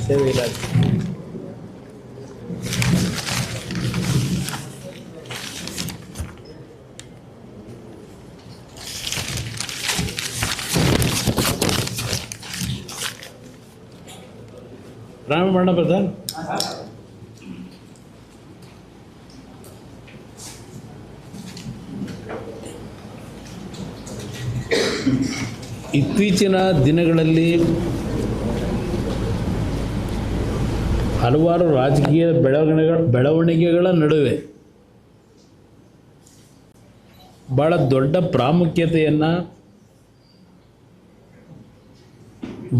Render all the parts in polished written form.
ಸೇವೆ ಇಲ್ಲ. ಪ್ರಾರಂಭ ಮಾಡೋಣ ಪ್ರಧಾನ್. ಇತ್ತೀಚಿನ ದಿನಗಳಲ್ಲಿ ಹಲವಾರು ರಾಜಕೀಯ ಬೆಳವಣಿಗೆಗಳ ನಡುವೆ ಭಾಳ ದೊಡ್ಡ ಪ್ರಾಮುಖ್ಯತೆಯನ್ನು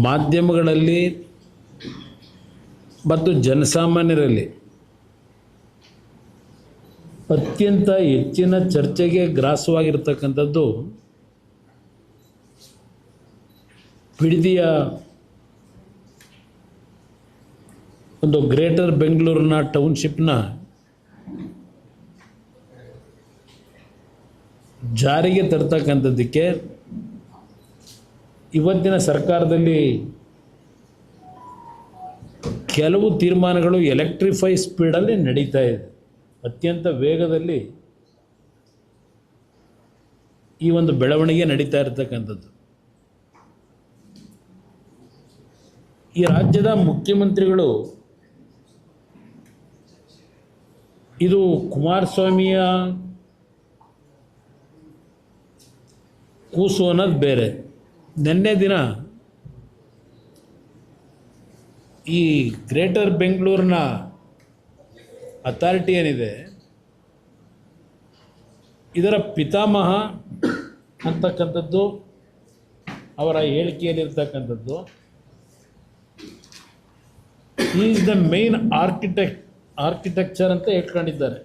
ಮಾಧ್ಯಮಗಳಲ್ಲಿ ಮತ್ತು ಜನಸಾಮಾನ್ಯರಲ್ಲಿ ಅತ್ಯಂತ ಹೆಚ್ಚಿನ ಚರ್ಚೆಗೆ ಗ್ರಾಸವಾಗಿರ್ತಕ್ಕಂಥದ್ದು ಬಿಡದಿಯ ಒಂದು ಗ್ರೇಟರ್ ಬೆಂಗಳೂರಿನ ಟೌನ್ಶಿಪ್ನ ಜಾರಿಗೆ ತರ್ತಕ್ಕಂಥದ್ದಕ್ಕೆ ಇವತ್ತಿನ ಸರ್ಕಾರದಲ್ಲಿ ಕೆಲವು ತೀರ್ಮಾನಗಳು ಎಲೆಕ್ಟ್ರಿಫೈ ಸ್ಪೀಡಲ್ಲಿ ನಡೀತಾ ಇದೆ. ಅತ್ಯಂತ ವೇಗದಲ್ಲಿ ಈ ಒಂದು ಬೆಳವಣಿಗೆ ನಡೀತಾ ಇರತಕ್ಕಂಥದ್ದು. ಈ ರಾಜ್ಯದ ಮುಖ್ಯಮಂತ್ರಿಗಳು ಇದು ಕುಮಾರಸ್ವಾಮಿಯ ಕೂಸು ಅನ್ನೋದು ಬೇರೆ. ನಿನ್ನೆ ದಿನ ಈ ಗ್ರೇಟರ್ ಬೆಂಗಳೂರಿನ ಅಥಾರಿಟಿ ಏನಿದೆ ಇದರ ಪಿತಾಮಹ ಅಂತಕ್ಕಂಥದ್ದು ಅವರ ಹೇಳಿಕೆಯಲ್ಲಿರ್ತಕ್ಕಂಥದ್ದು, ಈಸ್ ದ ಮೇನ್ ಆರ್ಕಿಟೆಕ್ಚರ್ ಅಂತ ಹೇಳ್ಕೊಂಡಿದ್ದಾರೆ.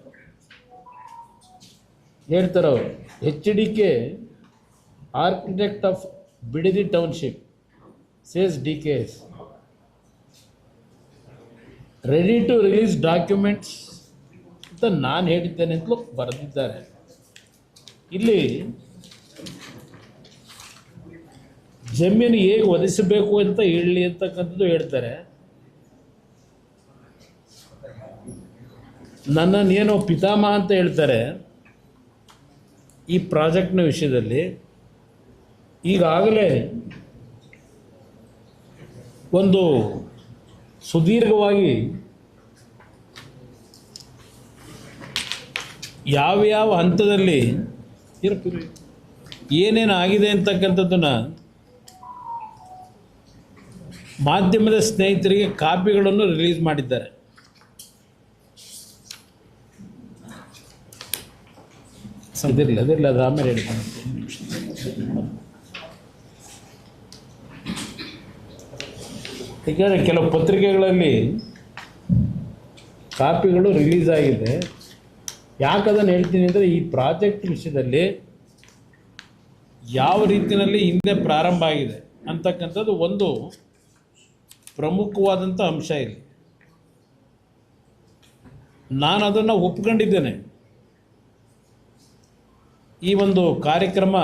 ಹೇಳ್ತಾರೆ ಅವರು, HDK architect of Bidadi township says DKS ready to release documents ಅಂತ ನಾನು ಹೇಳಿದ್ದೇನೆ ಅಂತಲೂ ಬರೆದಿದ್ದಾರೆ. ಇಲ್ಲಿ ಜಮೀನು ಹೇಗೆ ಒದಗಿಸಬೇಕು ಅಂತ ಹೇಳಿ ಅಂತಕ್ಕಂಥದ್ದು ಹೇಳ್ತಾರೆ. ನನ್ನನ್ನೇನೋ ಪಿತಾಮಹ ಅಂತ ಹೇಳ್ತಾರೆ ಈ ಪ್ರಾಜೆಕ್ಟ್ನ ವಿಷಯದಲ್ಲಿ. ಈಗಾಗಲೇ ಒಂದು ಸುದೀರ್ಘವಾಗಿ ಯಾವ್ಯಾವ ಹಂತದಲ್ಲಿ ಏನೇನು ಆಗಿದೆ ಅಂತಕ್ಕಂಥದ್ದನ್ನು ಮಾಧ್ಯಮದ ಸ್ನೇಹಿತರಿಗೆ ಕಾಪಿಗಳನ್ನು ರಿಲೀಸ್ ಮಾಡಿದ್ದಾರೆ. ಅದಿರಲಿ ಅದು ಆಮೇಲೆ ಹೇಳ್ತೀನಿ. ಯಾಕೆಂದರೆ ಕೆಲವು ಪತ್ರಿಕೆಗಳಲ್ಲಿ ಕಾಪಿಗಳು ರಿಲೀಸ್ ಆಗಿದೆ. ಯಾಕದನ್ನು ಹೇಳ್ತೀನಿ ಅಂದರೆ, ಈ ಪ್ರಾಜೆಕ್ಟ್ ವಿಷಯದಲ್ಲಿ ಯಾವ ರೀತಿಯಲ್ಲಿ ಹಿಂದೆ ಪ್ರಾರಂಭ ಆಗಿದೆ ಅಂತಕ್ಕಂಥದ್ದು ಒಂದು ಪ್ರಮುಖವಾದಂಥ ಅಂಶ ಇಲ್ಲಿ. ನಾನು ಅದನ್ನು ಒಪ್ಕೊಂಡಿದ್ದೇನೆ. ಈ ಒಂದು ಕಾರ್ಯಕ್ರಮ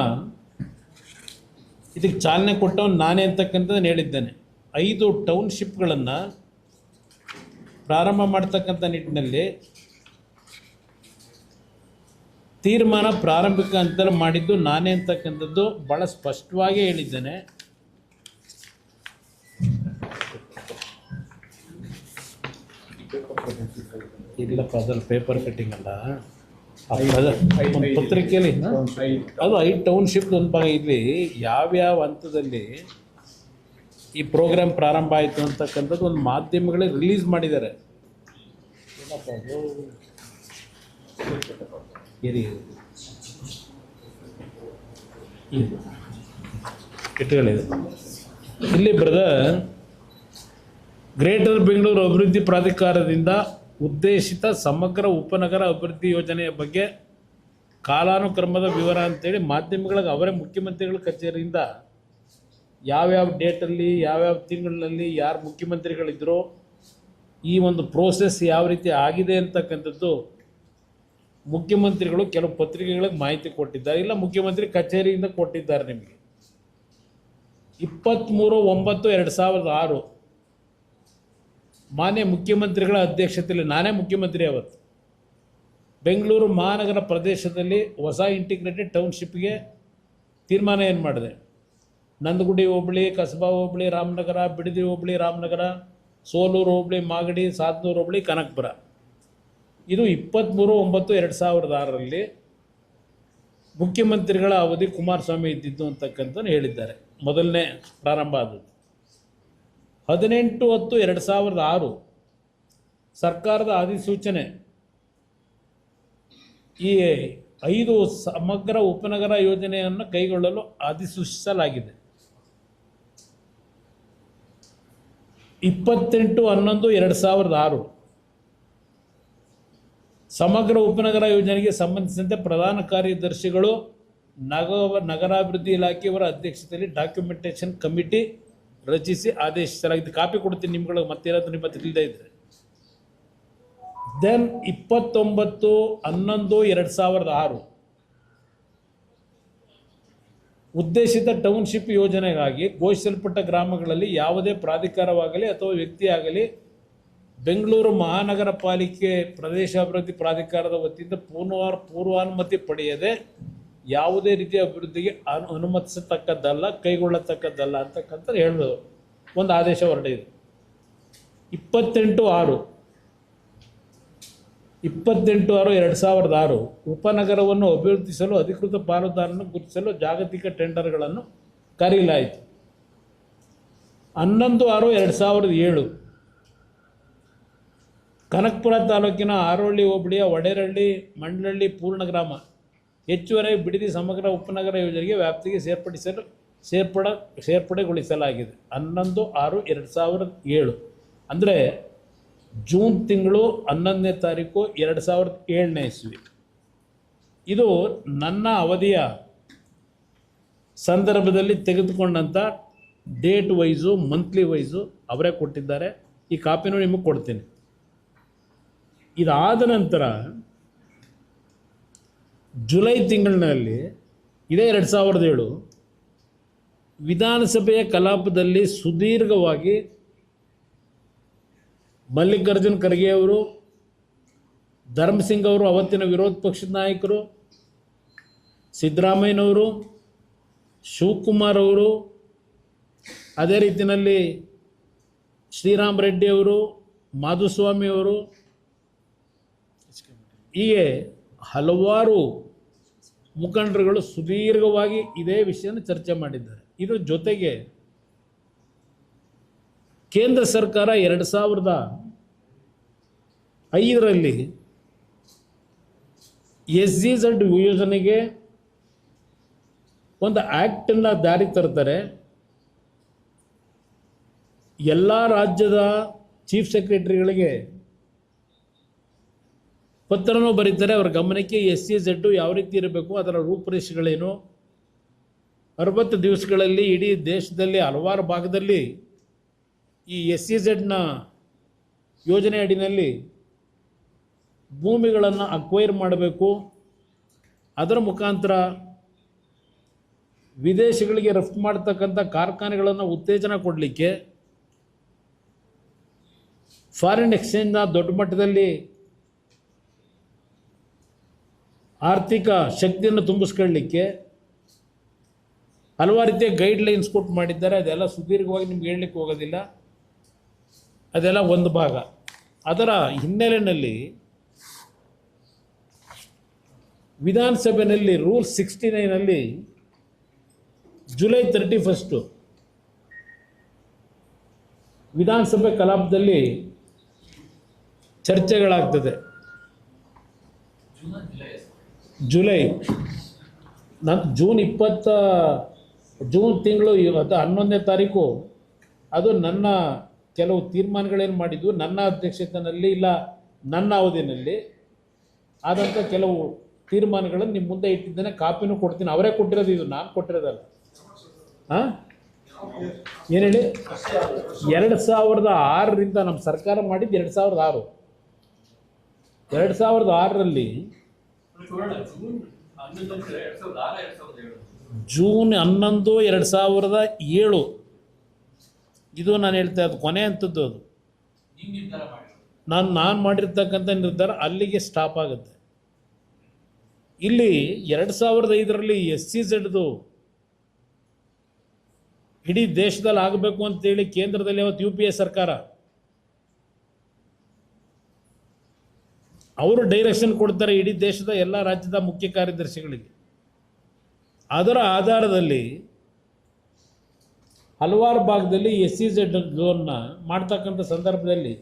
ಇದಕ್ಕೆ ಚಾಲನೆ ಕೊಟ್ಟವನು ನಾನೇ ಅಂತಕ್ಕಂಥದ್ದನ್ನು ಹೇಳಿದ್ದೇನೆ. 5 ಟೌನ್ಶಿಪ್ಗಳನ್ನು ಪ್ರಾರಂಭ ಮಾಡ್ತಕ್ಕಂಥ ನಿಟ್ಟಿನಲ್ಲಿ ತೀರ್ಮಾನ ಪ್ರಾರಂಭಿಕ ಹಂತದಲ್ಲಿ ಮಾಡಿದ್ದು ನಾನೇ ಅಂತಕ್ಕಂಥದ್ದು ಭಾಳ ಸ್ಪಷ್ಟವಾಗಿ ಹೇಳಿದ್ದೇನೆ. ಇಲ್ಲಪ್ಪ, ಅದರಲ್ಲಿ ಪೇಪರ್ ಕಟ್ಟಿಂಗ್ ಅಲ್ಲ, ಒಂದು ಪತ್ರಿಕೆಯಲ್ಲಿ ಅದು 5 ಟೌನ್ಶಿಪ್ ಒಂದು ಭಾಗ. ಇಲ್ಲಿ ಯಾವ್ಯಾವ ಹಂತದಲ್ಲಿ ಈ ಪ್ರೋಗ್ರಾಮ್ ಪ್ರಾರಂಭ ಆಯಿತು ಅಂತಕ್ಕಂಥದ್ದು ಒಂದು ಮಾಧ್ಯಮಗಳಿಗೆ ರಿಲೀಸ್ ಮಾಡಿದ್ದಾರೆ. ಇಟ್ಟುಗಳಿದೆ ಇಲ್ಲಿ ಬ್ರದರ್, ಗ್ರೇಟರ್ ಬೆಂಗಳೂರು ಅಭಿವೃದ್ಧಿ ಪ್ರಾಧಿಕಾರದಿಂದ ಉದ್ದೇಶಿತ ಸಮಗ್ರ ಉಪನಗರ ಅಭಿವೃದ್ಧಿ ಯೋಜನೆಯ ಬಗ್ಗೆ ಕಾಲಾನುಕ್ರಮದ ವಿವರ ಅಂತೇಳಿ ಮಾಧ್ಯಮಗಳಿಗೆ ಅವರೇ ಮುಖ್ಯಮಂತ್ರಿಗಳ ಕಚೇರಿಯಿಂದ ಯಾವ್ಯಾವ ಡೇಟಲ್ಲಿ ಯಾವ್ಯಾವ ತಿಂಗಳಲ್ಲಿ ಯಾರು ಮುಖ್ಯಮಂತ್ರಿಗಳಿದ್ರೋ ಈ ಒಂದು ಪ್ರೋಸೆಸ್ ಯಾವ ರೀತಿ ಆಗಿದೆ ಅಂತಕ್ಕಂಥದ್ದು ಮುಖ್ಯಮಂತ್ರಿಗಳು ಕೆಲವು ಪತ್ರಿಕೆಗಳಿಗೆ ಮಾಹಿತಿ ಕೊಟ್ಟಿದ್ದಾರೆ, ಇಲ್ಲ ಮುಖ್ಯಮಂತ್ರಿ ಕಚೇರಿಯಿಂದ ಕೊಟ್ಟಿದ್ದಾರೆ. ನಿಮಗೆ 23/9/2006 ಮಾನ್ಯ ಮುಖ್ಯಮಂತ್ರಿಗಳ ಅಧ್ಯಕ್ಷತೆಯಲ್ಲಿ, ನಾನೇ ಮುಖ್ಯಮಂತ್ರಿ ಅವತ್ತು, ಬೆಂಗಳೂರು ಮಹಾನಗರ ಪ್ರದೇಶದಲ್ಲಿ ಹೊಸ ಇಂಟಿಗ್ರೇಟೆಡ್ ಟೌನ್ಶಿಪ್ಗೆ ತೀರ್ಮಾನ ಏನು ಮಾಡಿದೆ. ನಂದಗುಡಿ ಹೋಬಳಿ, ಕಸಬಾ ಹೋಬಳಿ ರಾಮನಗರ, ಬಿಡದಿ ಹೋಬಳಿ ರಾಮನಗರ, ಸೋಲೂರು ಹೋಬಳಿ ಮಾಗಡಿ, ಸಾತ್ನೂರು ಹೋಬಳಿ ಕನಕಪುರ. ಇದು 23/9/2006 ಮುಖ್ಯಮಂತ್ರಿಗಳ ಅವಧಿ ಕುಮಾರಸ್ವಾಮಿ ಇದ್ದಿದ್ದು ಅಂತಕ್ಕಂಥ ಹೇಳಿದ್ದಾರೆ. ಮೊದಲನೇ ಪ್ರಾರಂಭ ಆದದ್ದು 18/10/2006 ಸರ್ಕಾರದ ಅಧಿಸೂಚನೆ ಈ 5 ಸಮಗ್ರ ಉಪನಗರ ಯೋಜನೆಯನ್ನು ಕೈಗೊಳ್ಳಲು ಅಧಿಸೂಚಿಸಲಾಗಿದೆ. 28/11/2006 ಸಮಗ್ರ ಉಪನಗರ ಯೋಜನೆಗೆ ಸಂಬಂಧಿಸಿದಂತೆ ಪ್ರಧಾನ ಕಾರ್ಯದರ್ಶಿಗಳು ನಗರಾಭಿವೃದ್ಧಿ ಇಲಾಖೆಯವರ ಅಧ್ಯಕ್ಷತೆಯಲ್ಲಿ ಡಾಕ್ಯುಮೆಂಟೇಷನ್ ಕಮಿಟಿ ರಚಿಸಿ ಆದೇಶಿಸಲಾಗಿದೆ. ಕಾಪಿ ಕೊಡ್ತೀನಿ ನಿಮ್ಗಳಿಗೆ, ಮತ್ತೇನಾದರೂ ನಿಮ್ಮ ತಿಳಿದೇ ಇದ್ದರೆ. ದೆನ್ 29/11/2006 ಉದ್ದೇಶಿತ ಟೌನ್ಶಿಪ್ ಯೋಜನೆಗಾಗಿ ಘೋಷಿಸಲ್ಪಟ್ಟ ಗ್ರಾಮಗಳಲ್ಲಿ ಯಾವುದೇ ಪ್ರಾಧಿಕಾರವಾಗಲಿ ಅಥವಾ ವ್ಯಕ್ತಿಯಾಗಲಿ ಬೆಂಗಳೂರು ಮಹಾನಗರ ಪಾಲಿಕೆ ಪ್ರದೇಶಾಭಿವೃದ್ಧಿ ಪ್ರಾಧಿಕಾರದ ವತಿಯಿಂದ ಪೂರ್ವಾನುಮತಿ ಪಡೆಯದೆ ಯಾವುದೇ ರೀತಿಯ ಅಭಿವೃದ್ಧಿಗೆ ಅನುಮತಿಸತಕ್ಕದ್ದಲ್ಲ, ಕೈಗೊಳ್ಳತಕ್ಕದ್ದಲ್ಲ ಅಂತಕ್ಕಂಥ ಹೇಳೋದು ಒಂದು ಆದೇಶ ಹೊರಡಿದೆ. 28/6/2006 ಉಪನಗರವನ್ನು ಅಭಿವೃದ್ಧಿಸಲು ಅಧಿಕೃತ ಪಾಲುದಾರರನ್ನು ಗುರುತಿಸಲು ಜಾಗತಿಕ ಟೆಂಡರ್ಗಳನ್ನು ಕರೆಯಲಾಯಿತು. 11/6/2007 ಕನಕಪುರ ತಾಲೂಕಿನ ಆರೋಳ್ಳಿ ಹೋಬಳಿಯ ಒಡೆರಹಳ್ಳಿ, ಮಂಡಲಹಳ್ಳಿ, ಪೂರ್ಣಗ್ರಾಮ ಹೆಚ್ಚುವರಿ ಬಿಡದಿ ಸಮಗ್ರ ಉಪನಗರ ಯೋಜನೆಗೆ ವ್ಯಾಪ್ತಿಗೆ ಸೇರ್ಪಡೆಗೊಳಿಸಲಾಗಿದೆ. 11/6/2007 ಅಂದರೆ ಜೂನ್ ತಿಂಗಳು 11ನೇ ತಾರೀಕು 2007ನೇ ಇಸ್ವಿ. ಇದು ನನ್ನ ಅವಧಿಯ ಸಂದರ್ಭದಲ್ಲಿ ತೆಗೆದುಕೊಂಡಂಥ ಡೇಟ್ ವೈಸು, ಮಂತ್ಲಿ ವೈಸು ಅವರೇ ಕೊಟ್ಟಿದ್ದಾರೆ. ಈ ಕಾಪಿನೂ ನಿಮಗೆ ಕೊಡ್ತೀನಿ. ಇದಾದ ನಂತರ ಜುಲೈ ತಿಂಗಳಿನಲ್ಲಿ ಇದೇ 2007 ವಿಧಾನಸಭೆಯ ಕಲಾಪದಲ್ಲಿ ಸುದೀರ್ಘವಾಗಿ ಮಲ್ಲಿಕಾರ್ಜುನ್ ಖರ್ಗೆ ಅವರು, ಧರ್ಮಸಿಂಗ್ ಅವರು, ಅವತ್ತಿನ ವಿರೋಧ ಪಕ್ಷದ ನಾಯಕರು, ಸಿದ್ದರಾಮಯ್ಯನವರು, ಶಿವಕುಮಾರ್ ಅವರು, ಅದೇ ರೀತಿಯಲ್ಲಿ ಶ್ರೀರಾಮ್ ರೆಡ್ಡಿ ಅವರು, ಮಾಧುಸ್ವಾಮಿ ಅವರು, ಹೀಗೆ ಹಲವಾರು ಮುಖಂಡರುಗಳು ಸುದೀರ್ಘವಾಗಿ ಇದೇ ವಿಷಯನ ಚರ್ಚೆ ಮಾಡಿದ್ದಾರೆ. ಇದ್ರ ಜೊತೆಗೆ ಕೇಂದ್ರ ಸರ್ಕಾರ 2005 SEZ ಯೋಜನೆಗೆ ಒಂದು ಆ್ಯಕ್ಟನ್ನು ಜಾರಿ ತರ್ತಾರೆ. ಎಲ್ಲ ರಾಜ್ಯದ ಚೀಫ್ ಸೆಕ್ರೆಟರಿಗಳಿಗೆ ಪತ್ರನೂ ಬರೀತಾರೆ. ಅವರ ಗಮನಕ್ಕೆ SEZ ಯಾವ ರೀತಿ ಇರಬೇಕು, ಅದರ ರೂಪುರೇಷೆಗಳೇನು. 60 ದಿವಸಗಳಲ್ಲಿ ಇಡೀ ದೇಶದಲ್ಲಿ ಹಲವಾರು ಭಾಗದಲ್ಲಿ ಈ SEZನ ಯೋಜನೆ ಅಡಿನಲ್ಲಿ ಭೂಮಿಗಳನ್ನು ಅಕ್ವೈರ್ ಮಾಡಬೇಕು. ಅದರ ಮುಖಾಂತರ ವಿದೇಶಗಳಿಗೆ ರಫ್ತು ಮಾಡ್ತಕ್ಕಂಥ ಕಾರ್ಖಾನೆಗಳನ್ನು ಉತ್ತೇಜನ ಕೊಡಲಿಕ್ಕೆ, ಫಾರಿನ್ ಎಕ್ಸ್ಚೇಂಜ್ನ ದೊಡ್ಡ ಮಟ್ಟದಲ್ಲಿ ಆರ್ಥಿಕ ಶಕ್ತಿಯನ್ನು ತುಂಬಿಸ್ಕೊಳ್ಳಲಿಕ್ಕೆ ಹಲವಾರು ರೀತಿಯ ಗೈಡ್ಲೈನ್ಸ್ ಕೊಟ್ಟು ಮಾಡಿದ್ದಾರೆ. ಅದೆಲ್ಲ ಸುದೀರ್ಘವಾಗಿ ನಿಮ್ಗೆ ಹೇಳಲಿಕ್ಕೆ ಹೋಗೋದಿಲ್ಲ, ಅದೆಲ್ಲ ಒಂದು ಭಾಗ. ಅದರ ಹಿನ್ನೆಲೆಯಲ್ಲಿ ವಿಧಾನಸಭೆಯಲ್ಲಿ ರೂಲ್ 69 ಜುಲೈ 31 ವಿಧಾನಸಭೆ ಕಲಾಪದಲ್ಲಿ ಚರ್ಚೆಗಳಾಗ್ತದೆ. ಜೂನ್ ತಿಂಗಳು 11ನೇ ತಾರೀಕು ಅದು ನನ್ನ ಕೆಲವು ತೀರ್ಮಾನಗಳೇನು ಮಾಡಿದ್ವು ನನ್ನ ಅಧ್ಯಕ್ಷತೆಯಲ್ಲಿ ಇಲ್ಲ ನನ್ನ ಅವಧಿಯಲ್ಲಿ ಆದಂಥ ಕೆಲವು ತೀರ್ಮಾನಗಳನ್ನು ನಿಮ್ಮ ಮುಂದೆ ಇಟ್ಟಿದ್ದೇನೆ, ಕಾಪಿನೂ ಕೊಡ್ತೀನಿ. ಅವರೇ ಕೊಟ್ಟಿರೋದು, ಇದು ನಾನು ಕೊಟ್ಟಿರೋದಲ್ಲ. ಹಾಂ, ಏನು ಹೇಳಿ? 2006ರಿಂದ ನಮ್ಮ ಸರ್ಕಾರ ಮಾಡಿದ್ದು 2006. 2006ರಲ್ಲಿ ಜೂನ್ 11, 2007 ಇದು ನಾನು ಹೇಳ್ತಾ ಇದ್ದು ಕೊನೆ ಅಂಥದ್ದು. ಅದು ನಾನು ಮಾಡಿರ್ತಕ್ಕಂಥ ನಿರ್ಧಾರ ಅಲ್ಲಿಗೆ ಸ್ಟಾಪ್ ಆಗುತ್ತೆ. ಇಲ್ಲಿ 2005ರಲ್ಲಿ SEZದು ಇಡೀ ದೇಶದಲ್ಲಿ ಆಗಬೇಕು ಅಂತೇಳಿ ಕೇಂದ್ರದಲ್ಲಿ ಅವತ್ತು UPA ಸರ್ಕಾರ ಅವರು ಡೈರೆಕ್ಷನ್ ಕೊಡ್ತಾರೆ ಇಡೀ ದೇಶದ ಎಲ್ಲ ರಾಜ್ಯದ ಮುಖ್ಯ ಕಾರ್ಯದರ್ಶಿಗಳಿಗೆ. ಅದರ ಆಧಾರದಲ್ಲಿ ಹಲವಾರು ಭಾಗದಲ್ಲಿ SEZ ಝೋನ್ನ ಮಾಡ್ತಕ್ಕಂಥ ಸಂದರ್ಭದಲ್ಲಿ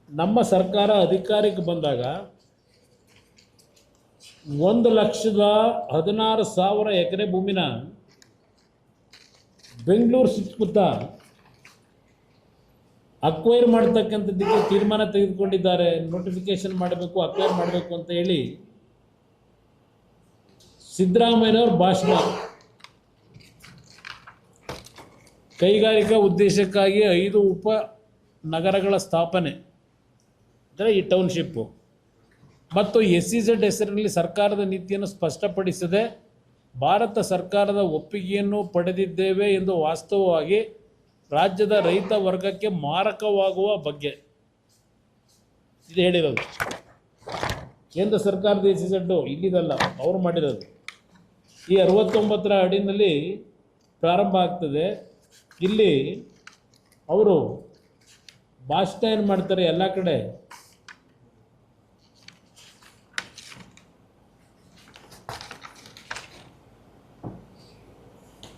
ನಮ್ಮ ಸರ್ಕಾರ ಅಧಿಕಾರಕ್ಕೆ ಬಂದಾಗ 1,16,000 ಎಕರೆ ಭೂಮಿನ ಬೆಂಗಳೂರು ಸುತ್ತಮುತ್ತ ಅಕ್ವೈರ್ ಮಾಡ್ತಕ್ಕಂಥದ್ದಕ್ಕೆ ತೀರ್ಮಾನ ತೆಗೆದುಕೊಂಡಿದ್ದಾರೆ. ನೋಟಿಫಿಕೇಶನ್ ಮಾಡಬೇಕು, ಅಕ್ವೈರ್ ಮಾಡಬೇಕು ಅಂತ ಹೇಳಿ ಸಿದ್ದರಾಮಯ್ಯನವ್ರ ಭಾಷಣ. ಕೈಗಾರಿಕಾ ಉದ್ದೇಶಕ್ಕಾಗಿ 5 ಉಪ ನಗರಗಳ ಸ್ಥಾಪನೆ ಅಂದರೆ ಈ ಟೌನ್ಶಿಪ್ಪು ಮತ್ತು SEZ ಹೆಸರಿನಲ್ಲಿ ಸರ್ಕಾರದ ನೀತಿಯನ್ನು ಸ್ಪಷ್ಟಪಡಿಸದೆ ಭಾರತ ಸರ್ಕಾರದ ಒಪ್ಪಿಗೆಯನ್ನು ಪಡೆದಿದ್ದೇವೆ ಎಂದು ವಾಸ್ತವವಾಗಿ ರಾಜ್ಯದ ರೈತ ವರ್ಗಕ್ಕೆ ಮಾರಕವಾಗುವ ಬಗ್ಗೆ ಇದು ಹೇಳಿರೋದು. ಕೇಂದ್ರ ಸರ್ಕಾರದ SEZ ಇಲ್ಲಿದಲ್ಲ, ಅವರು ಮಾಡಿರೋದು. ಈ 69ರ ಅಡಿನಲ್ಲಿ ಪ್ರಾರಂಭ ಆಗ್ತದೆ. ಇಲ್ಲಿ ಅವರು ಭಾಷಣ ಏನು ಮಾಡ್ತಾರೆ ಎಲ್ಲ ಕಡೆ,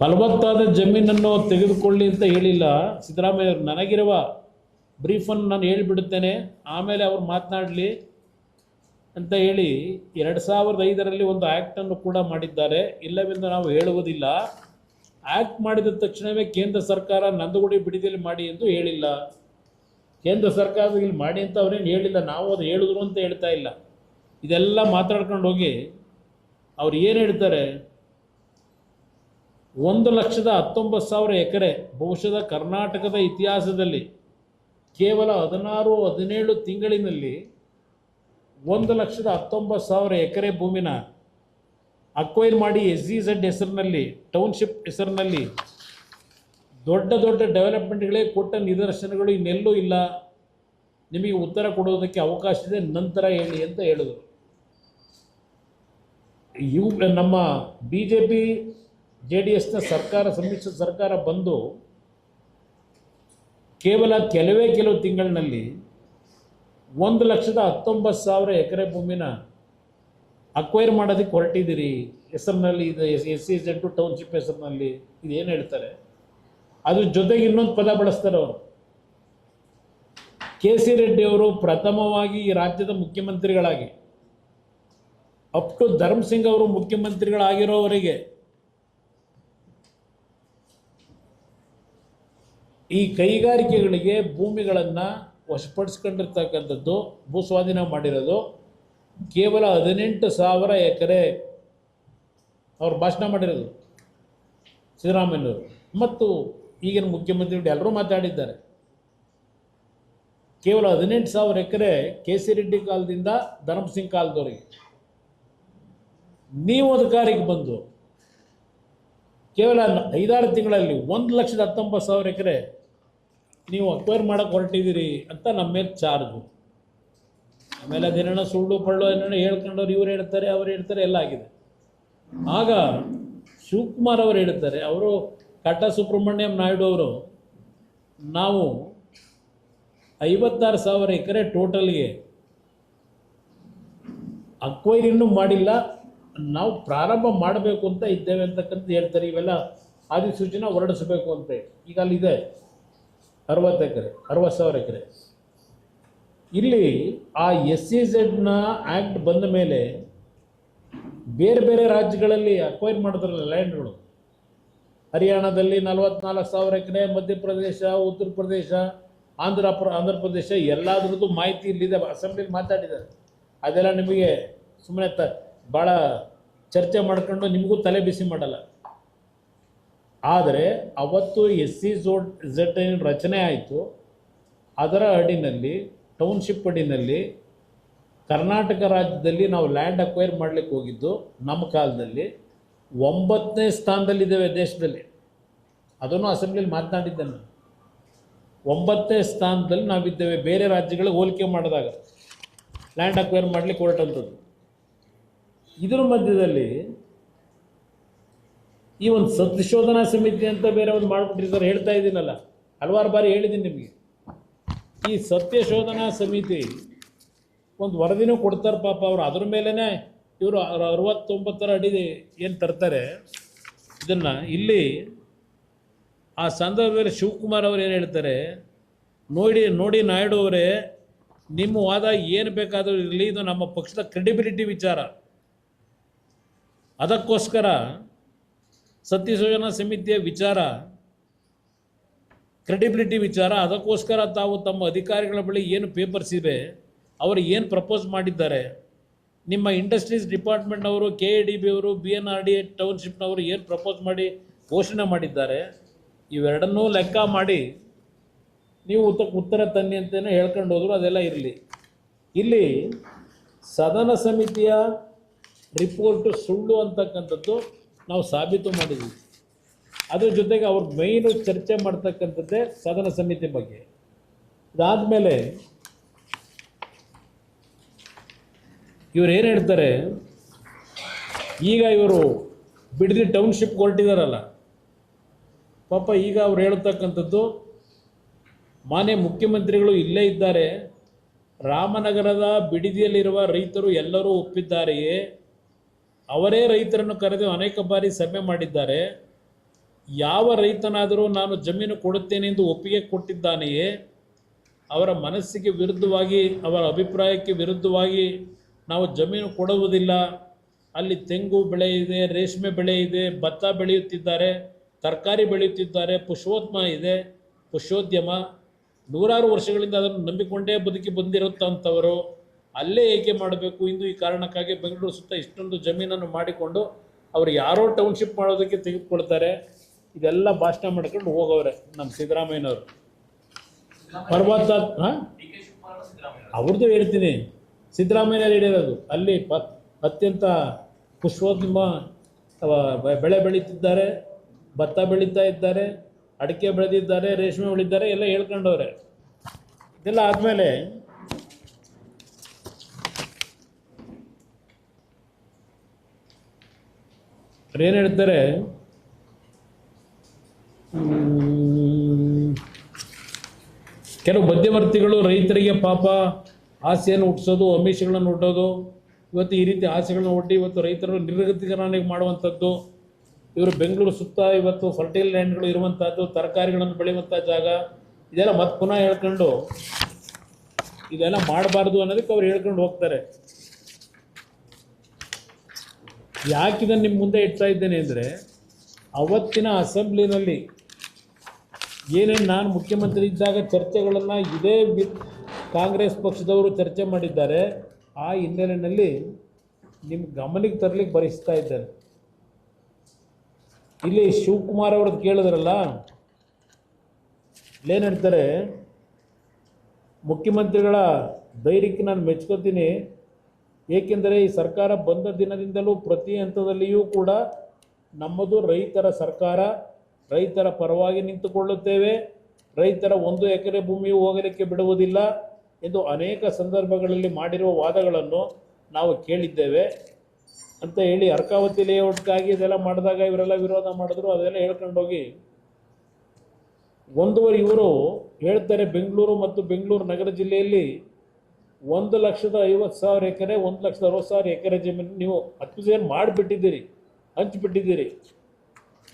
ಫಲವತ್ತಾದ ಜಮೀನನ್ನು ತೆಗೆದುಕೊಳ್ಳಿ ಅಂತ ಹೇಳಿಲ್ಲ ಸಿದ್ದರಾಮಯ್ಯ ಅವರು. ನನಗಿರುವ ಬ್ರೀಫನ್ನು ನಾನು ಹೇಳಿಬಿಡುತ್ತೇನೆ, ಆಮೇಲೆ ಅವರು ಮಾತನಾಡಲಿ ಅಂತ ಹೇಳಿ 2005ರಲ್ಲಿ ಒಂದು ಆ್ಯಕ್ಟನ್ನು ಕೂಡ ಮಾಡಿದ್ದಾರೆ. ಇಲ್ಲವೆಂದು ನಾವು ಹೇಳುವುದಿಲ್ಲ. ಆ್ಯಕ್ಟ್ ಮಾಡಿದ ತಕ್ಷಣವೇ ಕೇಂದ್ರ ಸರ್ಕಾರ ನಂದಗುಡಿ ಬಿಡುಗಡೆ ಮಾಡಿ ಎಂದು ಹೇಳಿಲ್ಲ. ಕೇಂದ್ರ ಸರ್ಕಾರದಲ್ಲಿ ಮಾಡಿ ಅಂತ ಅವರೇನು ಹೇಳಿಲ್ಲ, ನಾವು ಅದು ಹೇಳಿದ್ರು ಅಂತ ಹೇಳ್ತಾ ಇಲ್ಲ. ಇದೆಲ್ಲ ಮಾತಾಡ್ಕೊಂಡು ಹೋಗಿ ಅವ್ರು ಏನು ಹೇಳ್ತಾರೆ, 1,19,000 ಎಕರೆ ಬಹುಶಃ ಕರ್ನಾಟಕದ ಇತಿಹಾಸದಲ್ಲಿ ಕೇವಲ 16-17 ತಿಂಗಳಿನಲ್ಲಿ 1,19,000 ಎಕರೆ ಭೂಮಿನ ಅಕ್ವೈರ್ ಮಾಡಿ SEZ ಹೆಸರಿನಲ್ಲಿ, ಟೌನ್ಶಿಪ್ ಹೆಸರಿನಲ್ಲಿ ದೊಡ್ಡ ದೊಡ್ಡ ಡೆವಲಪ್ಮೆಂಟ್ಗಳೇ ಕೊಟ್ಟ ನಿದರ್ಶನಗಳು ಇನ್ನೆಲ್ಲೂ ಇಲ್ಲ. ನಿಮಗೆ ಉತ್ತರ ಕೊಡೋದಕ್ಕೆ ಅವಕಾಶ ಇದೆ, ನಂತರ ಹೇಳಿ ಅಂತ ಹೇಳಿದರು. ನಮ್ಮ BJP JDSನ ಸರ್ಕಾರ, ಸಮ್ಮಿಶ್ರ ಸರ್ಕಾರ ಬಂದು ಕೇವಲ ಕೆಲವು ತಿಂಗಳಿನಲ್ಲಿ 1,19,000 ಎಕರೆ ಭೂಮಿನ ಅಕ್ವೈರ್ ಮಾಡೋದಕ್ಕೆ ಹೊರಟಿದ್ದೀರಿ ಹೆಸರಿನಲ್ಲಿ. ಇದು SEZ ಟೌನ್ಶಿಪ್ ಹೆಸರಿನಲ್ಲಿ. ಇದೇನು ಹೇಳ್ತಾರೆ, ಅದ್ರ ಜೊತೆಗೆ ಇನ್ನೊಂದು ಪದ ಬಳಸ್ತಾರೆ ಅವರು. KC ರೆಡ್ಡಿ ಅವರು ಪ್ರಥಮವಾಗಿ ಈ ರಾಜ್ಯದ ಮುಖ್ಯಮಂತ್ರಿಗಳಾಗಿ ಅಪ್ ಟು ಧರ್ಮಸಿಂಗ್ ಅವರು ಮುಖ್ಯಮಂತ್ರಿಗಳಾಗಿರೋವರೆಗೆ ಈ ಕೈಗಾರಿಕೆಗಳಿಗೆ ಭೂಮಿಗಳನ್ನು ವಶಪಡಿಸ್ಕೊಂಡಿರ್ತಕ್ಕಂಥದ್ದು, ಭೂಸ್ವಾಧೀನ ಮಾಡಿರೋದು ಕೇವಲ 18,000 ಎಕರೆ. ಅವ್ರು ಭಾಷಣ ಮಾಡಿರೋದು ಸಿದ್ದರಾಮಯ್ಯನವರು ಮತ್ತು ಈಗಿನ ಮುಖ್ಯಮಂತ್ರಿಗಳು ಎಲ್ಲರೂ ಮಾತಾಡಿದ್ದಾರೆ. ಕೇವಲ 18,000 ಎಕರೆ KC ರೆಡ್ಡಿ ಕಾಲದಿಂದ ಧರ್ಮಸಿಂಗ್ ಕಾಲದವರೆಗೆ. ನೀವು ಅಧಿಕಾರಕ್ಕೆ ಬಂದು ಕೇವಲ 5-6 ತಿಂಗಳಲ್ಲಿ 1,19,000 ಎಕರೆ ನೀವು ಅಕ್ವೈರ್ ಮಾಡೋಕ್ಕೆ ಹೊರಟಿದ್ದೀರಿ ಅಂತ ನಮ್ಮ ಮೇಲೆ ಚಾರ್ಜು. ಆಮೇಲೆ ಅದೇನೋ ಸುಳ್ಳು ಪಳ್ಳು ಏನೇನೋ ಹೇಳ್ಕೊಂಡವ್ರು ಇವ್ರು ಹೇಳ್ತಾರೆ, ಅವ್ರು ಹೇಳ್ತಾರೆ, ಎಲ್ಲ ಆಗಿದೆ. ಆಗ ಶಿವಕುಮಾರ್ ಅವರು ಹೇಳ್ತಾರೆ, ಅವರು ಕಟ್ಟ ಸುಬ್ರಹ್ಮಣ್ಯಂ ನಾಯ್ಡು ಅವರು, ನಾವು 56,000 ಎಕರೆ ಟೋಟಲ್ಗೆ ಅಕ್ವೈರ್ ಇನ್ನೂ ಮಾಡಿಲ್ಲ, ನಾವು ಪ್ರಾರಂಭ ಮಾಡಬೇಕು ಅಂತ ಇದ್ದೇವೆ ಅಂತಕ್ಕಂಥ ಹೇಳ್ತಾರೆ. ಇವೆಲ್ಲ ಅಧಿಸೂಚನೆ ಹೊರಡಿಸಬೇಕು ಅಂತ. ಈಗ ಅಲ್ಲಿದೆ 60,000 ಎಕರೆ. ಇಲ್ಲಿ ಆ SEZನ ಆ್ಯಕ್ಟ್ ಬಂದ ಮೇಲೆ ಬೇರೆ ಬೇರೆ ರಾಜ್ಯಗಳಲ್ಲಿ ಅಕ್ವೈರ್ ಮಾಡಿದ್ರಲ್ಲ ಲ್ಯಾಂಡ್ಗಳು, ಹರಿಯಾಣದಲ್ಲಿ 44,000 ಎಕರೆ, ಮಧ್ಯಪ್ರದೇಶ, ಉತ್ತರ ಪ್ರದೇಶ, ಆಂಧ್ರ ಪ್ರದೇಶ ಎಲ್ಲದರದ್ದು ಮಾಹಿತಿ ಇಲ್ಲಿದೆ, ಅಸೆಂಬ್ಲಿಲಿ ಮಾತಾಡಿದ್ದಾರೆ. ಅದೆಲ್ಲ ನಿಮಗೆ ಸುಮ್ಮನೆ ಭಾಳ ಚರ್ಚೆ ಮಾಡ್ಕೊಂಡು ನಿಮಗೂ ತಲೆ ಬಿಸಿ ಮಾಡಲ್ಲ. ಆದರೆ ಅವತ್ತು SEZ ಏನು ರಚನೆ ಆಯಿತು, ಅದರ ಅಡಿನಲ್ಲಿ ಟೌನ್ಶಿಪ್ ಅಡಿನಲ್ಲಿ ಕರ್ನಾಟಕ ರಾಜ್ಯದಲ್ಲಿ ನಾವು ಲ್ಯಾಂಡ್ ಅಕ್ವೈರ್ ಮಾಡಲಿಕ್ಕೆ ಹೋಗಿದ್ದು ನಮ್ಮ ಕಾಲದಲ್ಲಿ 9ನೇ ಸ್ಥಾನದಲ್ಲಿದ್ದೇವೆ ದೇಶದಲ್ಲಿ. ಅದನ್ನು ಅಸೆಂಬ್ಲಿಯಲ್ಲಿ ಮಾತನಾಡಿದ್ದೆ ನಾನು. 9ನೇ ಸ್ಥಾನದಲ್ಲಿ ನಾವಿದ್ದೇವೆ ಬೇರೆ ರಾಜ್ಯಗಳಿಗೆ ಹೋಲಿಕೆ ಮಾಡಿದಾಗ ಲ್ಯಾಂಡ್ ಅಕ್ವೈರ್ ಮಾಡಲಿಕ್ಕೆ ಹೊರಟಂಥದ್ದು. ಇದರ ಮಧ್ಯದಲ್ಲಿ ಈ ಒಂದು ಸಂಶೋಧನಾ ಸಮಿತಿ ಅಂತ ಬೇರೆ ಒಂದು ಮಾಡಿಬಿಟ್ಟಿರ್ತಾರೆ, ಹೇಳ್ತಾ ಇದ್ದೀನಲ್ಲ, ಹಲವಾರು ಬಾರಿ ಹೇಳಿದ್ದೀನಿ ನಿಮಗೆ. ಈ ಸತ್ಯಶೋಧನಾ ಸಮಿತಿ ಒಂದು ವರದಿನೂ ಕೊಡ್ತಾರೆ ಪಾಪ ಅವರು. ಅದ್ರ ಮೇಲೇ ಇವರು 69 ಅಡಿ ಏನು ತರ್ತಾರೆ ಇದನ್ನು. ಇಲ್ಲಿ ಆ ಸಂದರ್ಭದಲ್ಲಿ ಶಿವಕುಮಾರ್ ಅವರು ಏನು ಹೇಳ್ತಾರೆ, ನೋಡಿ ನಾಯ್ಡು ಅವರೇ, ನಿಮ್ಮ ವಾದ ಏನು ಬೇಕಾದರೂ ಇರಲಿ, ಇದು ನಮ್ಮ ಪಕ್ಷದ ಕ್ರೆಡಿಬಿಲಿಟಿ ವಿಚಾರ. ಅದಕ್ಕೋಸ್ಕರ ಸತ್ಯಶೋಧನಾ ಸಮಿತಿಯ ವಿಚಾರ ಕ್ರೆಡಿಬಿಲಿಟಿ ವಿಚಾರ. ಅದಕ್ಕೋಸ್ಕರ ತಾವು ತಮ್ಮ ಅಧಿಕಾರಿಗಳ ಬಳಿ ಏನು ಪೇಪರ್ಸ್ ಇವೆ, ಅವರು ಏನು ಪ್ರಪೋಸ್ ಮಾಡಿದ್ದಾರೆ, ನಿಮ್ಮ ಇಂಡಸ್ಟ್ರೀಸ್ ಡಿಪಾರ್ಟ್ಮೆಂಟ್ನವರು, KADB ಅವರು, BNRDA ಟೌನ್ಶಿಪ್ನವರು ಏನು ಪ್ರಪೋಸ್ ಮಾಡಿ ಘೋಷಣೆ ಮಾಡಿದ್ದಾರೆ, ಇವೆರಡನ್ನೂ ಲೆಕ್ಕ ಮಾಡಿ ನೀವು ಉತ್ತರ ತನ್ನಿ ಅಂತಲೇ ಹೇಳ್ಕೊಂಡು ಹೋದ್ರು. ಅದೆಲ್ಲ ಇರಲಿ. ಇಲ್ಲಿ ಸದನ ಸಮಿತಿಯ ರಿಪೋರ್ಟು ಸುಳ್ಳು ಅಂತಕ್ಕಂಥದ್ದು ನಾವು ಸಾಬೀತು ಮಾಡಿದ್ವಿ. ಅದ್ರ ಜೊತೆಗೆ ಅವ್ರ ಮೇಯ್ನು ಚರ್ಚೆ ಮಾಡ್ತಕ್ಕಂಥದ್ದೇ ಸದನ ಸಮಿತಿ ಬಗ್ಗೆ. ಇದಾದಮೇಲೆ ಇವರು ಏನು ಹೇಳ್ತಾರೆ, ಈಗ ಇವರು ಬಿಡದಿ ಟೌನ್ಶಿಪ್ ಹೊರಟಿದಾರಲ್ಲ ಪಾಪ, ಈಗ ಅವ್ರು ಹೇಳ್ತಕ್ಕಂಥದ್ದು, ಮಾನ್ಯ ಮುಖ್ಯಮಂತ್ರಿಗಳು ಇಲ್ಲೇ ಇದ್ದಾರೆ, ರಾಮನಗರದ ಬಿಡದಿಯಲ್ಲಿರುವ ರೈತರು ಎಲ್ಲರೂ ಒಪ್ಪಿದ್ದಾರೆಯೇ, ಅವರೇ ರೈತರನ್ನು ಕರೆದು ಅನೇಕ ಬಾರಿ ಸಭೆ ಮಾಡಿದ್ದಾರೆ, ಯಾವ ರೈತನಾದರೂ ನಾನು ಜಮೀನು ಕೊಡುತ್ತೇನೆ ಎಂದು ಒಪ್ಪಿಗೆ ಕೊಟ್ಟಿದ್ದಾನೆಯೇ, ಅವರ ಮನಸ್ಸಿಗೆ ವಿರುದ್ಧವಾಗಿ, ಅವರ ಅಭಿಪ್ರಾಯಕ್ಕೆ ವಿರುದ್ಧವಾಗಿ ನಾವು ಜಮೀನು ಕೊಡುವುದಿಲ್ಲ, ಅಲ್ಲಿ ತೆಂಗು ಬೆಳೆ ಇದೆ, ರೇಷ್ಮೆ ಬೆಳೆ ಇದೆ, ಭತ್ತ ಬೆಳೆಯುತ್ತಿದ್ದಾರೆ, ತರಕಾರಿ ಬೆಳೆಯುತ್ತಿದ್ದಾರೆ, ಪುಷ್ಪೋದ್ಯಮ ನೂರಾರು ವರ್ಷಗಳಿಂದ ಅದನ್ನು ನಂಬಿಕೊಂಡೇ ಬದುಕಿ ಬಂದಿರುತ್ತಂಥವರು ಅಲ್ಲೇ ಏಕೆ ಮಾಡಬೇಕು? ಇಂದು ಈ ಕಾರಣಕ್ಕಾಗಿ ಬೆಂಗಳೂರು ಸುತ್ತ ಇಷ್ಟೊಂದು ಜಮೀನನ್ನು ಮಾಡಿಕೊಂಡು ಅವರು ಯಾರೋ ಟೌನ್ಶಿಪ್ ಮಾಡೋದಕ್ಕೆ ತೆಗೆದುಕೊಳ್ತಾರೆ. ಇದೆಲ್ಲ ಭಾಷಣ ಮಾಡ್ಕೊಂಡು ಹೋಗವ್ರೆ ನಮ್ಮ ಸಿದ್ದರಾಮಯ್ಯನವರು. ಪರ್ವತ ಅವ್ರದ್ದು ಹೇಳ್ತೀನಿ, ಸಿದ್ದರಾಮಯ್ಯನವ್ರು ಹೇಳಿರೋದು. ಅಲ್ಲಿ ಅತ್ಯಂತ ಪುಷ್ಪೋದ್ಯಮ ಬೆಳೆ ಬೆಳೀತಿದ್ದಾರೆ, ಭತ್ತ ಬೆಳೀತಾ ಇದ್ದಾರೆ, ಅಡಿಕೆ ಬೆಳೆದಿದ್ದಾರೆ, ರೇಷ್ಮೆ ಬೆಳೆದಿದ್ದಾರೆ, ಎಲ್ಲ ಹೇಳ್ಕೊಂಡವ್ರೆ. ಇದೆಲ್ಲ ಆದಮೇಲೆ ಏನು ಹೇಳ್ತಾರೆ, ಕೆಲವು ಮಧ್ಯವರ್ತಿಗಳು ರೈತರಿಗೆ ಪಾಪ ಆಸೆಯನ್ನು ಹುಟ್ಟಿಸೋದು, ಅಮಿಷಗಳನ್ನು ಹುಟ್ಟೋದು, ಇವತ್ತು ಈ ರೀತಿ ಆಸೆಗಳನ್ನು ಒಡ್ಡಿ ಇವತ್ತು ರೈತರು ನಿರ್ಗತಿಕರನ್ನಾಗಿ ಮಾಡುವಂಥದ್ದು. ಇವರು ಬೆಂಗಳೂರು ಸುತ್ತ ಇವತ್ತು ಫರ್ಟೈಲ್ ಲ್ಯಾಂಡ್ಗಳು ಇರುವಂಥದ್ದು, ತರಕಾರಿಗಳನ್ನು ಬೆಳೆಯುವಂಥ ಜಾಗ, ಇದೆಲ್ಲ ಮತ್ತೆ ಪುನಃ ಹೇಳ್ಕೊಂಡು ಇದೆಲ್ಲ ಮಾಡಬಾರ್ದು ಅನ್ನೋದಕ್ಕೆ ಅವ್ರು ಹೇಳ್ಕೊಂಡು ಹೋಗ್ತಾರೆ. ಯಾಕಿದನ್ನು ನಿಮ್ಮ ಮುಂದೆ ಇಡ್ತಾ ಇದ್ದೇನೆ ಅಂದರೆ, ಅವತ್ತಿನ ಅಸೆಂಬ್ಲಿನಲ್ಲಿ ಏನೇನು ನಾನು ಮುಖ್ಯಮಂತ್ರಿ ಇದ್ದಾಗ ಚರ್ಚೆಗಳನ್ನು ಇದೇ ಕಾಂಗ್ರೆಸ್ ಪಕ್ಷದವರು ಚರ್ಚೆ ಮಾಡಿದ್ದಾರೆ, ಆ ಹಿನ್ನೆಲೆಯಲ್ಲಿ ನಿಮ್ಮ ಗಮನಕ್ಕೆ ತರಲಿಕ್ಕೆ ಬಯಸ್ತಾ ಇದ್ದಾರೆ. ಇಲ್ಲಿ ಶಿವಕುಮಾರ್ ಅವ್ರದ್ದು ಕೇಳಿದ್ರಲ್ಲ, ಏನು ಹೇಳ್ತಾರೆ, ಮುಖ್ಯಮಂತ್ರಿಗಳ ಧೈರ್ಯಕ್ಕೆ ನಾನು ಮೆಚ್ಕೋತೀನಿ, ಏಕೆಂದರೆ ಈ ಸರ್ಕಾರ ಬಂದ ದಿನದಿಂದಲೂ ಪ್ರತಿ ಹಂತದಲ್ಲಿಯೂ ಕೂಡ ನಮ್ಮದು ರೈತರ ಸರ್ಕಾರ, ರೈತರ ಪರವಾಗಿ ನಿಂತುಕೊಳ್ಳುತ್ತೇವೆ, ರೈತರ 1 ಎಕರೆ ಭೂಮಿಯೂ ಹೋಗಲಿಕ್ಕೆ ಬಿಡುವುದಿಲ್ಲ ಎಂದು ಅನೇಕ ಸಂದರ್ಭಗಳಲ್ಲಿ ಮಾಡಿರುವ ವಾದಗಳನ್ನು ನಾವು ಕೇಳಿದ್ದೇವೆ ಅಂತ ಹೇಳಿ ಅರ್ಕಾವತಿ ಲೇಔಟ್ಗಾಗಿ ಇದೆಲ್ಲ ಮಾಡಿದಾಗ ಇವರೆಲ್ಲ ವಿರೋಧ ಮಾಡಿದ್ರು. ಅದೆಲ್ಲ ಹೇಳ್ಕೊಂಡೋಗಿ ಇವರು ಹೇಳ್ತಾರೆ, ಬೆಂಗಳೂರು ಮತ್ತು ಬೆಂಗಳೂರು ನಗರ ಜಿಲ್ಲೆಯಲ್ಲಿ 1,50,000 ಎಕರೆ, 1,60,000 ಎಕರೆ ಜಮೀನು ನೀವು ಅಕ್ವಿಷನ್ ಮಾಡಿಬಿಟ್ಟಿದ್ದೀರಿ, ಹಂಚಿಬಿಟ್ಟಿದ್ದೀರಿ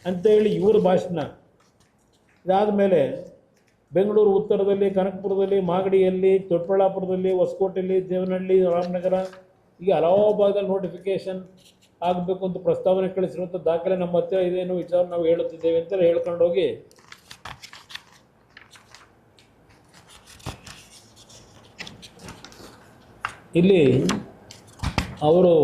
ಅಂತ ಹೇಳಿ ಇವ್ರ ಭಾಷಣ. ಇದಾದಮೇಲೆ ಬೆಂಗಳೂರು ಉತ್ತರದಲ್ಲಿ, ಕನಕಪುರದಲ್ಲಿ, ಮಾಗಡಿಯಲ್ಲಿ, ದೊಡ್ಡಬಳ್ಳಾಪುರದಲ್ಲಿ, ಹೊಸಕೋಟೆಯಲ್ಲಿ, ದೇವನಹಳ್ಳಿ, ರಾಮನಗರ, ಈಗ ಹಲವು ಭಾಗದಲ್ಲಿ ನೋಟಿಫಿಕೇಷನ್ ಆಗಬೇಕು ಅಂತ ಪ್ರಸ್ತಾವನೆ ಕಳಿಸಿರುವಂಥ ದಾಖಲೆ ನಮ್ಮ ಹತ್ತಿರ ಇದೇನು ವಿಚಾರ ನಾವು ಹೇಳುತ್ತಿದ್ದೇವೆ ಅಂತ ಹೇಳ್ಕೊಂಡು ಹೋಗಿ ಇಲ್ಲಿ ಅವರು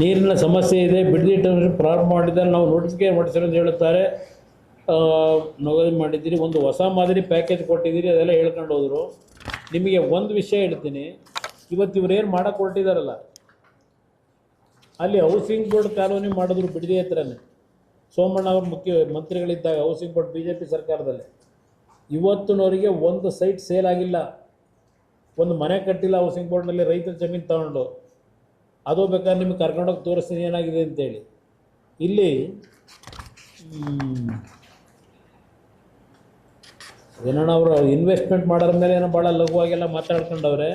ನೀರಿನ ಸಮಸ್ಯೆ ಇದೆ, ಬಿಡದಿ ಟೌನ್ಶಿಪ್ ಪ್ರಾರಂಭ ಮಾಡಿದ್ದಾರೆ, ನಾವು ನೋಟಿಫಿಕೇಶನ್ ಮಾಡಿಸಿರೋ ಅಂತ ಹೇಳುತ್ತಾರೆ. ನಗದು ಮಾಡಿದ್ದೀರಿ, ಒಂದು ಹೊಸ ಮಾದರಿ ಪ್ಯಾಕೇಜ್ ಕೊಟ್ಟಿದ್ದೀರಿ, ಅದೆಲ್ಲ ಹೇಳ್ಕೊಂಡು ಹೋದರು. ನಿಮಗೆ ಒಂದು ವಿಷಯ ಹೇಳ್ತೀನಿ, ಇವತ್ತು ಇವ್ರು ಏನು ಮಾಡೋಕ್ಕೆ ಹೊರಟಿದ್ದಾರಲ್ಲ, ಅಲ್ಲಿ ಹೌಸಿಂಗ್ ಬೋರ್ಡ್ ಕಾಲೋನಿ ಮಾಡಿದ್ರು ಬಿಡದಿ ಹತ್ರನೇ. ಸೋಮಣ್ಣ ಅವರು ಮಂತ್ರಿಗಳಿದ್ದಾಗ ಹೌಸಿಂಗ್ ಬೋರ್ಡ್ BJP ಸರ್ಕಾರದಲ್ಲಿ ಇವತ್ತಿನವರಿಗೆ ಒಂದು ಸೈಟ್ ಸೇಲ್ ಆಗಿಲ್ಲ, ಒಂದು ಮನೆ ಕಟ್ಟಿಲ್ಲ ಹೌಸಿಂಗ್ ಬೋರ್ಡ್ನಲ್ಲಿ ರೈತರ ಜಮೀನು ತಗೊಂಡು. ಅದು ಬೇಕಾದ್ರೆ ನಿಮಗೆ ಕರ್ಕೊಂಡೋಗಿ ತೋರಿಸ್ತೀನಿ ಏನಾಗಿದೆ ಅಂತೇಳಿ. ಇಲ್ಲಿ ಏನೋ ಅವರು ಇನ್ವೆಸ್ಟ್ಮೆಂಟ್ ಮಾಡೋದ್ರ ಮೇಲೆ ಏನೋ ಭಾಳ ಲಘುವಾಗೆಲ್ಲ ಮಾತಾಡ್ಕೊಂಡವ್ರೆ.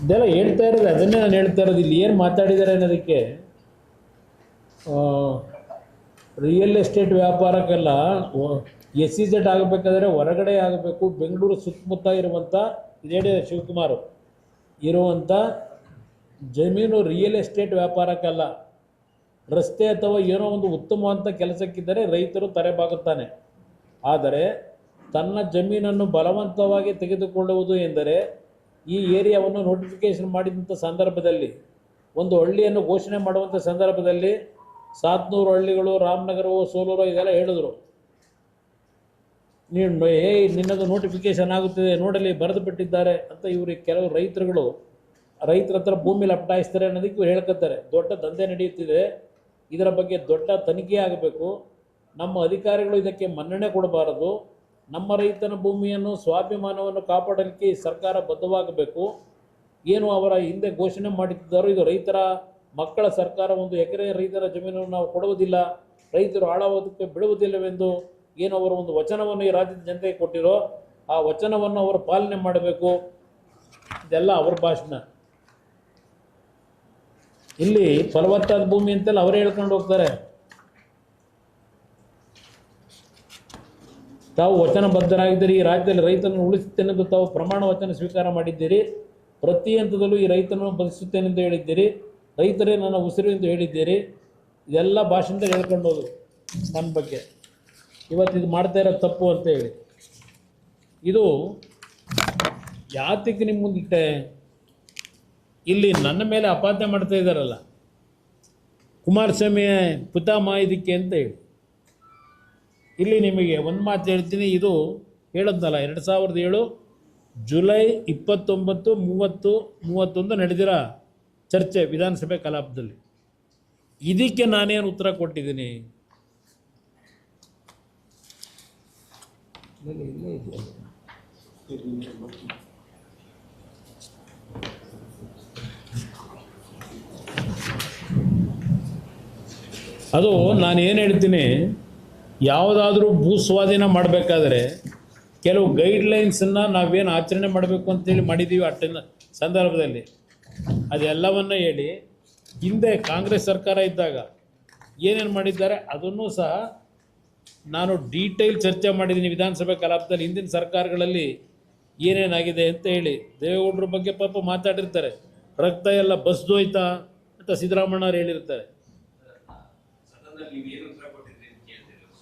ಇದೆಲ್ಲ ಹೇಳ್ತಾ ಇರೋದು, ಅದನ್ನೇ ನಾನು ಹೇಳ್ತಾ ಇರೋದು. ಇಲ್ಲಿ ಏನು ಮಾತಾಡಿದ್ದಾರೆ ಅನ್ನೋದಕ್ಕೆ, ರಿಯಲ್ ಎಸ್ಟೇಟ್ ವ್ಯಾಪಾರಕ್ಕೆಲ್ಲ SEZ ಆಗಬೇಕಾದ್ರೆ ಹೊರಗಡೆ ಆಗಬೇಕು. ಬೆಂಗಳೂರು ಸುತ್ತಮುತ್ತ ಇರುವಂಥ ಇದೇ ಶಿವಕುಮಾರ್ ಇರುವಂಥ ಜಮೀನು ರಿಯಲ್ ಎಸ್ಟೇಟ್ ವ್ಯಾಪಾರಕ್ಕಲ್ಲ, ರಸ್ತೆ ಅಥವಾ ಏನೋ ಒಂದು ಉತ್ತಮವಂಥ ಕೆಲಸಕ್ಕಿದ್ದರೆ ರೈತರು ತಲೆಬಾಗುತ್ತಾನೆ. ಆದರೆ ತನ್ನ ಜಮೀನನ್ನು ಬಲವಂತವಾಗಿ ತೆಗೆದುಕೊಳ್ಳುವುದು ಎಂದರೆ ಈ ಏರಿಯಾವನ್ನು ನೋಟಿಫಿಕೇಷನ್ ಮಾಡಿದಂಥ ಸಂದರ್ಭದಲ್ಲಿ, ಒಂದು ಹಳ್ಳಿಯನ್ನು ಘೋಷಣೆ ಮಾಡುವಂಥ ಸಂದರ್ಭದಲ್ಲಿ 700 ಹಳ್ಳಿಗಳು, ರಾಮನಗರವು, ಸೋಲೂರು ಇದೆಲ್ಲ ಹೇಳಿದ್ರು. ನೀನು ನಿನ್ನದು ನೋಟಿಫಿಕೇಷನ್ ಆಗುತ್ತಿದೆ ನೋಡಲಿ ಬರೆದು ಬಿಟ್ಟಿದ್ದಾರೆ ಅಂತ ಇವ್ರಿಗೆ ಕೆಲವು ರೈತರ ಹತ್ರ ಭೂಮಿ ಲಪಟಾಯಿಸ್ತಾರೆ ಅನ್ನೋದಕ್ಕೆ ಇವ್ರು ಹೇಳ್ಕೊತಾರೆ. ದೊಡ್ಡ ದಂಧೆ ನಡೆಯುತ್ತಿದೆ, ಇದರ ಬಗ್ಗೆ ದೊಡ್ಡ ತನಿಖೆ ಆಗಬೇಕು, ನಮ್ಮ ಅಧಿಕಾರಿಗಳು ಇದಕ್ಕೆ ಮನ್ನಣೆ ಕೊಡಬಾರದು, ನಮ್ಮ ರೈತನ ಭೂಮಿಯನ್ನು ಸ್ವಾಭಿಮಾನವನ್ನು ಕಾಪಾಡಲಿಕ್ಕೆ ಈ ಸರ್ಕಾರ ಬದ್ಧವಾಗಬೇಕು. ಏನು ಅವರ ಹಿಂದೆ ಘೋಷಣೆ ಮಾಡುತ್ತಿದ್ದಾರೋ ಇದು ರೈತರ ಮಕ್ಕಳ ಸರ್ಕಾರ, 1 ಎಕರೆ ರೈತರ ಜಮೀನನ್ನು ನಾವು ಕೊಡುವುದಿಲ್ಲ, ರೈತರು ಹಾಳಾಗೋದಕ್ಕೆ ಬಿಡುವುದಿಲ್ಲವೆಂದು ಏನು ಅವರು ಒಂದು ವಚನವನ್ನು ಈ ರಾಜ್ಯದ ಜನತೆಗೆ ಕೊಟ್ಟಿರೋ ಆ ವಚನವನ್ನು ಅವರು ಪಾಲನೆ ಮಾಡಬೇಕು. ಇದೆಲ್ಲ ಅವ್ರ ಭಾಷಣ. ಇಲ್ಲಿ ಫಲವತ್ತಾದ ಭೂಮಿ ಅಂತೆಲ್ಲ ಅವರೇ ಹೇಳ್ಕೊಂಡು ಹೋಗ್ತಾರೆ. ತಾವು ವಚನಬದ್ಧರಾಗಿದ್ದೀರಿ, ಈ ರಾಜ್ಯದಲ್ಲಿ ರೈತನನ್ನು ಉಳಿಸುತ್ತೇನೆಂದು ತಾವು ಪ್ರಮಾಣ ವಚನ ಸ್ವೀಕಾರ ಮಾಡಿದ್ದೀರಿ, ಪ್ರತಿ ಹಂತದಲ್ಲೂ ಈ ರೈತನನ್ನು ಬದುಕಿಸುತ್ತೇನೆಂದು ಹೇಳಿದ್ದೀರಿ, ರೈತರೇ ನನ್ನ ಉಸಿರು ಎಂದು ಹೇಳಿದ್ದೀರಿ. ಇದೆಲ್ಲ ಭಾಷಣದಲ್ಲಿ ಹೇಳ್ಕೊಂಡು ಹೋದ್ರು ನನ್ನ ಬಗ್ಗೆ. ಇವತ್ತು ಇದು ಮಾಡ್ತಾ ಇರೋ ತಪ್ಪು ಅಂತ ಹೇಳಿ, ಇದು ಯಾತಕ್ಕೆ ನಿಮ್ಮ ಮುಂದಿಟ್ಟೆ? ಇಲ್ಲಿ ನನ್ನ ಮೇಲೆ ಅಪಾದನೆ ಮಾಡ್ತಾ ಇದ್ದಾರಲ್ಲ, ಕುಮಾರಸ್ವಾಮಿ ಪಿತಾಮಹ ಇದಕ್ಕೆ ಅಂತ ಹೇಳಿ. ಇಲ್ಲಿ ನಿಮಗೆ ಒಂದು ಮಾತು ಹೇಳ್ತೀನಿ, ಇದು ಹೇಳೋದಲ್ಲ, 2007 ಜುಲೈ 29, 30, 31 ನಡೆದಿರೋ ಚರ್ಚೆ ವಿಧಾನಸಭೆ ಕಲಾಪದಲ್ಲಿ. ಇದಕ್ಕೆ ನಾನೇನು ಉತ್ತರ ಕೊಟ್ಟಿದ್ದೀನಿ? ಅದು ನಾನು ಏನು ಹೇಳ್ತೀನಿ, ಯಾವುದಾದ್ರೂ ಭೂ ಸ್ವಾಧೀನ ಮಾಡಬೇಕಾದ್ರೆ ಕೆಲವು ಗೈಡ್ಲೈನ್ಸನ್ನು ನಾವೇನು ಆಚರಣೆ ಮಾಡಬೇಕು ಅಂತೇಳಿ ಮಾಡಿದ್ದೀವಿ ಅಟ್ಟಿನ ಸಂದರ್ಭದಲ್ಲಿ ಅದೆಲ್ಲವನ್ನು ಹೇಳಿ, ಹಿಂದೆ ಕಾಂಗ್ರೆಸ್ ಸರ್ಕಾರ ಇದ್ದಾಗ ಏನೇನು ಮಾಡಿದ್ದಾರೆ ಅದನ್ನು ಸಹ ನಾನು ಡೀಟೇಲ್ ಚರ್ಚೆ ಮಾಡಿದ್ದೀನಿ ವಿಧಾನಸಭೆ ಕಲಾಪದಲ್ಲಿ. ಹಿಂದಿನ ಸರ್ಕಾರಗಳಲ್ಲಿ ಏನೇನಾಗಿದೆ ಅಂತ ಹೇಳಿ ದೇವೇಗೌಡರ ಬಗ್ಗೆ ಪಾಪ ಮಾತಾಡಿರ್ತಾರೆ. ರಕ್ತ ಎಲ್ಲ ಬಸ್ದೋಯ್ತಾ ಅಂತ ಸಿದ್ದರಾಮಣ್ಣವ್ರು ಹೇಳಿರ್ತಾರೆ.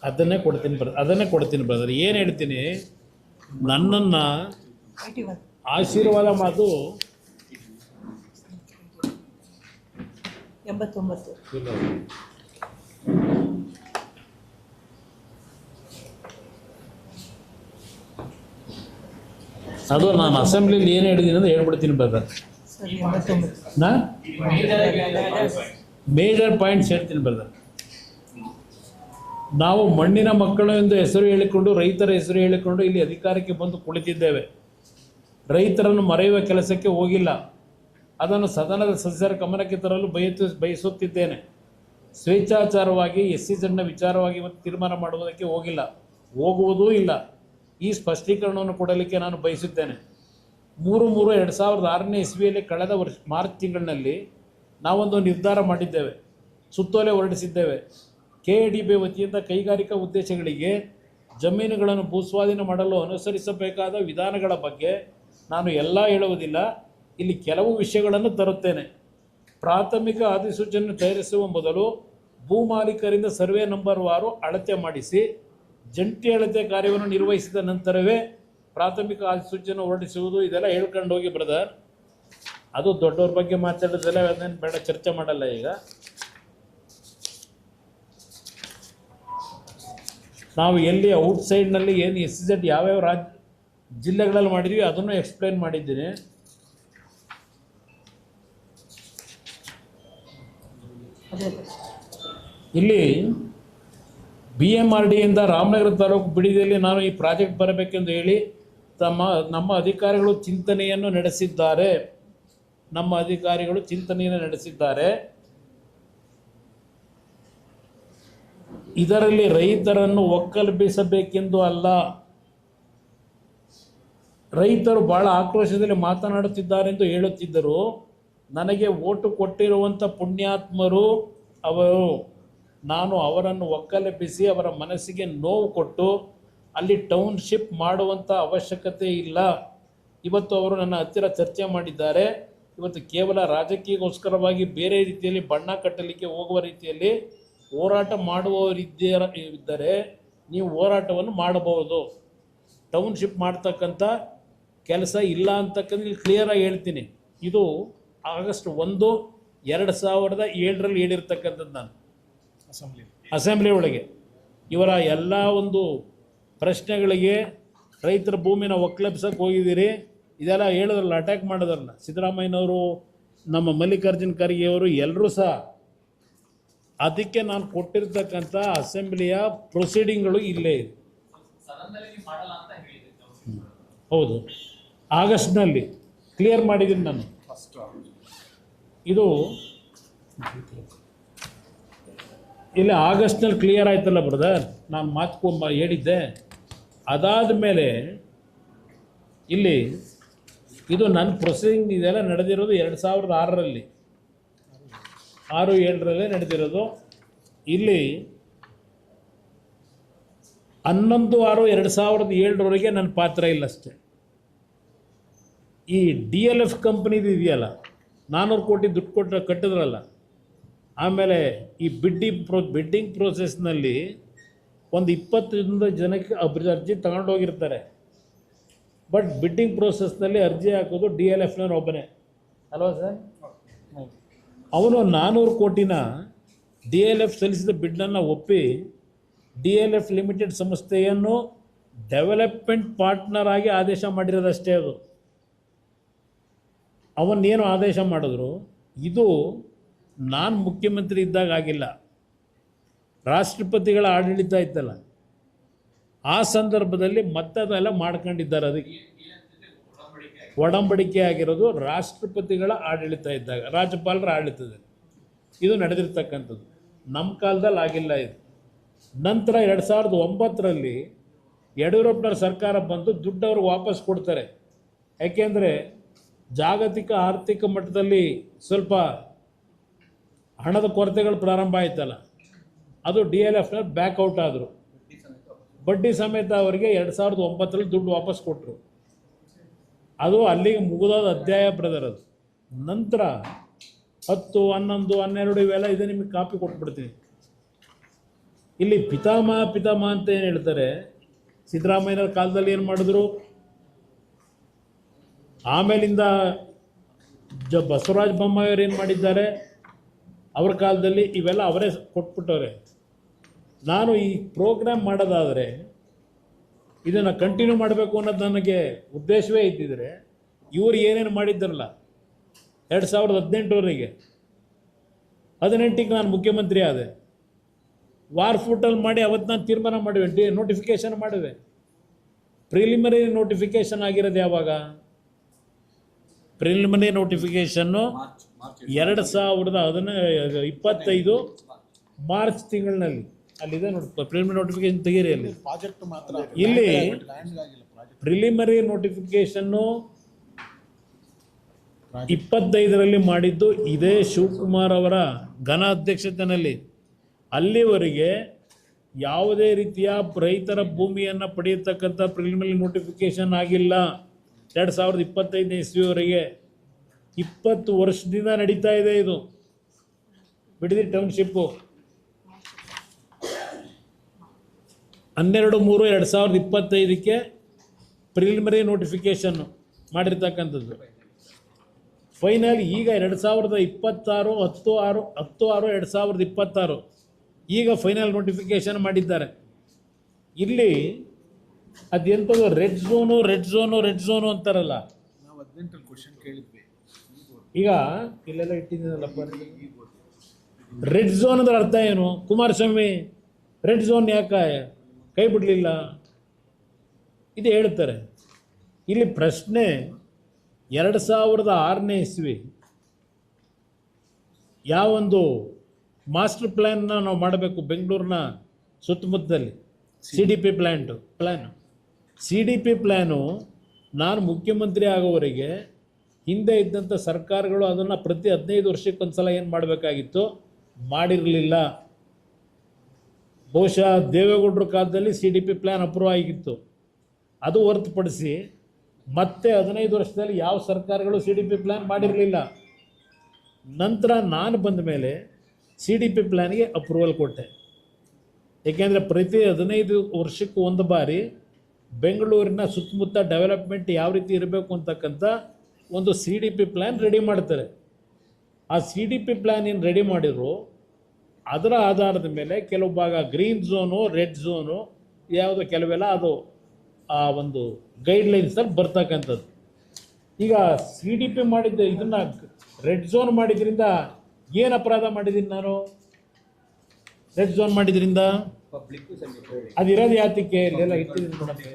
ಅದನ್ನೇ ಕೊಡ್ತೀನಿ ಬ್ರದರ್. ಏನು ಹೇಳ್ತೀನಿ, ನನ್ನನ್ನು ಆಶೀರ್ವಾದ ಮಾತು 89 ಅದು ನಾನು ಅಸೆಂಬ್ಲಿಲಿ ಏನು ಹೇಳಿದ್ದೀನಿ ಅಂತ ಹೇಳ್ಬಿಡ್ತೀನಿ ಬ್ರದರ್. ನಾ ಮೇಜರ್ ಪಾಯಿಂಟ್ಸ್ ಹೇಳ್ತೀನಿ ಬ್ರದರ್. ನಾವು ಮಣ್ಣಿನ ಮಕ್ಕಳು ಎಂದು ಹೆಸರು ಹೇಳಿಕೊಂಡು, ರೈತರ ಹೆಸರು ಹೇಳಿಕೊಂಡು ಇಲ್ಲಿ ಅಧಿಕಾರಕ್ಕೆ ಬಂದು ಕುಳಿತಿದ್ದೇವೆ. ರೈತರನ್ನು ಮರೆಯುವ ಕೆಲಸಕ್ಕೆ ಹೋಗಿಲ್ಲ. ಅದನ್ನು ಸದನದ ಸದಸ್ಯರ ಗಮನಕ್ಕೆ ತರಲು ಬಯಸುತ್ತಿದ್ದೇನೆ. ಸ್ವೇಚ್ಛಾಚಾರವಾಗಿ SEZನ ವಿಚಾರವಾಗಿ ಇವತ್ತು ತೀರ್ಮಾನ ಮಾಡುವುದಕ್ಕೆ ಹೋಗುವುದೂ ಇಲ್ಲ. ಈ ಸ್ಪಷ್ಟೀಕರಣವನ್ನು ಕೊಡಲಿಕ್ಕೆ ನಾನು ಬಯಸುತ್ತೇನೆ. 3/3/2006 ಇಸ್ವಿಯಲ್ಲಿ ಕಳೆದ ಮಾರ್ಚ್ ತಿಂಗಳಿನಲ್ಲಿ ನಾವೊಂದು ನಿರ್ಧಾರ ಮಾಡಿದ್ದೇವೆ, ಸುತ್ತೋಲೆ ಹೊರಡಿಸಿದ್ದೇವೆ. KADB ವತಿಯಿಂದ ಕೈಗಾರಿಕಾ ಉದ್ದೇಶಗಳಿಗೆ ಜಮೀನುಗಳನ್ನು ಭೂಸ್ವಾಧೀನ ಮಾಡಲು ಅನುಸರಿಸಬೇಕಾದ ವಿಧಾನಗಳ ಬಗ್ಗೆ ನಾನು ಎಲ್ಲ ಹೇಳುವುದಿಲ್ಲ. ಇಲ್ಲಿ ಕೆಲವು ವಿಷಯಗಳನ್ನು ತರುತ್ತೇನೆ. ಪ್ರಾಥಮಿಕ ಅಧಿಸೂಚನೆ ತಯಾರಿಸುವ ಮೊದಲು ಭೂಮಾಲೀಕರಿಂದ ಸರ್ವೆ ನಂಬರ್ ವಾರು ಅಳತೆ ಮಾಡಿಸಿ ಜಂಟಿ ಅಳತೆ ಕಾರ್ಯವನ್ನು ನಿರ್ವಹಿಸಿದ ನಂತರವೇ ಪ್ರಾಥಮಿಕ ಅಧಿಸೂಚನೆ ಹೊರಡಿಸುವುದು. ಇದೆಲ್ಲ ಹೇಳ್ಕೊಂಡು ಹೋಗಿ ಬ್ರದರ್. ಅದು ದೊಡ್ಡವ್ರ ಬಗ್ಗೆ ಮಾತಾಡೋದೆಲ್ಲ ಅದನ್ನೇನು ಬೇಡ, ಚರ್ಚೆ ಮಾಡಲ್ಲ. ಈಗ ನಾವು ಎಲ್ಲಿ ಔಟ್ಸೈಡ್ನಲ್ಲಿ ಏನು SEZ ಯಾವ್ಯಾವ ಜಿಲ್ಲೆಗಳಲ್ಲಿ ಮಾಡಿದ್ವಿ ಅದನ್ನು ಎಕ್ಸ್ಪ್ಲೈನ್ ಮಾಡಿದ್ದೀನಿ. ಇಲ್ಲಿ BMRDಯಿಂದ ರಾಮನಗರ ತಾಲೂಕು ಬಿಡಿದಲ್ಲಿ ನಾನು ಈ ಪ್ರಾಜೆಕ್ಟ್ ಬರಬೇಕೆಂದು ಹೇಳಿ ನಮ್ಮ ಅಧಿಕಾರಿಗಳು ಚಿಂತನೆಯನ್ನು ನಡೆಸಿದ್ದಾರೆ. ಇದರಲ್ಲಿ ರೈತರನ್ನು ಒಕ್ಕಲೆಬ್ಬಿಸಬೇಕೆಂದು ಅಲ್ಲ. ರೈತರು ಬಹಳ ಆಕ್ರೋಶದಲ್ಲಿ ಮಾತನಾಡುತ್ತಿದ್ದಾರೆಂದು ಹೇಳುತ್ತಿದ್ದರು. ನನಗೆ ಓಟು ಕೊಟ್ಟಿರುವಂಥ ಪುಣ್ಯಾತ್ಮರು ಅವರು. ನಾನು ಅವರನ್ನು ಒಕ್ಕಲೆಬ್ಬಿಸಿ ಅವರ ಮನಸ್ಸಿಗೆ ನೋವು ಕೊಟ್ಟು ಅಲ್ಲಿ ಟೌನ್ಶಿಪ್ ಮಾಡುವಂಥ ಅವಶ್ಯಕತೆ ಇಲ್ಲ. ಇವತ್ತು ಅವರು ನನ್ನ ಹತ್ತಿರ ಚರ್ಚೆ ಮಾಡಿದ್ದಾರೆ. ಇವತ್ತು ಕೇವಲ ರಾಜಕೀಯಕ್ಕೋಸ್ಕರವಾಗಿ ಬೇರೆ ರೀತಿಯಲ್ಲಿ ಬಣ್ಣ ಕಟ್ಟಲಿಕ್ಕೆ ಹೋಗುವ ರೀತಿಯಲ್ಲಿ ಹೋರಾಟ ಮಾಡುವವರಿದ್ದರೆ ನೀವು ಹೋರಾಟವನ್ನು ಮಾಡಬಹುದು. ಟೌನ್ಶಿಪ್ ಮಾಡ್ತಕ್ಕಂಥ ಕೆಲಸ ಇಲ್ಲ ಅಂತಕ್ಕಂಥ ಕ್ಲಿಯರಾಗಿ ಹೇಳ್ತೀನಿ. ಇದು ಆಗಸ್ಟ್ 1, 2007ರಲ್ಲಿ ಹೇಳಿರ್ತಕ್ಕಂಥದ್ದು ನಾನು ಅಸೆಂಬ್ಲಿ ಒಳಗೆ. ಇವರ ಎಲ್ಲ ಒಂದು ಪ್ರಶ್ನೆಗಳಿಗೆ ರೈತರ ಭೂಮಿನ ಒಕ್ಕಲೆಬ್ಸಕ್ಕೆ ಹೋಗಿದ್ದೀರಿ. ಇದೆಲ್ಲ ಹೇಳಿದ್ರಲ್ಲ, ಅಟ್ಯಾಕ್ ಮಾಡಿದ್ರಲ್ಲ ಸಿದ್ದರಾಮಯ್ಯನವರು, ನಮ್ಮ ಮಲ್ಲಿಕಾರ್ಜುನ ಖರ್ಗೆ ಅವರು, ಎಲ್ಲರೂ ಸಹ. ಅದಕ್ಕೆ ನಾನು ಕೊಟ್ಟಿರ್ತಕ್ಕಂಥ ಅಸೆಂಬ್ಲಿಯ ಪ್ರೊಸೀಡಿಂಗ್ಗಳು ಇಲ್ಲೇ ಇದೆ. ಹೌದು, ಆಗಸ್ಟ್ನಲ್ಲಿ ಕ್ಲಿಯರ್ ಮಾಡಿದ್ದೀನಿ ನಾನು. ಇದು ಇಲ್ಲಿ ಆಗಸ್ಟ್ನಲ್ಲಿ ಕ್ಲಿಯರ್ ಆಯ್ತಲ್ಲ ಬ್ರದರ್, ನಾನು ಮಾತು ಹೇಳಿದ್ದೆ. ಅದಾದ ಮೇಲೆ ಇಲ್ಲಿ ಇದು ನನ್ನ ಪ್ರೊಸೀಡಿಂಗ್ ಇದೆಲ್ಲ ನಡೆದಿರೋದು 2006ರಲ್ಲಿ, 6-7ರಲ್ಲೇ ನಡೆದಿರೋದು. ಇಲ್ಲಿ 11/6/2007ರವರೆಗೆ ನನ್ನ ಪಾತ್ರ ಇಲ್ಲ ಅಷ್ಟೇ. ಈ DLF ಕಂಪ್ನಿದು ಇದೆಯಲ್ಲ, 400 ಕೋಟಿ ದುಡ್ಡು ಕಟ್ಟಿದ್ರಲ್ಲ. ಆಮೇಲೆ ಈ ಬಿಡ್ಡಿಂಗ್ ಪ್ರೋಸೆಸ್ನಲ್ಲಿ ಒಂದು 20 ಜನಕ್ಕೆ ಅರ್ಜಿ ತಗೊಂಡೋಗಿರ್ತಾರೆ. ಬಟ್ ಬಿಡ್ಡಿಂಗ್ ಪ್ರೋಸೆಸ್ನಲ್ಲಿ ಅರ್ಜಿ ಹಾಕೋದು DLFನವನು ಒಬ್ಬನೇ ಅಲ್ವಾ ಸರ್? ಅವನು 400 ಕೋಟಿನ DLF ಸಲ್ಲಿಸಿದ ಬಿಡ್ಡನ್ನು ಒಪ್ಪಿ DLF ಲಿಮಿಟೆಡ್ ಸಂಸ್ಥೆಯನ್ನು ಡೆವಲಪ್ಮೆಂಟ್ ಪಾರ್ಟ್ನರ್ ಆಗಿ ಆದೇಶ ಮಾಡಿರೋದಷ್ಟೇ. ಅದು ಅವನ್ನೇನು ಆದೇಶ ಮಾಡಿದ್ರು, ಇದು ನಾನು ಮುಖ್ಯಮಂತ್ರಿ ಇದ್ದಾಗ ಆಗಿಲ್ಲ, ರಾಷ್ಟ್ರಪತಿಗಳ ಆಡಳಿತ ಇತ್ತಲ್ಲ ಆ ಸಂದರ್ಭದಲ್ಲಿ ಮತ್ತೆ ಅದೆಲ್ಲ ಮಾಡ್ಕೊಂಡಿದ್ದಾರೆ. ಅದಕ್ಕೆ ಒಡಂಬಡಿಕೆ ಆಗಿರೋದು ರಾಷ್ಟ್ರಪತಿಗಳ ಆಡಳಿತ ಇದ್ದಾಗ, ರಾಜ್ಯಪಾಲರ ಆಡಳಿತದಲ್ಲಿ ಇದು ನಡೆದಿರ್ತಕ್ಕಂಥದ್ದು. ನಮ್ಮ ಕಾಲದಲ್ಲಿ ಆಗಿಲ್ಲ ಇದು. ನಂತರ 2009ರಲ್ಲಿ ಯಡಿಯೂರಪ್ಪನವ್ರ ಸರ್ಕಾರ ಬಂದು ದುಡ್ಡು ಅವ್ರಿಗೆ ವಾಪಸ್ ಕೊಡ್ತಾರೆ. ಯಾಕೆಂದರೆ ಜಾಗತಿಕ ಆರ್ಥಿಕ ಮಟ್ಟದಲ್ಲಿ ಸ್ವಲ್ಪ ಹಣದ ಕೊರತೆಗಳು ಪ್ರಾರಂಭ ಆಯ್ತಲ್ಲ, ಅದು DLFನ ಬ್ಯಾಕ್ಔಟ್ ಆದರು. ಬಡ್ಡಿ ಸಮೇತ ಅವರಿಗೆ 2009ರಲ್ಲಿ ದುಡ್ಡು ವಾಪಸ್ ಕೊಟ್ಟರು. ಅದು ಅಲ್ಲಿಗೆ ಮುಗಿದೋದ ಅಧ್ಯಾಯ ಬ್ರದರ್. ಅದು ನಂತರ 10, 11, 12 ಇವೆಲ್ಲ ಇದೆ, ನಿಮಗೆ ಕಾಪಿ ಕೊಟ್ಬಿಡ್ತೀನಿ. ಇಲ್ಲಿ ಪಿತಾಮಹ ಅಂತ ಏನು ಹೇಳ್ತಾರೆ, ಸಿದ್ದರಾಮಯ್ಯನವ್ರ ಕಾಲದಲ್ಲಿ ಏನು ಮಾಡಿದ್ರು, ಆಮೇಲಿಂದ ಬಸವರಾಜ ಬೊಮ್ಮಾಯಿಯವರು ಏನು ಮಾಡಿದ್ದಾರೆ ಅವ್ರ ಕಾಲದಲ್ಲಿ, ಇವೆಲ್ಲ ಅವರೇ ಕೊಟ್ಬಿಟ್ಟವ್ರೆ. ನಾನು ಈ ಪ್ರೋಗ್ರಾಮ್ ಮಾಡೋದಾದರೆ ಇದನ್ನು ಕಂಟಿನ್ಯೂ ಮಾಡಬೇಕು ಅನ್ನೋದು ನನಗೆ ಉದ್ದೇಶವೇ ಇದ್ದಿದ್ರೆ, ಇವರು ಏನೇನು ಮಾಡಿದ್ದಾರಲ್ಲ 2018ವರೆಗೆ, 18ಕ್ಕೆ ನಾನು ಮುಖ್ಯಮಂತ್ರಿ ಆದೆ, ವಾರ್ ಫೂಟಲ್ಲಿ ಮಾಡಿ ಅವತ್ತು ನಾನು ತೀರ್ಮಾನ ಮಾಡಿವೆ, ನೋಟಿಫಿಕೇಷನ್ ಮಾಡಿವೆ. ಪ್ರಿಲಿಮಿನರಿ ನೋಟಿಫಿಕೇಷನ್ ಆಗಿರೋದು ಯಾವಾಗ? ಪ್ರಿಲಿಮಿನರಿ ನೋಟಿಫಿಕೇಷನ್ನು 2025 ಮಾರ್ಚ್ ತಿಂಗಳಿನಲ್ಲಿ ಅಲ್ಲಿದೆ ನೋಡಿ. ಪ್ರಿಲಿಮಿನರಿ ನೋಟಿಫಿಕೇಶನ್ ತೆಗೀರಿ ಅಲ್ಲಿ. ಇಲ್ಲಿ ಪ್ರಿಲಿಮಿನರಿ ನೋಟಿಫಿಕೇಷನ್ನು 25ರಲ್ಲಿ ಮಾಡಿದ್ದು ಇದೇ ಶಿವಕುಮಾರ್ ಅವರ ಘನ ಅಧ್ಯಕ್ಷತೆಯಲ್ಲಿ. ಅಲ್ಲಿವರೆಗೆ ಯಾವುದೇ ರೀತಿಯ ರೈತರ ಭೂಮಿಯನ್ನು ಪಡೆಯತಕ್ಕಂಥ ಪ್ರಿಲಿಮಿನರಿ ನೋಟಿಫಿಕೇಶನ್ ಆಗಿಲ್ಲ. 2025ನೇ ಇಸ್ವಿವರೆಗೆ 20 ವರ್ಷದಿಂದ ನಡೀತಾ ಇದೆ ಇದು ಬಿಡದಿ ಟೌನ್ಶಿಪ್ಪು. 12/3/2025ಕ್ಕೆ ಪ್ರಿಲಿಮಿನರಿ ನೋಟಿಫಿಕೇಶನ್ ಮಾಡಿರ್ತಕ್ಕಂಥದ್ದು. ಫೈನಲ್ ಈಗ 2026 10/6/2026 ಈಗ ಫೈನಲ್ ನೋಟಿಫಿಕೇಶನ್ ಮಾಡಿದ್ದಾರೆ. ಇಲ್ಲಿ ಅದೆಂಥದ್ದು ರೆಡ್ ಝೋನು ಅಂತಾರಲ್ಲ. ನಾವು 18 ಕ್ವಶನ್ ಕೇಳಿದ್ವಿ. ಈಗ ಇಲ್ಲೆಲ್ಲ ಇಟ್ಟಿದ್ದೀನಲ್ಲಪ್ಪ. ರೆಡ್ ಝೋನ್ ಅಂದ್ರೆ ಅರ್ಥ ಏನು? ಕುಮಾರಸ್ವಾಮಿ ರೆಡ್ ಝೋನ್ ಯಾಕೆ ಕೈ ಬಿಡಲಿಲ್ಲ ಇದು ಹೇಳ್ತಾರೆ. ಇಲ್ಲಿ ಪ್ರಶ್ನೆ 2006ನೇ ಇಸ್ವಿ ಯಾವೊಂದು ಮಾಸ್ಟರ್ ಪ್ಲ್ಯಾನ್ನ ನಾವು ಮಾಡಬೇಕು ಬೆಂಗಳೂರಿನ ಸುತ್ತಮುತ್ತದಲ್ಲಿ CDP ಪ್ಲ್ಯಾನು ನಾನು ಮುಖ್ಯಮಂತ್ರಿ ಆಗೋವರೆಗೆ ಹಿಂದೆ ಇದ್ದಂಥ ಸರ್ಕಾರಗಳು ಅದನ್ನು ಪ್ರತಿ 15 ವರ್ಷಕ್ಕೊಂದು ಸಲ ಏನು ಮಾಡಬೇಕಾಗಿತ್ತು ಮಾಡಿರಲಿಲ್ಲ. ಬಹುಶಃ ದೇವೇಗೌಡರ ಕಾಲದಲ್ಲಿ CDP ಪ್ಲ್ಯಾನ್ ಅಪ್ರೂವ್ ಆಗಿತ್ತು. ಅದು ಹೊರತುಪಡಿಸಿ ಮತ್ತೆ 15 ವರ್ಷದಲ್ಲಿ ಯಾವ ಸರ್ಕಾರಗಳು CDP ಪ್ಲ್ಯಾನ್ ಮಾಡಿರಲಿಲ್ಲ. ನಂತರ ನಾನು ಬಂದ ಮೇಲೆ CDP ಪ್ಲ್ಯಾನ್ಗೆ ಅಪ್ರೂವಲ್ ಕೊಟ್ಟೆ. ಏಕೆಂದರೆ ಪ್ರತಿ 15 ವರ್ಷಕ್ಕೂ ಒಂದು ಬಾರಿ ಬೆಂಗಳೂರಿನ ಸುತ್ತಮುತ್ತ ಡೆವಲಪ್ಮೆಂಟ್ ಯಾವ ರೀತಿ ಇರಬೇಕು ಅಂತಕ್ಕಂಥ ಒಂದು CDP ಪ್ಲ್ಯಾನ್ ರೆಡಿ ಮಾಡ್ತಾರೆ. ಆ CDP ಪ್ಲ್ಯಾನ್ ಏನು ರೆಡಿ ಮಾಡಿದ್ರು ಅದರ ಆಧಾರದ ಮೇಲೆ ಕೆಲವು ಭಾಗ ಗ್ರೀನ್ ಝೋನು, ರೆಡ್ ಝೋನು ಯಾವುದೋ ಕೆಲವೆಲ್ಲ ಅದು ಆ ಒಂದು ಗೈಡ್ಲೈನ್ಸಲ್ಲಿ ಬರ್ತಕ್ಕಂಥದ್ದು. ಈಗ CDP ಮಾಡಿದ್ದ ಇದನ್ನು ರೆಡ್ ಝೋನ್ ಮಾಡಿದ್ರಿಂದ ಏನು ಅಪರಾಧ ಮಾಡಿದ್ದೀನಿ ನಾನು? ರೆಡ್ ಝೋನ್ ಮಾಡಿದ್ರಿಂದ ಅದಿರೋದು ಯಾತಕ್ಕೆ? ಇಲ್ಲೆಲ್ಲ ಇಟ್ಟಿದ್ದೀನಿ ನೋಡಕ್ಕೆ.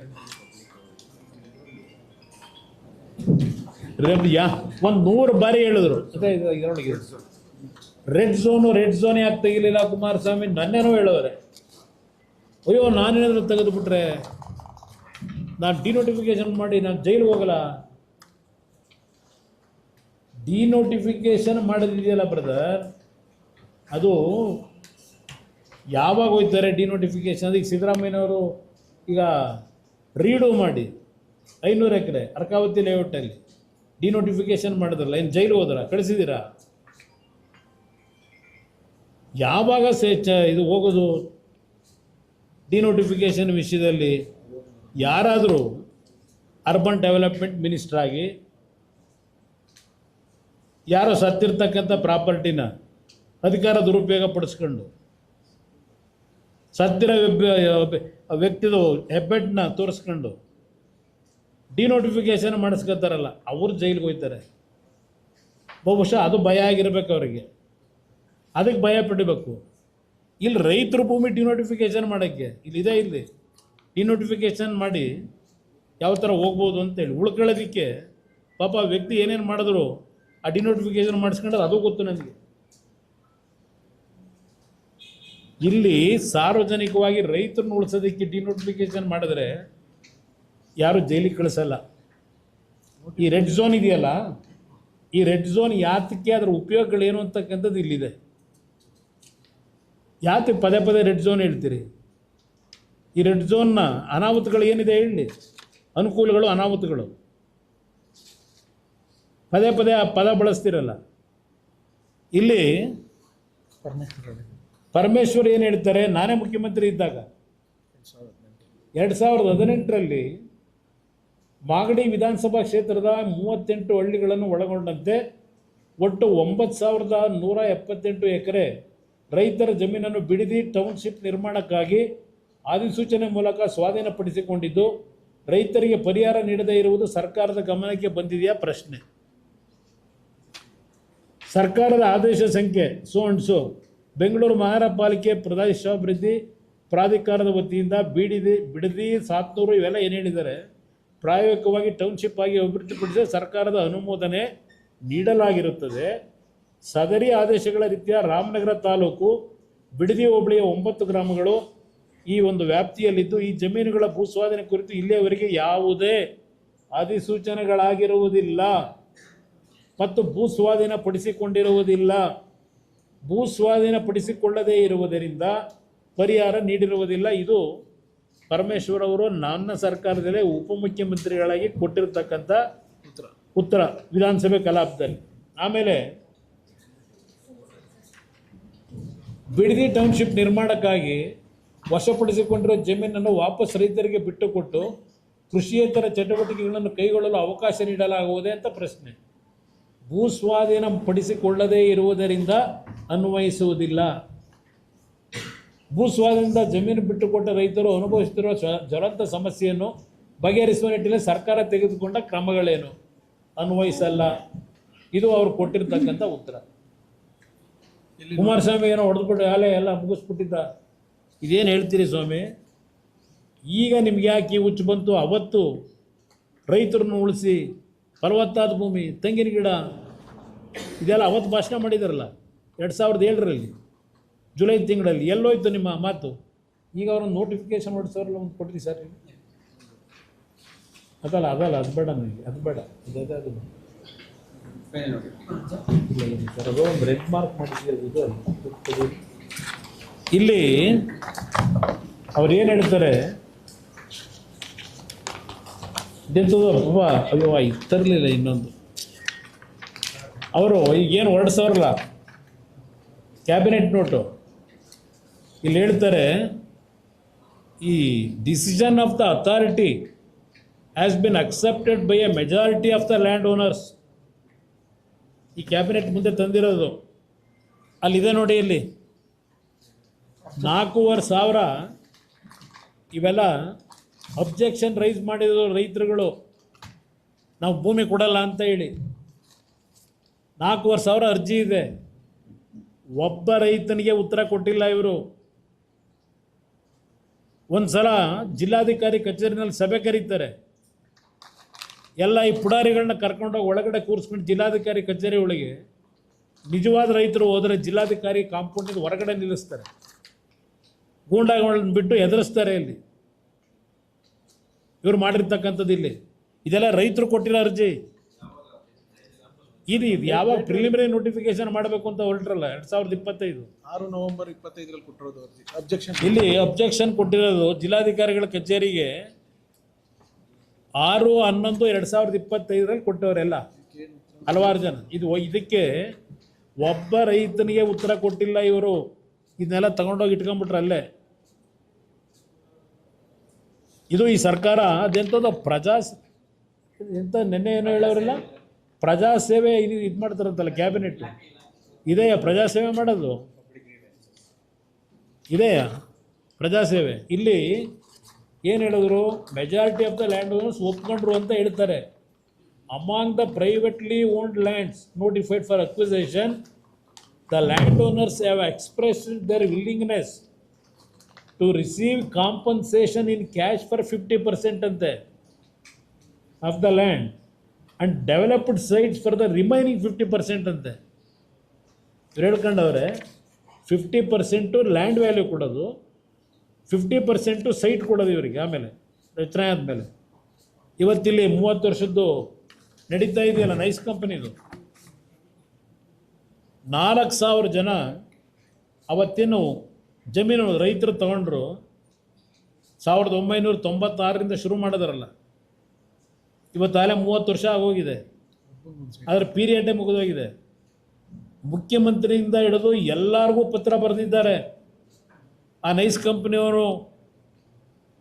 ಒಂದು 100 ಬಾರಿ ಹೇಳಿದ್ರು ರೆಡ್ ಝೋನ್ ಯಾಕೆ ತೆಗಿಲಿಲ್ಲ ಕುಮಾರಸ್ವಾಮಿ? ನನ್ನೇನೋ ಹೇಳೋರೆ. ಅಯ್ಯೋ ನಾನೇನಾದರೂ ತೆಗೆದುಬಿಟ್ರೆ ನಾನು ಡಿನೋಟಿಫಿಕೇಶನ್ ಮಾಡಿ ನಾನು ಜೈಲಿಗೆ ಹೋಗಲ್ಲ. ಡಿನೋಟಿಫಿಕೇಶನ್ ಮಾಡೋದಿದೆಯಲ್ಲ ಬ್ರದರ್, ಅದು ಯಾವಾಗ ಹೋಯ್ತಾರೆ ಡಿನೋಟಿಫಿಕೇಶನ್? ಅದಕ್ಕೆ ಸಿದ್ದರಾಮಯ್ಯನವರು ಈಗ ರೀಡು ಮಾಡಿ 500 ಎಕರೆ ಅರ್ಕಾವತಿ ಲೇಔಟಲ್ಲಿ ಡಿನೋಟಿಫಿಕೇಶನ್ ಮಾಡಿದ್ರಲ್ಲ, ಏನು ಜೈಲು ಹೋದ್ರ? ಕಳಿಸಿದ್ದೀರಾ? ಯಾವಾಗ ಇದು ಹೋಗೋದು ಡಿನೋಟಿಫಿಕೇಶನ್ ವಿಷಯದಲ್ಲಿ? ಯಾರಾದರೂ ಅರ್ಬನ್ ಡೆವಲಪ್ಮೆಂಟ್ ಮಿನಿಸ್ಟರ್ ಆಗಿ ಯಾರೋ ಸತ್ತಿರ್ತಕ್ಕಂಥ ಪ್ರಾಪರ್ಟಿನ ಅಧಿಕಾರ ದುರುಪಯೋಗ ಪಡಿಸ್ಕೊಂಡು ಸತ್ತಿರೋ ವ್ಯಕ್ತಿದು ಹೆಬ್ಬೆಟ್ಟನ್ನ ತೋರಿಸ್ಕೊಂಡು ಡಿನೋಟಿಫಿಕೇಶನ್ ಮಾಡಿಸ್ಕೊತಾರಲ್ಲ, ಅವರು ಜೈಲಿಗೆ ಹೋಗ್ತಾರೆ. ಬಹುಶಃ ಅದು ಭಯ ಆಗಿರ್ಬೇಕು ಅವರಿಗೆ, ಅದಕ್ಕೆ ಭಯ ಪಡಬೇಕು. ಇಲ್ಲಿ ರೈತರ ಭೂಮಿ ಡಿನೋಟಿಫಿಕೇಶನ್ ಮಾಡೋಕ್ಕೆ ಇಲ್ಲಿ ಡಿನೋಟಿಫಿಕೇಶನ್ ಮಾಡಿ ಯಾವ ಥರ ಹೋಗ್ಬೋದು ಅಂತೇಳಿ ಉಳ್ಕೊಳ್ಳೋದಕ್ಕೆ ಪಾಪ ವ್ಯಕ್ತಿ ಏನೇನು ಮಾಡಿದ್ರು ಆ ಡಿನೋಟಿಫಿಕೇಶನ್ ಮಾಡಿಸ್ಕೊಂಡ್ರೆ ಅದು ಗೊತ್ತು ನನಗೆ. ಇಲ್ಲಿ ಸಾರ್ವಜನಿಕವಾಗಿ ರೈತರನ್ನ ಉಳಿಸೋದಕ್ಕೆ ಡಿನೋಟಿಫಿಕೇಶನ್ ಮಾಡಿದ್ರೆ ಯಾರು ಜೈಲಿಗೆ ಕಳಿಸಲ್ಲ. ಈ ರೆಡ್ ಝೋನ್ ಇದೆಯಲ್ಲ, ಈ ರೆಡ್ ಝೋನ್ ಯಾತಕ್ಕೆ, ಅದರ ಉಪಯೋಗಗಳೇನು ಅಂತಕ್ಕಂಥದ್ದು ಇಲ್ಲಿದೆ. ಯಾತಕ್ಕೆ ಪದೇ ರೆಡ್ ಝೋನ್ ಹೇಳ್ತೀರಿ? ಈ ರೆಡ್ ಝೋನ್ನ ಅನಾಹುತಗಳು ಏನಿದೆ ಹೇಳಿ, ಅನುಕೂಲಗಳು ಅನಾಹುತಗಳು. ಪದೇ ಆ ಪದ ಬಳಸ್ತಿರಲ್ಲ. ಇಲ್ಲಿ ಪರಮೇಶ್ವರ್ ಏನು ಹೇಳ್ತಾರೆ, ನಾನೇ ಮುಖ್ಯಮಂತ್ರಿ ಇದ್ದಾಗ 2018ರಲ್ಲಿ ಮಾಗಡಿ ವಿಧಾನಸಭಾ ಕ್ಷೇತ್ರದ 38 ಹಳ್ಳಿಗಳನ್ನು ಒಳಗೊಂಡಂತೆ ಒಟ್ಟು 9,178 ಎಕರೆ ರೈತರ ಜಮೀನನ್ನು ಬಿಡದಿ ಟೌನ್ಶಿಪ್ ನಿರ್ಮಾಣಕ್ಕಾಗಿ ಅಧಿಸೂಚನೆ ಮೂಲಕ ಸ್ವಾಧೀನಪಡಿಸಿಕೊಂಡಿದ್ದು ರೈತರಿಗೆ ಪರಿಹಾರ ನೀಡದೇ ಇರುವುದು ಸರ್ಕಾರದ ಗಮನಕ್ಕೆ ಬಂದಿದೆಯಾ ಪ್ರಶ್ನೆ. ಸರ್ಕಾರದ ಆದೇಶ ಸಂಖ್ಯೆ ಸೋ ಬೆಂಗಳೂರು ಮಹಾನಗರ ಪಾಲಿಕೆ ಪ್ರದೇಶಾಭಿವೃದ್ಧಿ ಪ್ರಾಧಿಕಾರದ ವತಿಯಿಂದ ಬಿಡದಿ 700 ಇವೆಲ್ಲ ಏನು ಹೇಳಿದ್ದಾರೆ, ಪ್ರಾಯೋಗಿಕವಾಗಿ ಟೌನ್ಶಿಪ್ ಆಗಿ ಅಭಿವೃದ್ಧಿಪಡಿಸಿ ಸರ್ಕಾರದ ಅನುಮೋದನೆ ನೀಡಲಾಗಿರುತ್ತದೆ. ಸದರಿ ಆದೇಶಗಳ ರೀತಿಯ ರಾಮನಗರ ತಾಲೂಕು ಬಿಡದಿ ಹೋಬಳಿಯ 9 ಗ್ರಾಮಗಳು ಈ ಒಂದು ವ್ಯಾಪ್ತಿಯಲ್ಲಿದ್ದು ಈ ಜಮೀನುಗಳ ಭೂಸ್ವಾಧೀನ ಕುರಿತು ಇಲ್ಲಿಯವರೆಗೆ ಯಾವುದೇ ಅಧಿಸೂಚನೆಗಳಾಗಿರುವುದಿಲ್ಲ ಮತ್ತು ಭೂಸ್ವಾಧೀನ ಪಡಿಸಿಕೊಂಡಿರುವುದಿಲ್ಲ. ಭೂ ಸ್ವಾಧೀನಪಡಿಸಿಕೊಳ್ಳದೇ ಇರುವುದರಿಂದ ಪರಿಹಾರ ನೀಡಿರುವುದಿಲ್ಲ. ಇದು ಪರಮೇಶ್ವರ್ ಅವರು ನನ್ನ ಸರ್ಕಾರದಲ್ಲೇ ಉಪಮುಖ್ಯಮಂತ್ರಿಗಳಾಗಿ ಕೊಟ್ಟಿರ್ತಕ್ಕಂಥ ಉತ್ತರ ವಿಧಾನಸಭೆ ಕಲಾಪದಲ್ಲಿ. ಆಮೇಲೆ ಬಿಡದಿ ಟೌನ್ಶಿಪ್ ನಿರ್ಮಾಣಕ್ಕಾಗಿ ವಶಪಡಿಸಿಕೊಂಡಿರುವ ಜಮೀನನ್ನು ವಾಪಸ್ ರೈತರಿಗೆ ಬಿಟ್ಟುಕೊಟ್ಟು ಕೃಷಿಯೇತರ ಚಟುವಟಿಕೆಗಳನ್ನು ಕೈಗೊಳ್ಳಲು ಅವಕಾಶ ನೀಡಲಾಗುವುದೇ ಅಂತ ಪ್ರಶ್ನೆ. ಭೂ ಸ್ವಾಧೀನ ಪಡಿಸಿಕೊಳ್ಳದೇ ಇರುವುದರಿಂದ ಅನ್ವಯಿಸುವುದಿಲ್ಲ. ಭೂ ಸ್ವಾಧೀನದಿಂದ ಜಮೀನು ಬಿಟ್ಟುಕೊಟ್ಟ ರೈತರು ಅನುಭವಿಸುತ್ತಿರುವ ಜ್ವಲಂತ ಸಮಸ್ಯೆಯನ್ನು ಬಗೆಹರಿಸುವ ನಿಟ್ಟಿನಲ್ಲಿ ಸರ್ಕಾರ ತೆಗೆದುಕೊಂಡ ಕ್ರಮಗಳೇನು? ಅನ್ವಯಿಸಲ್ಲ. ಇದು ಅವರು ಕೊಟ್ಟಿರ್ತಕ್ಕಂಥ ಉತ್ತರ. ಕುಮಾರಸ್ವಾಮಿ ಏನೋ ಹೊಡೆದುಬಿಟ್ಟು ಅಲೆ ಎಲ್ಲ ಮುಗಿಸ್ಬಿಟ್ಟಿದ್ದ. ಇದೇನು ಹೇಳ್ತೀರಿ ಸ್ವಾಮಿ? ಈಗ ನಿಮ್ಗೆ ಯಾಕೆ ಹುಚ್ಚು ಬಂತು? ಅವತ್ತು ರೈತರನ್ನು ಉಳಿಸಿ, ಫಲವತ್ತಾದ ಭೂಮಿ, ತೆಂಗಿನ ಗಿಡ, ಇದೆಲ್ಲ ಅವತ್ತು ಭಾಷಣ ಮಾಡಿದಾರಲ್ಲ 2007ರಲ್ಲಿ ಜುಲೈ ತಿಂಗಳಲ್ಲಿ. ಎಲ್ಲೋಯ್ತು ನಿಮ್ಮ ಮಾತು? ಈಗ ಅವ್ರೊಂದು ನೋಟಿಫಿಕೇಶನ್ ಹೊಡಿಸೋರಲ್ಲ, ಒಂದು ಕೊಡ್ರಿ ಸರ್. ಅದಲ್ಲ ಅದು ಬೇಡ ನನಗೆ, ಅದು ಬೇಡ, ಅದು ಸರ್, ಅದು ಒಂದು ರೆಡ್ ಮಾರ್ಕ್ ಮಾಡಿದ್ದೀರ. ಇಲ್ಲಿ ಅವ್ರು ಏನು ಹೇಳ್ತಾರೆ, ಇದೆಂತದ್ದು ಅಯ್ಯೋ ಇತ್ತರಲಿಲ್ಲ. ಇನ್ನೊಂದು ಅವರು ಈಗೇನು ಹೊರಡಿಸೋರಲ್ಲ ಕ್ಯಾಬಿನೆಟ್ ನೋಟು, ಇಲ್ಲಿ ಹೇಳ್ತಾರೆ, ಈ decision of the authority has been accepted by A majority of the land owners. ಈ ಕ್ಯಾಬಿನೆಟ್ ಮುಂದೆ ತಂದಿರೋದು ಅಲ್ಲಿದೆ ನೋಡಿ. ಇಲ್ಲಿ 4,500 ಇವೆಲ್ಲ ಅಬ್ಜೆಕ್ಷನ್ ರೈಸ್ ಮಾಡಿದ್ರು ರೈತರುಗಳು, ನಾವು ಭೂಮಿ ಕೊಡಲ್ಲ ಅಂತ ಹೇಳಿ. 4,500 ಅರ್ಜಿ ಇದೆ. ಒಬ್ಬ ರೈತನಿಗೆ ಉತ್ತರ ಕೊಟ್ಟಿಲ್ಲ ಇವರು. ಒಂದು ಸಲ ಜಿಲ್ಲಾಧಿಕಾರಿ ಕಚೇರಿನಲ್ಲಿ ಸಭೆ ಕರೀತಾರೆ. ಎಲ್ಲ ಈ ಪುಡಾರಿಗಳನ್ನ ಕರ್ಕೊಂಡೋಗಿ ಒಳಗಡೆ ಕೂರಿಸ್ಕೊಂಡು ಜಿಲ್ಲಾಧಿಕಾರಿ ಕಚೇರಿ ಒಳಗೆ, ನಿಜವಾದ ರೈತರು ಹೋದರೆ ಜಿಲ್ಲಾಧಿಕಾರಿ ಕಾಂಪೌಂಡಿಂದ ಹೊರಗಡೆ ನಿಲ್ಲಿಸ್ತಾರೆ. ಗೂಂಡಾಗಳನ್ನ ಬಿಟ್ಟು ಎದುರಿಸ್ತಾರೆ. ಇಲ್ಲಿ ಇವರು ಮಾಡಿರ್ತಕ್ಕಂಥದ್ದು ಇಲ್ಲಿ ಇದೆಲ್ಲ ರೈತರು ಕೊಟ್ಟಿರೋ ಅರ್ಜಿ. ಇದು ಯಾವಾಗ ಪ್ರಿಲಿಮಿನರಿ ನೋಟಿಫಿಕೇಶನ್ ಮಾಡಬೇಕು ಅಂತ ಹೊರಟ್ರಲ್ಲ 2025 6 ನವೆಂಬರ್ 25ರಲ್ಲಿ ಕೊಟ್ಟಿರೋದು ಅರ್ಜಿ. ಅಬ್ಜೆಕ್ಷನ್ ಇಲ್ಲಿ ಅಬ್ಜೆಕ್ಷನ್ ಕೊಟ್ಟಿರೋದು ಜಿಲ್ಲಾಧಿಕಾರಿಗಳ ಕಚೇರಿಗೆ 6/11/2025ರಲ್ಲಿ ಕೊಟ್ಟವರೆಲ್ಲ ಹಲವಾರು ಜನ. ಇದಕ್ಕೆ ಒಬ್ಬ ರೈತನಿಗೆ ಉತ್ತರ ಕೊಟ್ಟಿಲ್ಲ ಇವರು. ಇದನ್ನೆಲ್ಲ ತಗೊಂಡೋಗಿ ಇಟ್ಕೊಂಡ್ಬಿಟ್ರೆ ಅಲ್ಲೇ. ಇದು ಈ ಸರ್ಕಾರ ಅದೆಂಥದ್ದು ಎಂತ ನೆನ್ನೆ ಏನೋ ಹೇಳೋರಿಲ್ಲ, ಪ್ರಜಾಸೇವೆ ಇದು ಮಾಡ್ತಾರಂತಲ್ಲ ಕ್ಯಾಬಿನೆಟ್. ಇದೆಯಾ ಪ್ರಜಾಸೇವೆ ಮಾಡೋದು? ಇದೆಯಾ ಪ್ರಜಾಸೇವೆ? ಇಲ್ಲಿ ಏನು ಹೇಳಿದ್ರು, majority of the land owners ಒಪ್ಕೊಂಡ್ರು ಅಂತ ಹೇಳ್ತಾರೆ. Among the privately owned lands notified for acquisition, the landowners have expressed their willingness to receive compensation in cash for 50% ante of the land and developed sites for the remaining 50% ante. ಇವ್ರು ಹೇಳ್ಕೊಂಡವ್ರೆ 50% land value ಕೊಡೋದು, 50% site ಕೊಡೋದು ಇವರಿಗೆ. ಆಮೇಲೆ ರಚನೆ ಆದಮೇಲೆ ಇವತ್ತಿಲ್ಲಿ 30 ವರ್ಷದ್ದು ನಡೀತಾ ಇದೆಯಲ್ಲ ನೈಸ್ ಕಂಪನಿದು, 4,000 ಜನ ಅವತ್ತೇನು ಜಮೀನು ರೈತರು ತಗೊಂಡ್ರು. 1996ರಿಂದ ಶುರು ಮಾಡಿದಾರಲ್ಲ, ಇವತ್ತಾಗಲೇ 30 ವರ್ಷ ಆಗೋಗಿದೆ. ಅದರ ಪೀರಿಯಡ್ಡೇ ಮುಗಿದೋಗಿದೆ. ಮುಖ್ಯಮಂತ್ರಿಯಿಂದ ಹಿಡಿದು ಎಲ್ಲರಿಗೂ ಪತ್ರ ಬರೆದಿದ್ದಾರೆ. ಆ ನೈಸ್ ಕಂಪ್ನಿಯವರು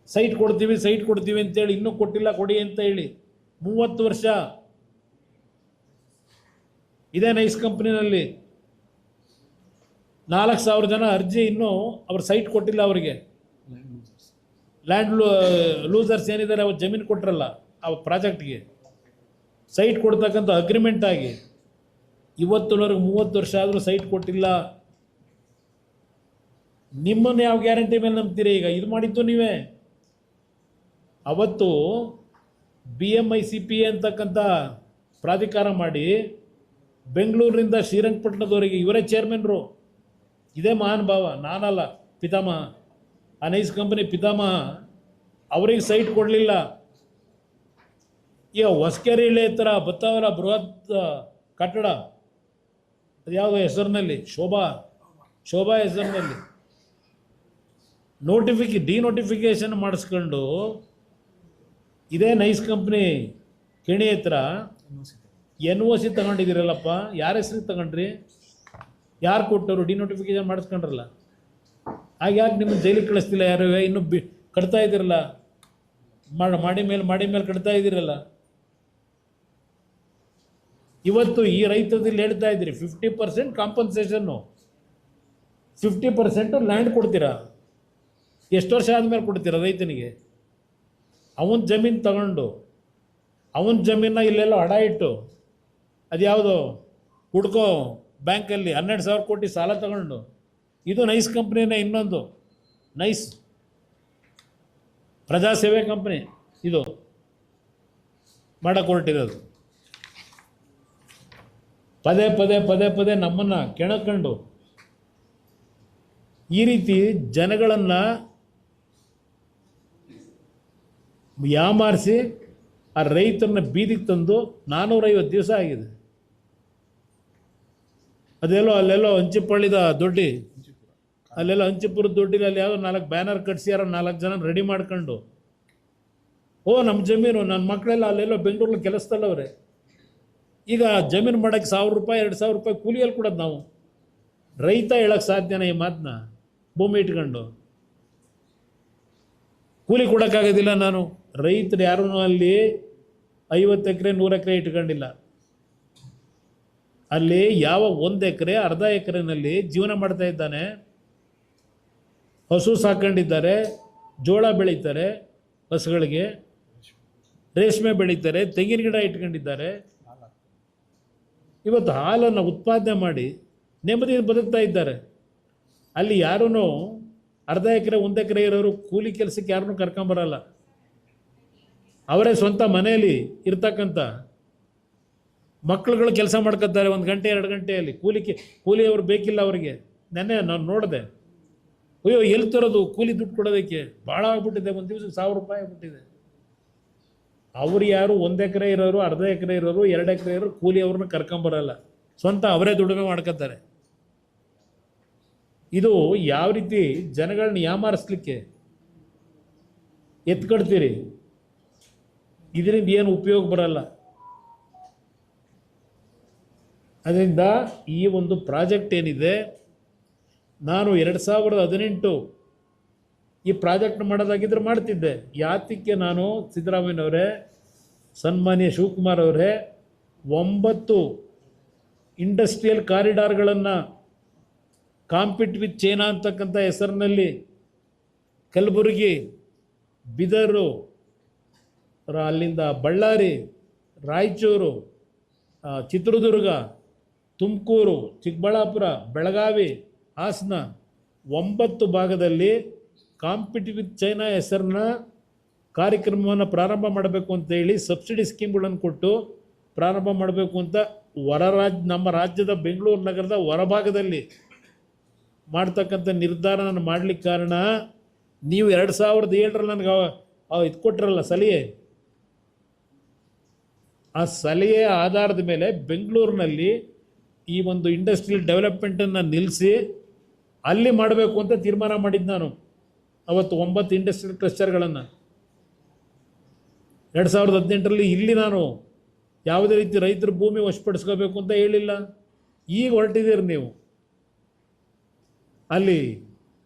ಸೈಟ್ ಕೊಡ್ತೀವಿ ಅಂತೇಳಿ ಇನ್ನೂ ಕೊಟ್ಟಿಲ್ಲ, ಕೊಡಿ ಅಂತ ಹೇಳಿ 30 ವರ್ಷ ಇದೇ ನೈಸ್ ಕಂಪ್ನಿನಲ್ಲಿ. 4,000 ಜನ ಅರ್ಜಿ ಇನ್ನೂ ಅವ್ರ ಸೈಟ್ ಕೊಟ್ಟಿಲ್ಲ. ಅವರಿಗೆ ಲ್ಯಾಂಡ್ ಲೂಸರ್ಸ್ ಏನಿದ್ದಾರೆ, ಅವ್ರು ಜಮೀನು ಕೊಟ್ಟರಲ್ಲ ಆ ಪ್ರಾಜೆಕ್ಟ್ಗೆ ಸೈಟ್ ಕೊಡ್ತಕ್ಕಂಥ ಅಗ್ರಿಮೆಂಟ್ ಆಗಿ ಇವತ್ತಿನವರೆಗೆ 30 ವರ್ಷ ಆದರೂ ಸೈಟ್ ಕೊಟ್ಟಿಲ್ಲ. ನಿಮ್ಮನ್ನು ಯಾವ ಗ್ಯಾರಂಟಿ ಮೇಲೆ ನಂಬ್ತೀರಿ? ಈಗ ಇದು ಮಾಡಿದ್ದು ನೀವೇ. ಅವತ್ತು BMICPA ಅಂತಕ್ಕಂಥ ಪ್ರಾಧಿಕಾರ ಮಾಡಿ ಬೆಂಗಳೂರಿನಿಂದ ಶ್ರೀರಂಗಪಟ್ಟಣದವರೆಗೆ ಇವರೇ ಚೇರ್ಮನ್ರು. ಇದೇ ಮಹಾನ್ ಭಾವ, ನಾನಲ್ಲ, ಪಿತಾಮಹ. ಆ ನೈಸ್ ಕಂಪನಿ ಪಿತಾಮಹ ಅವ್ರಿಗೆ ಸೈಟ್ ಕೊಡಲಿಲ್ಲ. ಈಗ ಹೊಸಕೆರೆ ಥರ ಬತ್ತಾವರ ಬೃಹತ್ ಕಟ್ಟಡ, ಅದು ಯಾವುದೋ ಹೆಸರಿನಲ್ಲಿ ಶೋಭಾ ಶೋಭಾ ಹೆಸರಿನಲ್ಲಿ ಡಿನೋಟಿಫಿಕೇಶನ್ ಮಾಡಿಸ್ಕೊಂಡು ಇದೇ ನೈಸ್ ಕಂಪ್ನಿ ಕೆಣಿ ಹತ್ರ NOC ತಗೊಂಡಿದ್ದೀರಲ್ಲಪ್ಪ, ಯಾರ ಹೆಸ್ರಿಗೆ ತಗೊಂಡ್ರಿ? ಯಾರು ಕೊಟ್ಟವರು? ಡಿನೋಟಿಫಿಕೇಶನ್ ಮಾಡಿಸ್ಕೊಂಡ್ರಲ್ಲ, ಆಗ ಯಾಕೆ ನಿಮ್ಮನ್ನು ಜೈಲಿಗೆ ಕಳಿಸ್ತಿಲ್ಲ ಯಾರು? ಇನ್ನೂ ಕಟ್ತಾ ಇದ್ದೀರಲ್ಲ, ಮಾಡಿ ಮೇಲೆ ಕಟ್ತಾ ಇದ್ದೀರಲ್ಲ. ಇವತ್ತು ಈ ರೈತರಲ್ಲಿ ಹೇಳ್ತಾ ಇದ್ದೀರಿ 50% ಕಾಂಪನ್ಸೇಷನ್ನು, 50% ಲ್ಯಾಂಡ್ ಕೊಡ್ತೀರಾ. ಎಷ್ಟು ವರ್ಷ ಆದಮೇಲೆ ಕೊಡ್ತೀರಾ ರೈತನಿಗೆ? ಅವನ ಜಮೀನು ತಗೊಂಡು ಅವನ ಜಮೀನ ಇಲ್ಲೆಲ್ಲ ಅಡ ಇಟ್ಟು ಅದ್ಯಾವುದೋ ಹುಡ್ಕೋ ಬ್ಯಾಂಕಲ್ಲಿ 12,000 ಕೋಟಿ ಸಾಲ ತಗೊಂಡು, ಇದು ನೈಸ್ ಕಂಪ್ನಿನೇ. ಇನ್ನೊಂದು ನೈಸ್ ಪ್ರಜಾಸೇವೆ ಕಂಪ್ನಿ ಇದು ಮಾಡಕ್ಕೆ ಹೊರಟಿರೋದು. ಪದೇ ನಮ್ಮನ್ನು ಕೆಣಕೊಂಡು ಈ ರೀತಿ ಜನಗಳನ್ನು ಯಾಮಾರಿಸಿ ಆ ರೈತರನ್ನ ಬೀದಿಗೆ ತಂದು 450 ದಿವಸ ಆಗಿದೆ. ಅಲ್ಲೆಲ್ಲೋ ಹಂಚಿಪಳ್ಳಿದ ದೊಡ್ಡಿ, ಅಲ್ಲೆಲ್ಲ ಹಂಚಿಪುರದ ದೊಡ್ಡಿಲಿ ಅಲ್ಲಿ ಯಾವುದೋ 4 ಬ್ಯಾನರ್ ಕಟ್ಸಿ ಯಾರೋ 4 ಜನ ರೆಡಿ ಮಾಡ್ಕೊಂಡು, ನಮ್ಮ ಜಮೀನು, ನನ್ನ ಮಕ್ಕಳೆಲ್ಲ ಅಲ್ಲೆಲ್ಲೋ ಬೆಂಗಳೂರಲ್ಲಿ ಕೆಲಸದಲ್ಲವ್ರೆ. ಈಗ ಜಮೀನು ಮಾಡೋಕ್ಕೆ 1,000 ರೂಪಾಯಿ 2,000 ರೂಪಾಯಿ ಕೂಲಿಯಲ್ಲಿ ಕೊಡೋದು ನಾವು. ರೈತ ಹೇಳೋಕ್ಕೆ ಸಾಧ್ಯನ ಈ ಮಾತನ್ನ? ಭೂಮಿ ಇಟ್ಕೊಂಡು ಕೂಲಿ ಕೊಡೋಕ್ಕಾಗೋದಿಲ್ಲ. ನಾನು ರೈತರು ಯಾರೂ ಅಲ್ಲಿ 50 ಎಕರೆ 100 ಎಕರೆ ಇಟ್ಕೊಂಡಿಲ್ಲ. ಅಲ್ಲಿ ಯಾವ 1 ಎಕರೆ ಅರ್ಧ ಎಕರೆನಲ್ಲಿ ಜೀವನ ಮಾಡ್ತಾ ಇದ್ದಾನೆ. ಹಸು ಸಾಕೊಂಡಿದ್ದಾರೆ, ಜೋಳ ಬೆಳೀತಾರೆ, ಹಸುಗಳಿಗೆ ರೇಷ್ಮೆ ಬೆಳೀತಾರೆ, ತೆಂಗಿನ ಗಿಡ ಇಟ್ಕೊಂಡಿದ್ದಾರೆ. ಇವತ್ತು ಹಾಲನ್ನು ಉತ್ಪಾದನೆ ಮಾಡಿ ನೆಮ್ಮದಿಯಿಂದ ಬದುಕ್ತಾ ಇದ್ದಾರೆ. ಅಲ್ಲಿ ಯಾರೂ ಅರ್ಧ ಎಕರೆ 1 ಎಕರೆ ಇರೋರು ಕೂಲಿ ಕೆಲಸಕ್ಕೆ ಯಾರನ್ನೂ ಕರ್ಕೊಂಬರಲ್ಲ. ಅವರೇ ಸ್ವಂತ ಮನೆಯಲ್ಲಿ ಇರ್ತಕ್ಕಂಥ ಮಕ್ಕಳುಗಳು ಕೆಲಸ ಮಾಡ್ಕೊತಾರೆ 1 ಗಂಟೆ 2 ಗಂಟೆಯಲ್ಲಿ. ಕೂಲಿಯವರು ಬೇಕಿಲ್ಲ ಅವರಿಗೆ. ನೆನ್ನೆ ನಾನು ನೋಡಿದೆ, ಅಯ್ಯೋ ಎಲ್ಲಿ ತರೋದು ಕೂಲಿ ದುಡ್ಡು ಕೊಡೋದಕ್ಕೆ ಭಾಳ ಆಗ್ಬಿಟ್ಟಿದೆ, ಒಂದು ದಿವಸಕ್ಕೆ 1,000 ರೂಪಾಯಿ ಆಗ್ಬಿಟ್ಟಿದೆ. ಅವ್ರು ಯಾರು 1 ಎಕರೆ ಇರೋರು, ಅರ್ಧ ಎಕರೆ ಇರೋರು, 2 ಎಕರೆ ಇರೋರು ಕೂಲಿ ಅವ್ರನ್ನ ಕರ್ಕೊಂಬರಲ್ಲ, ಸ್ವಂತ ಅವರೇ ದುಡಿಮೆ ಮಾಡ್ಕೊತಾರೆ. ಇದು ಯಾವ ರೀತಿ ಜನಗಳನ್ನ ಯಾಮಾರಿಸ್ಲಿಕ್ಕೆ ಎತ್ಕೊಡ್ತೀರಿ? ಇದರಿಂದ ಏನು ಉಪಯೋಗ ಬರಲ್ಲ. ಅದರಿಂದ ಈ ಒಂದು ಪ್ರಾಜೆಕ್ಟ್ ಏನಿದೆ, ನಾನು 2018 ಈ ಪ್ರಾಜೆಕ್ಟ್ ಮಾಡೋದಾಗಿದ್ದರೆ ಮಾಡ್ತಿದ್ದೆ. ಯಾತಕ್ಕೆ ನಾನು ಸಿದ್ದರಾಮಯ್ಯನವರೇ, ಸನ್ಮಾನ್ಯ ಶಿವಕುಮಾರ್ ಅವರೇ 9 ಇಂಡಸ್ಟ್ರಿಯಲ್ ಕಾರಿಡಾರ್ಗಳನ್ನು ಕಾಂಪಿಟ್ ವಿತ್ ಚೈನಾ ಅಂತಕ್ಕಂಥ ಹೆಸರಿನಲ್ಲಿ ಕಲಬುರಗಿ, ಬಿದರು, ಅಲ್ಲಿಂದ ಬಳ್ಳಾರಿ, ರಾಯಚೂರು, ಚಿತ್ರದುರ್ಗ, ತುಮಕೂರು, ಚಿಕ್ಕಬಳ್ಳಾಪುರ, ಬೆಳಗಾವಿ, ಹಾಸನ 9 ಭಾಗದಲ್ಲಿ ಕಾಂಪಿಟ್ ವಿತ್ ಚೈನಾ ಹೆಸರನ್ನ ಕಾರ್ಯಕ್ರಮವನ್ನು ಪ್ರಾರಂಭ ಮಾಡಬೇಕು ಅಂತೇಳಿ ಸಬ್ಸಿಡಿ ಸ್ಕೀಮ್ಗಳನ್ನು ಕೊಟ್ಟು ಪ್ರಾರಂಭ ಮಾಡಬೇಕು ಅಂತ ನಮ್ಮ ರಾಜ್ಯದ ಬೆಂಗಳೂರು ನಗರದ ಹೊರಭಾಗದಲ್ಲಿ ಮಾಡ್ತಕ್ಕಂಥ ನಿರ್ಧಾರ ನಾನು ಮಾಡಲಿಕ್ಕೆ ಕಾರಣ, ನೀವು 2007ರಲ್ಲಿ ನನಗೆ ಇದು ಕೊಟ್ಟಿರಲ್ಲ ಸಲಹೆ, ಆ ಸಲಹೆಯ ಆಧಾರದ ಮೇಲೆ ಬೆಂಗಳೂರಿನಲ್ಲಿ ಈ ಒಂದು ಇಂಡಸ್ಟ್ರಿಯಲ್ ಡೆವಲಪ್ಮೆಂಟನ್ನು ನಿಲ್ಲಿಸಿ ಅಲ್ಲಿ ಮಾಡಬೇಕು ಅಂತ ತೀರ್ಮಾನ ಮಾಡಿದ್ದು ನಾನು. ಅವತ್ತು 9 ಇಂಡಸ್ಟ್ರಿಯಲ್ ಕ್ಲಸ್ಟರ್ಗಳನ್ನು 2018ರಲ್ಲಿ ಇಲ್ಲಿ ನಾನು ಯಾವುದೇ ರೀತಿ ರೈತರ ಭೂಮಿ ವಶಪಡಿಸ್ಕೋಬೇಕು ಅಂತ ಹೇಳಿಲ್ಲ. ಈಗ ಹೊರಟಿದ್ದೀರಿ ನೀವು. ಅಲ್ಲಿ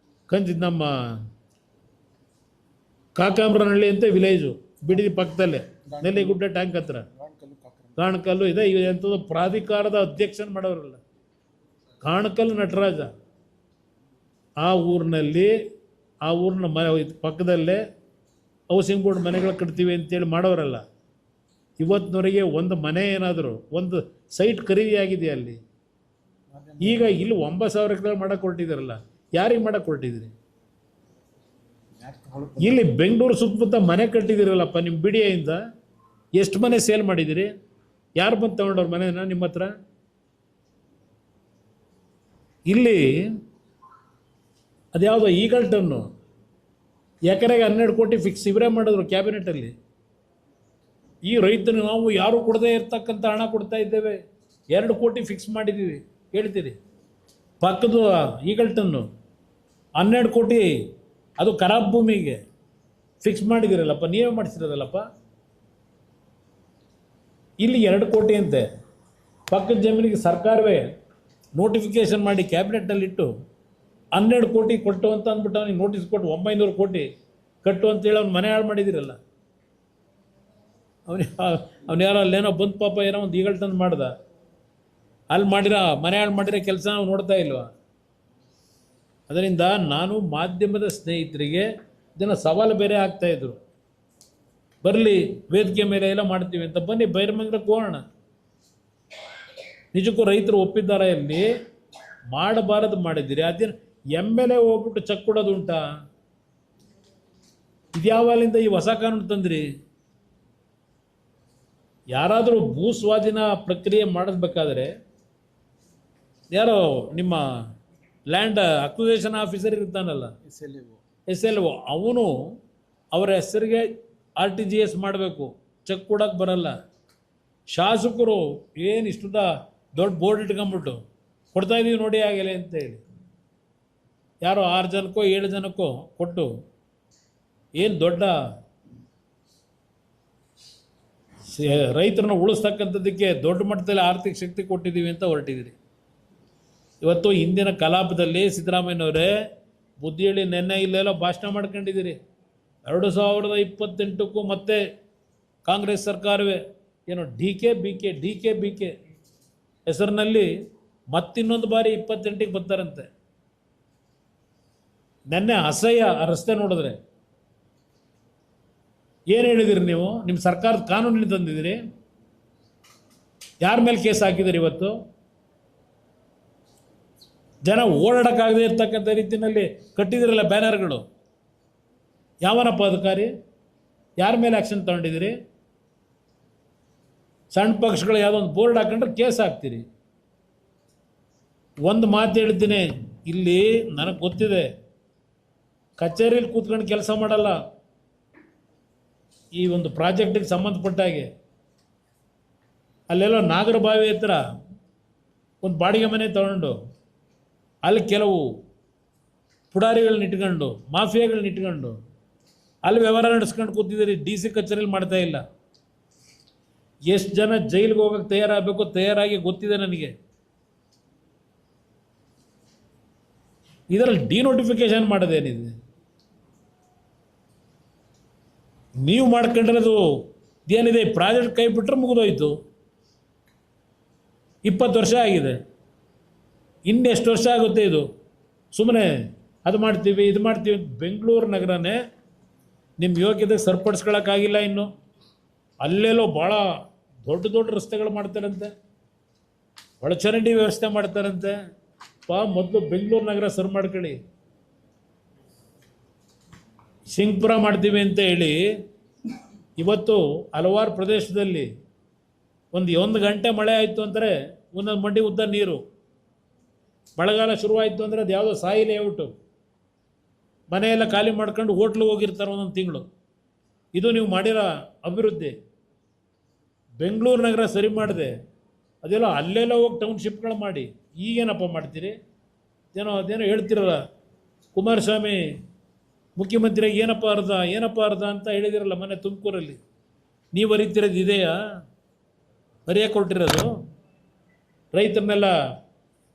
ನಮ್ಮ ಕಾಕಾಮ್ರನಹಳ್ಳಿ ಅಂತ ವಿಲೇಜು, ಬಿಡಿದಿ ಪಕ್ಕದಲ್ಲೇ, ನೆಲ್ಲಿಗುಡ್ಡ ಟ್ಯಾಂಕ್ ಹತ್ರ ಕಾಣಕಲ್ಲು ಇದೆ. ಎಂಥದ್ದು ಪ್ರಾಧಿಕಾರದ ಅಧ್ಯಕ್ಷನ ಮಾಡೋರಲ್ಲ, ಕಾಣಕಲ್ಲು ನಟರಾಜ. ಆ ಊರಿನ ಪಕ್ಕದಲ್ಲೇ ಹೌಸಿಂಗ್ ಬೋರ್ಡ್ ಮನೆಗಳು ಕಟ್ತೀವಿ ಅಂತೇಳಿ ಮಾಡೋರಲ್ಲ. ಇವತ್ತಿನವರೆಗೆ ಒಂದು ಮನೆ ಏನಾದರೂ ಒಂದು ಸೈಟ್ ಖರೀದಿ ಆಗಿದೆಯಾ ಅಲ್ಲಿ? ಈಗ ಇಲ್ಲಿ 9,000 ಎಕರೆ ಮಾಡಕ್ಕೆ ಹೊರಟಿದ್ದೀರಲ್ಲ, ಯಾರಿಗೆ ಮಾಡಕ್ಕೆ ಹೊರಟಿದ್ದೀರಿ? ಇಲ್ಲಿ ಬೆಂಗಳೂರು ಸುತ್ತಮುತ್ತ ಮನೆ ಕಟ್ಟಿದ್ದೀರಲ್ಲಪ್ಪ ನಿಮ್ಮ ಬಿಡಿಯಿಂದ. ಎಷ್ಟು ಮನೆ ಸೇಲ್ ಮಾಡಿದ್ದೀರಿ? ಯಾರು ಬಂದು ತಗೊಂಡವ್ರ ಮನೆನ ನಿಮ್ಮ ಹತ್ರ? ಇಲ್ಲಿ ಅದ್ಯಾವುದೋ ಈಗಲ್ಟನ್ನು ಎಕರೆಗೆ 12 ಕೋಟಿ ಫಿಕ್ಸ್ ಇವರೇ ಮಾಡಿದ್ರು ಕ್ಯಾಬಿನೆಟಲ್ಲಿ. ಈ ರೈತನು ನಾವು ಯಾರು ಕೊಡದೇ ಇರ್ತಕ್ಕಂಥ ಹಣ ಕೊಡ್ತಾ ಇದ್ದೇವೆ, 2 ಕೋಟಿ ಫಿಕ್ಸ್ ಮಾಡಿದ್ದೀವಿ ಹೇಳ್ತೀರಿ. ಪಕ್ಕದ ಈಗಲ್ಟನ್ನು 12 ಕೋಟಿ ಅದು ಖರಾಬ್ ಭೂಮಿಗೆ ಫಿಕ್ಸ್ ಮಾಡಿದಿರಲ್ಲಪ್ಪ, ನೀವೇ ಮಾಡಿಸಿರೋದಲ್ಲಪ್ಪ. ಇಲ್ಲಿ 2 ಕೋಟಿ ಅಂತೆ ಪಕ್ಕದ ಜಮೀನಿಗೆ ಸರ್ಕಾರವೇ ನೋಟಿಫಿಕೇಶನ್ ಮಾಡಿ ಕ್ಯಾಬಿನೆಟ್ನಲ್ಲಿಟ್ಟು 12 ಕೋಟಿ ಕೊಟ್ಟು ಅಂತ ಅಂದ್ಬಿಟ್ಟು ಅವನಿಗೆ ನೋಟಿಸ್ ಕೊಟ್ಟು 900 ಕೋಟಿ ಕಟ್ಟು ಅಂತೇಳಿ ಅವ್ನು ಮನೆ ಹಾಳು ಮಾಡಿದಿರಲ್ಲ. ಅವನು ಯಾರೋ ಅಲ್ಲೇನೋ ಬಂದು ಪಾಪ ಏನೋ ಒಂದು ಈಗಲ್ಟನ್ ಮಾಡ್ದ, ಅಲ್ಲಿ ಮಾಡಿರೋ ಮನೆ ಹಾಳು ಮಾಡಿರೋ ಕೆಲಸ ನಾವು ನೋಡ್ತಾ ಇಲ್ವಾ? ಅದರಿಂದ ನಾನು ಮಾಧ್ಯಮದ ಸ್ನೇಹಿತರಿಗೆ ಇದನ್ನು ಸವಾಲು ಬೇರೆ ಆಗ್ತಾಯಿದ್ರು, ಬರಲಿ ವೇದಿಕೆ ಮೇಲೆ ಎಲ್ಲ ಮಾಡ್ತೀವಿ ಅಂತ. ಬನ್ನಿ ಬಹಿರಂಗಕ್ಕೆ ಹೋಗೋಣ. ನಿಜಕ್ಕೂ ರೈತರು ಒಪ್ಪಿದ್ದಾರೆ, ಇಲ್ಲಿ ಮಾಡಬಾರದು ಮಾಡಿದ್ದೀರಿ. ಅದೇನು MLA ಹೋಗ್ಬಿಟ್ಟು ಚೆಕ್ ಕೊಡೋದು ಉಂಟಾ? ಇದ್ಯಾವಾಗಲಿಂದ ಈ ಹೊಸ ಕಾನೂನು ತಂದ್ರಿ? ಯಾರಾದರೂ ಭೂ ಸ್ವಾಧೀನ ಪ್ರಕ್ರಿಯೆ ಮಾಡಿಸ್ಬೇಕಾದ್ರೆ ಯಾರೋ ನಿಮ್ಮ ಲ್ಯಾಂಡ್ ಅಕ್ವಿಸೇಷನ್ ಆಫೀಸರ್ ಇರ್ತಾನಲ್ಲ, SLO, ಅವನು ಅವರ ಹೆಸರಿಗೆ RTGS ಮಾಡಬೇಕು, ಚೆಕ್ ಕೊಡೋಕ್ಕೆ ಬರಲ್ಲ. ಶಾಸಕರು ಏನು ಇಷ್ಟುದ ದೊಡ್ಡ ಬೋರ್ಡ್ ಇಟ್ಕೊಂಬಿಟ್ಟು ಕೊಡ್ತಾಯಿದ್ದೀವಿ ನೋಡಿ ಆಗಲೇ ಅಂತೇಳಿ ಯಾರೋ 6 ಜನಕ್ಕೋ 7 ಜನಕ್ಕೋ ಕೊಟ್ಟು ಏನು ದೊಡ್ಡ ರೈತರನ್ನ ಉಳಿಸ್ತಕ್ಕಂಥದ್ದಕ್ಕೆ ದೊಡ್ಡ ಮಟ್ಟದಲ್ಲಿ ಆರ್ಥಿಕ ಶಕ್ತಿ ಕೊಟ್ಟಿದ್ದೀವಿ ಅಂತ ಹೊರಟಿದ್ದೀರಿ. ಇವತ್ತು ಹಿಂದಿನ ಕಲಾಪದಲ್ಲಿ ಸಿದ್ದರಾಮಯ್ಯನವರೇ ಬುದ್ಧಿ ಹೇಳಿ ನೆನ್ನೆ ಇಲ್ಲೆಲ್ಲ ಭಾಷಣ ಮಾಡ್ಕೊಂಡಿದ್ದೀರಿ. 2028ಕ್ಕೂ ಮತ್ತೆ ಕಾಂಗ್ರೆಸ್ ಸರ್ಕಾರವೇ ಏನೋ DK ಹೆಸರಿನಲ್ಲಿ ಮತ್ತಿನ್ನೊಂದು ಬಾರಿ 28ಕ್ಕೆ ಬರ್ತಾರಂತೆ. ನೆನ್ನೆ ಅಸಹ್ಯ ಆ ರಸ್ತೆ ನೋಡಿದ್ರೆ. ಏನು ಹೇಳಿದಿರಿ ನೀವು? ನಿಮ್ಮ ಸರ್ಕಾರದ ಕಾನೂನಿನ ತಂದಿದ್ದೀರಿ, ಯಾರ ಮೇಲೆ ಕೇಸ್ ಹಾಕಿದ್ದೀರಿ? ಇವತ್ತು ಜನ ಓಡಾಡೋಕ್ಕಾಗದೇ ಇರ್ತಕ್ಕಂಥ ರೀತಿಯಲ್ಲಿ ಕಟ್ಟಿದಿರಲ್ಲ ಬ್ಯಾನರ್ಗಳು. ಯಾವನಪ್ಪ ಅಧಿಕಾರಿ? ಯಾರ ಮೇಲೆ ಆ್ಯಕ್ಷನ್ ತಗೊಂಡಿದ್ದೀರಿ? ಸಣ್ಣ ಪಕ್ಷಗಳು ಯಾವುದೋ ಒಂದು ಬೋರ್ಡ್ ಹಾಕೊಂಡ್ರೆ ಕೇಸ್ ಹಾಕ್ತೀರಿ. ಒಂದು ಮಾತು ಹೇಳ್ತೀನಿ, ಇಲ್ಲಿ ನನಗೆ ಗೊತ್ತಿದೆ, ಕಚೇರಿಯಲ್ಲಿ ಕೂತ್ಕೊಂಡು ಕೆಲಸ ಮಾಡಲ್ಲ. ಈ ಒಂದು ಪ್ರಾಜೆಕ್ಟಿಗೆ ಸಂಬಂಧಪಟ್ಟ ಹಾಗೆ ಅಲ್ಲೆಲ್ಲೋ ನಾಗರಬಾವಿ ಹತ್ರ ಒಂದು ಬಾಡಿಗೆ ಮನೆ ತಗೊಂಡು ಅಲ್ಲಿ ಕೆಲವು ಪುಡಾರಿಗಳನ್ನ ಇಟ್ಕೊಂಡು ಮಾಫಿಯಾಗಳನ್ನ ಇಟ್ಕೊಂಡು ಅಲ್ಲಿ ವ್ಯವಹಾರ ನಡೆಸ್ಕೊಂಡು ಕೂತಿದ್ದೀರಿ. DC ಕಚೇರಿಯಲ್ಲಿ ಮಾಡ್ತಾ ಇಲ್ಲ. ಎಷ್ಟು ಜನ ಜೈಲಿಗೆ ಹೋಗೋಕ್ಕೆ ತಯಾರಾಗಬೇಕು, ತಯಾರಾಗಿ ಗೊತ್ತಿದೆ ನನಗೆ. ಇದರಲ್ಲಿ ಡಿನೋಟಿಫಿಕೇಶನ್ ಮಾಡೋದೇನಿದೆ? ನೀವು ಮಾಡ್ಕೊಂಡಿರೋದು ಏನಿದೆ, ಪ್ರಾಜೆಕ್ಟ್ ಕೈ ಬಿಟ್ಟರೆ ಮುಗಿದೋಯ್ತು. 20 ವರ್ಷ ಆಗಿದೆ, ಇನ್ನೆಷ್ಟು ವರ್ಷ ಆಗುತ್ತೆ ಇದು? ಸುಮ್ಮನೆ ಅದು ಮಾಡ್ತೀವಿ ಇದು ಮಾಡ್ತೀವಿ. ಬೆಂಗಳೂರು ನಗರನೇ ನಿಮ್ಮ ಯೋಗ್ಯತೆ ಸರಿಪಡಿಸ್ಕೊಳ್ಳೋಕ್ಕಾಗಿಲ್ಲ ಇನ್ನು. ಅಲ್ಲೆಲ್ಲೋ ಭಾಳ ದೊಡ್ಡ ರಸ್ತೆಗಳು ಮಾಡ್ತಾರಂತೆ, ಒಳಚರಂಡಿ ವ್ಯವಸ್ಥೆ ಮಾಡ್ತಾರಂತೆ. ಮೊದಲು ಬೆಂಗಳೂರು ನಗರ ಸರಿ ಮಾಡ್ಕೊಳ್ಳಿ. ಸಿಂಗ್ಪುರ ಮಾಡ್ತೀವಿ ಅಂತ ಹೇಳಿ ಇವತ್ತು ಹಲವಾರು ಪ್ರದೇಶದಲ್ಲಿ ಒಂದು ಗಂಟೆ ಮಳೆ ಆಯಿತು ಅಂದರೆ ಒಂದೊಂದು ಮಂಡಿ ಉದ್ದ ನೀರು. ಮಳೆಗಾಲ ಶುರುವಾಯಿತು ಅಂದರೆ ಅದು ಯಾವುದೋ ಸಾಯಿ ಲೇಔಟು, ಮನೆಯೆಲ್ಲ ಖಾಲಿ ಮಾಡ್ಕೊಂಡು ಹೋಟ್ಲಿಗೆ ಹೋಗಿರ್ತಾರೆ ಒಂದೊಂದು ತಿಂಗಳು. ಇದು ನೀವು ಮಾಡಿರೋ ಅಭಿವೃದ್ಧಿ. ಬೆಂಗಳೂರು ನಗರ ಸರಿ ಮಾಡಿದೆ, ಅದೆಲ್ಲ ಅಲ್ಲೆಲ್ಲ ಹೋಗಿ ಟೌನ್ಶಿಪ್ಗಳು ಮಾಡಿ ಈಗೇನಪ್ಪ ಮಾಡ್ತೀರಿ? ಅದೇನೋ ಹೇಳ್ತಿರಲ್ಲ, ಕುಮಾರಸ್ವಾಮಿ ಮುಖ್ಯಮಂತ್ರಿಯಾಗಿ ಏನಪ್ಪ ಅರ್ಧ ಅಂತ ಹೇಳಿದಿರಲ್ಲ ಮೊನ್ನೆ ತುಮಕೂರಲ್ಲಿ. ನೀವು ಅರಿತಿರೋದು ಇದೆಯಾ? ಅರಿಯಕ್ಕೆ ಕೊಟ್ಟಿರೋದು ರೈತರನ್ನೆಲ್ಲ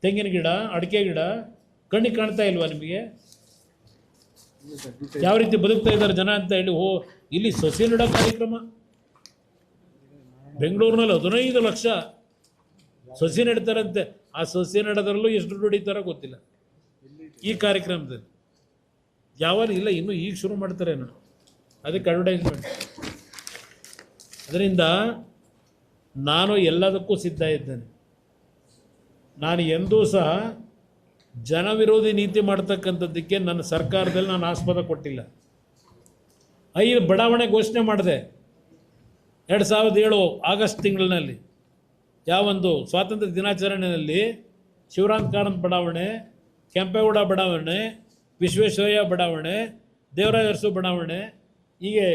ತೆಂಗಿನ ಗಿಡ, ಅಡಿಕೆ ಗಿಡ ಕಣ್ಣಿಗೆ ಕಾಣ್ತಾ ಇಲ್ವಾ ನಿಮಗೆ? ಯಾವ ರೀತಿ ಬದುಕ್ತಾ ಇದ್ದಾರೆ ಜನ ಅಂತ ಹೇಳಿ. ಇಲ್ಲಿ ಸಸಿ ನೆಡೋ ಕಾರ್ಯಕ್ರಮ ಬೆಂಗಳೂರಿನಲ್ಲಿ 15 ಲಕ್ಷ ಸಸಿ ನೆಡ್ತಾರಂತೆ. ಆ ಸಸಿ ನೆಡೋದ್ರಲ್ಲೂ ಎಷ್ಟು ದುಡ್ಡು ಹೊಡಿತಾರೋ ಗೊತ್ತಿಲ್ಲ ಈ ಕಾರ್ಯಕ್ರಮದಲ್ಲಿ. ಯಾವಾಗ ಇಲ್ಲ, ಇನ್ನೂ ಈಗ ಶುರು ಮಾಡ್ತಾರೇನು, ಅದಕ್ಕೆ ಅಡ್ವರ್ಟೈಸ್ಮೆಂಟ್. ಅದರಿಂದ ನಾನು ಎಲ್ಲದಕ್ಕೂ ಸಿದ್ಧ ಇದ್ದೇನೆ. ನಾನು ಎಂದೂ ಸಹ ಜನವಿರೋಧಿ ನೀತಿ ಮಾಡ್ತಕ್ಕಂಥದ್ದಕ್ಕೆ ನನ್ನ ಸರ್ಕಾರದಲ್ಲಿ ನಾನು ಆಸ್ಪದ ಕೊಟ್ಟಿಲ್ಲ. 5 ಬಡಾವಣೆ ಘೋಷಣೆ ಮಾಡಿದೆ 2007 ಆಗಸ್ಟ್ ತಿಂಗಳಿನಲ್ಲಿ. ಯಾವೊಂದು ಸ್ವಾತಂತ್ರ್ಯ ದಿನಾಚರಣೆಯಲ್ಲಿ ಶಿವರಾಮ್ ಕಾರಂತ್ ಬಡಾವಣೆ, ಕೆಂಪೇಗೌಡ ಬಡಾವಣೆ, ವಿಶ್ವೇಶ್ವರಯ್ಯ ಬಡಾವಣೆ, ದೇವರಾಜ ಅರಸು ಬಡಾವಣೆ, ಹೀಗೆ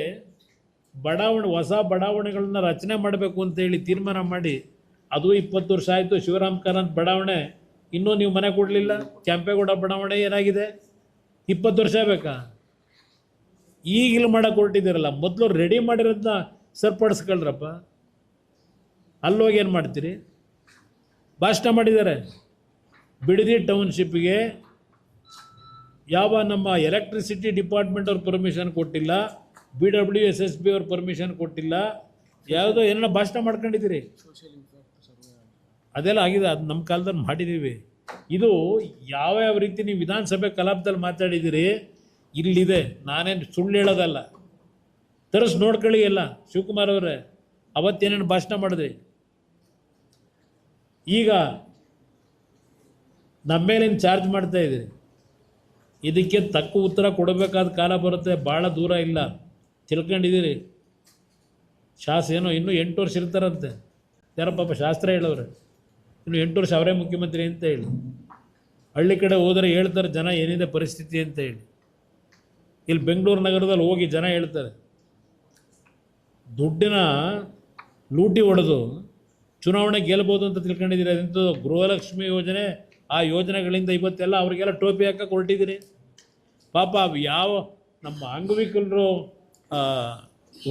ಹೊಸ ಬಡಾವಣೆಗಳನ್ನ ರಚನೆ ಮಾಡಬೇಕು ಅಂತೇಳಿ ತೀರ್ಮಾನ ಮಾಡಿ ಅದು 20 ವರ್ಷ ಆಯಿತು. ಶಿವರಾಮ್ ಕಾರಂತ್ ಬಡಾವಣೆ ಇನ್ನೂ ನೀವು ಮನೆ ಕೊಡಲಿಲ್ಲ. ಕೆಂಪೇಗೌಡ ಬಡಾವಣೆ ಏನಾಗಿದೆ? 20 ವರ್ಷ ಬೇಕಾ? ಈಗಿಲ್ಲ ಮಾಡಕ್ಕೆ ಹೊರಟಿದ್ದೀರಲ್ಲ, ಮೊದಲು ರೆಡಿ ಮಾಡಿರೋದನ್ನ ಸರಿಪಡಿಸ್ಕೊಳ್ರಪ್ಪ. ಅಲ್ಲೋಗಿ ಏನು ಮಾಡ್ತೀರಿ? ಭಾಷಣ ಮಾಡಿದ್ದಾರೆ. ಬಿಡದಿ ಟೌನ್ಶಿಪ್ಗೆ ಯಾವ ನಮ್ಮ ಎಲೆಕ್ಟ್ರಿಸಿಟಿ ಡಿಪಾರ್ಟ್ಮೆಂಟ್ ಅವ್ರ ಪರ್ಮಿಷನ್ ಕೊಟ್ಟಿಲ್ಲ, BWSSB ಅವ್ರ ಪರ್ಮಿಷನ್ ಕೊಟ್ಟಿಲ್ಲ, ಯಾವುದೋ ಏನೋ ಭಾಷಣ ಮಾಡ್ಕೊಂಡಿದ್ದೀರಿ. ಸೋಷಿಯಲ್ ಇಂಪ್ಯಾಕ್ಟ್ ಸರ್ವೆ ಅದೆಲ್ಲ ಆಗಿದೆ, ಅದು ನಮ್ಮ ಕಾಲದಲ್ಲಿ ಮಾಡಿದ್ದೀವಿ. ಇದು ಯಾವ್ಯಾವ ರೀತಿ ನೀವು ವಿಧಾನಸಭೆ ಕಲಾಪದಲ್ಲಿ ಮಾತಾಡಿದ್ದೀರಿ, ಇಲ್ಲಿದೆ. ನಾನೇನು ಸುಳ್ಳು ಹೇಳೋದಲ್ಲ, ತರಿಸಿ ನೋಡ್ಕೊಳ್ಳಿ ಎಲ್ಲ. ಶಿವಕುಮಾರ್ ಅವರೇ ಅವತ್ತೇನೇನು ಭಾಷಣ ಮಾಡಿದ್ರಿ, ಈಗ ನಮ್ಮ ಮೇಲೇನು ಚಾರ್ಜ್ ಮಾಡ್ತಾ ಇದ್ದೀರಿ. ಇದಕ್ಕೆ ತಕ್ಕ ಉತ್ತರ ಕೊಡಬೇಕಾದ ಕಾಲ ಬರುತ್ತೆ, ಭಾಳ ದೂರ ಇಲ್ಲ. ತಿಳ್ಕೊಂಡಿದ್ದೀರಿ. ಏನೋ ಇನ್ನೂ 8 ವರ್ಷ ಇರ್ತಾರಂತೆ. ಯಾರೋ ಪಾಪ ಶಾಸ್ತ್ರ ಹೇಳೋರು, ಇನ್ನು 8 ವರ್ಷ ಅವರೇ ಮುಖ್ಯಮಂತ್ರಿ ಅಂತ ಹೇಳಿ. ಹಳ್ಳಿ ಕಡೆ ಹೋದರೆ ಹೇಳ್ತಾರೆ ಜನ ಏನಿದೆ ಪರಿಸ್ಥಿತಿ ಅಂತ ಹೇಳಿ. ಇಲ್ಲಿ ಬೆಂಗಳೂರು ನಗರದಲ್ಲಿ ಹೋಗಿ ಜನ ಹೇಳ್ತಾರೆ, ದುಡ್ಡಿನ ಲೂಟಿ ಹೊಡೆದು ಚುನಾವಣೆ ಗೆಲ್ಬೋದು ಅಂತ ತಿಳ್ಕೊಂಡಿದ್ದೀರಿ. ಅದಂತೂ ಗೃಹಲಕ್ಷ್ಮಿ ಯೋಜನೆ, ಆ ಯೋಜನೆಗಳಿಂದ ಇವತ್ತೆಲ್ಲ ಅವರಿಗೆಲ್ಲ ಟೋಪಿ ಹಾಕಕ್ಕೆ ಹೊರಟಿದ್ದೀರಿ. ಪಾಪ ಯಾವ ನಮ್ಮ ಅಂಗವಿಕಲರು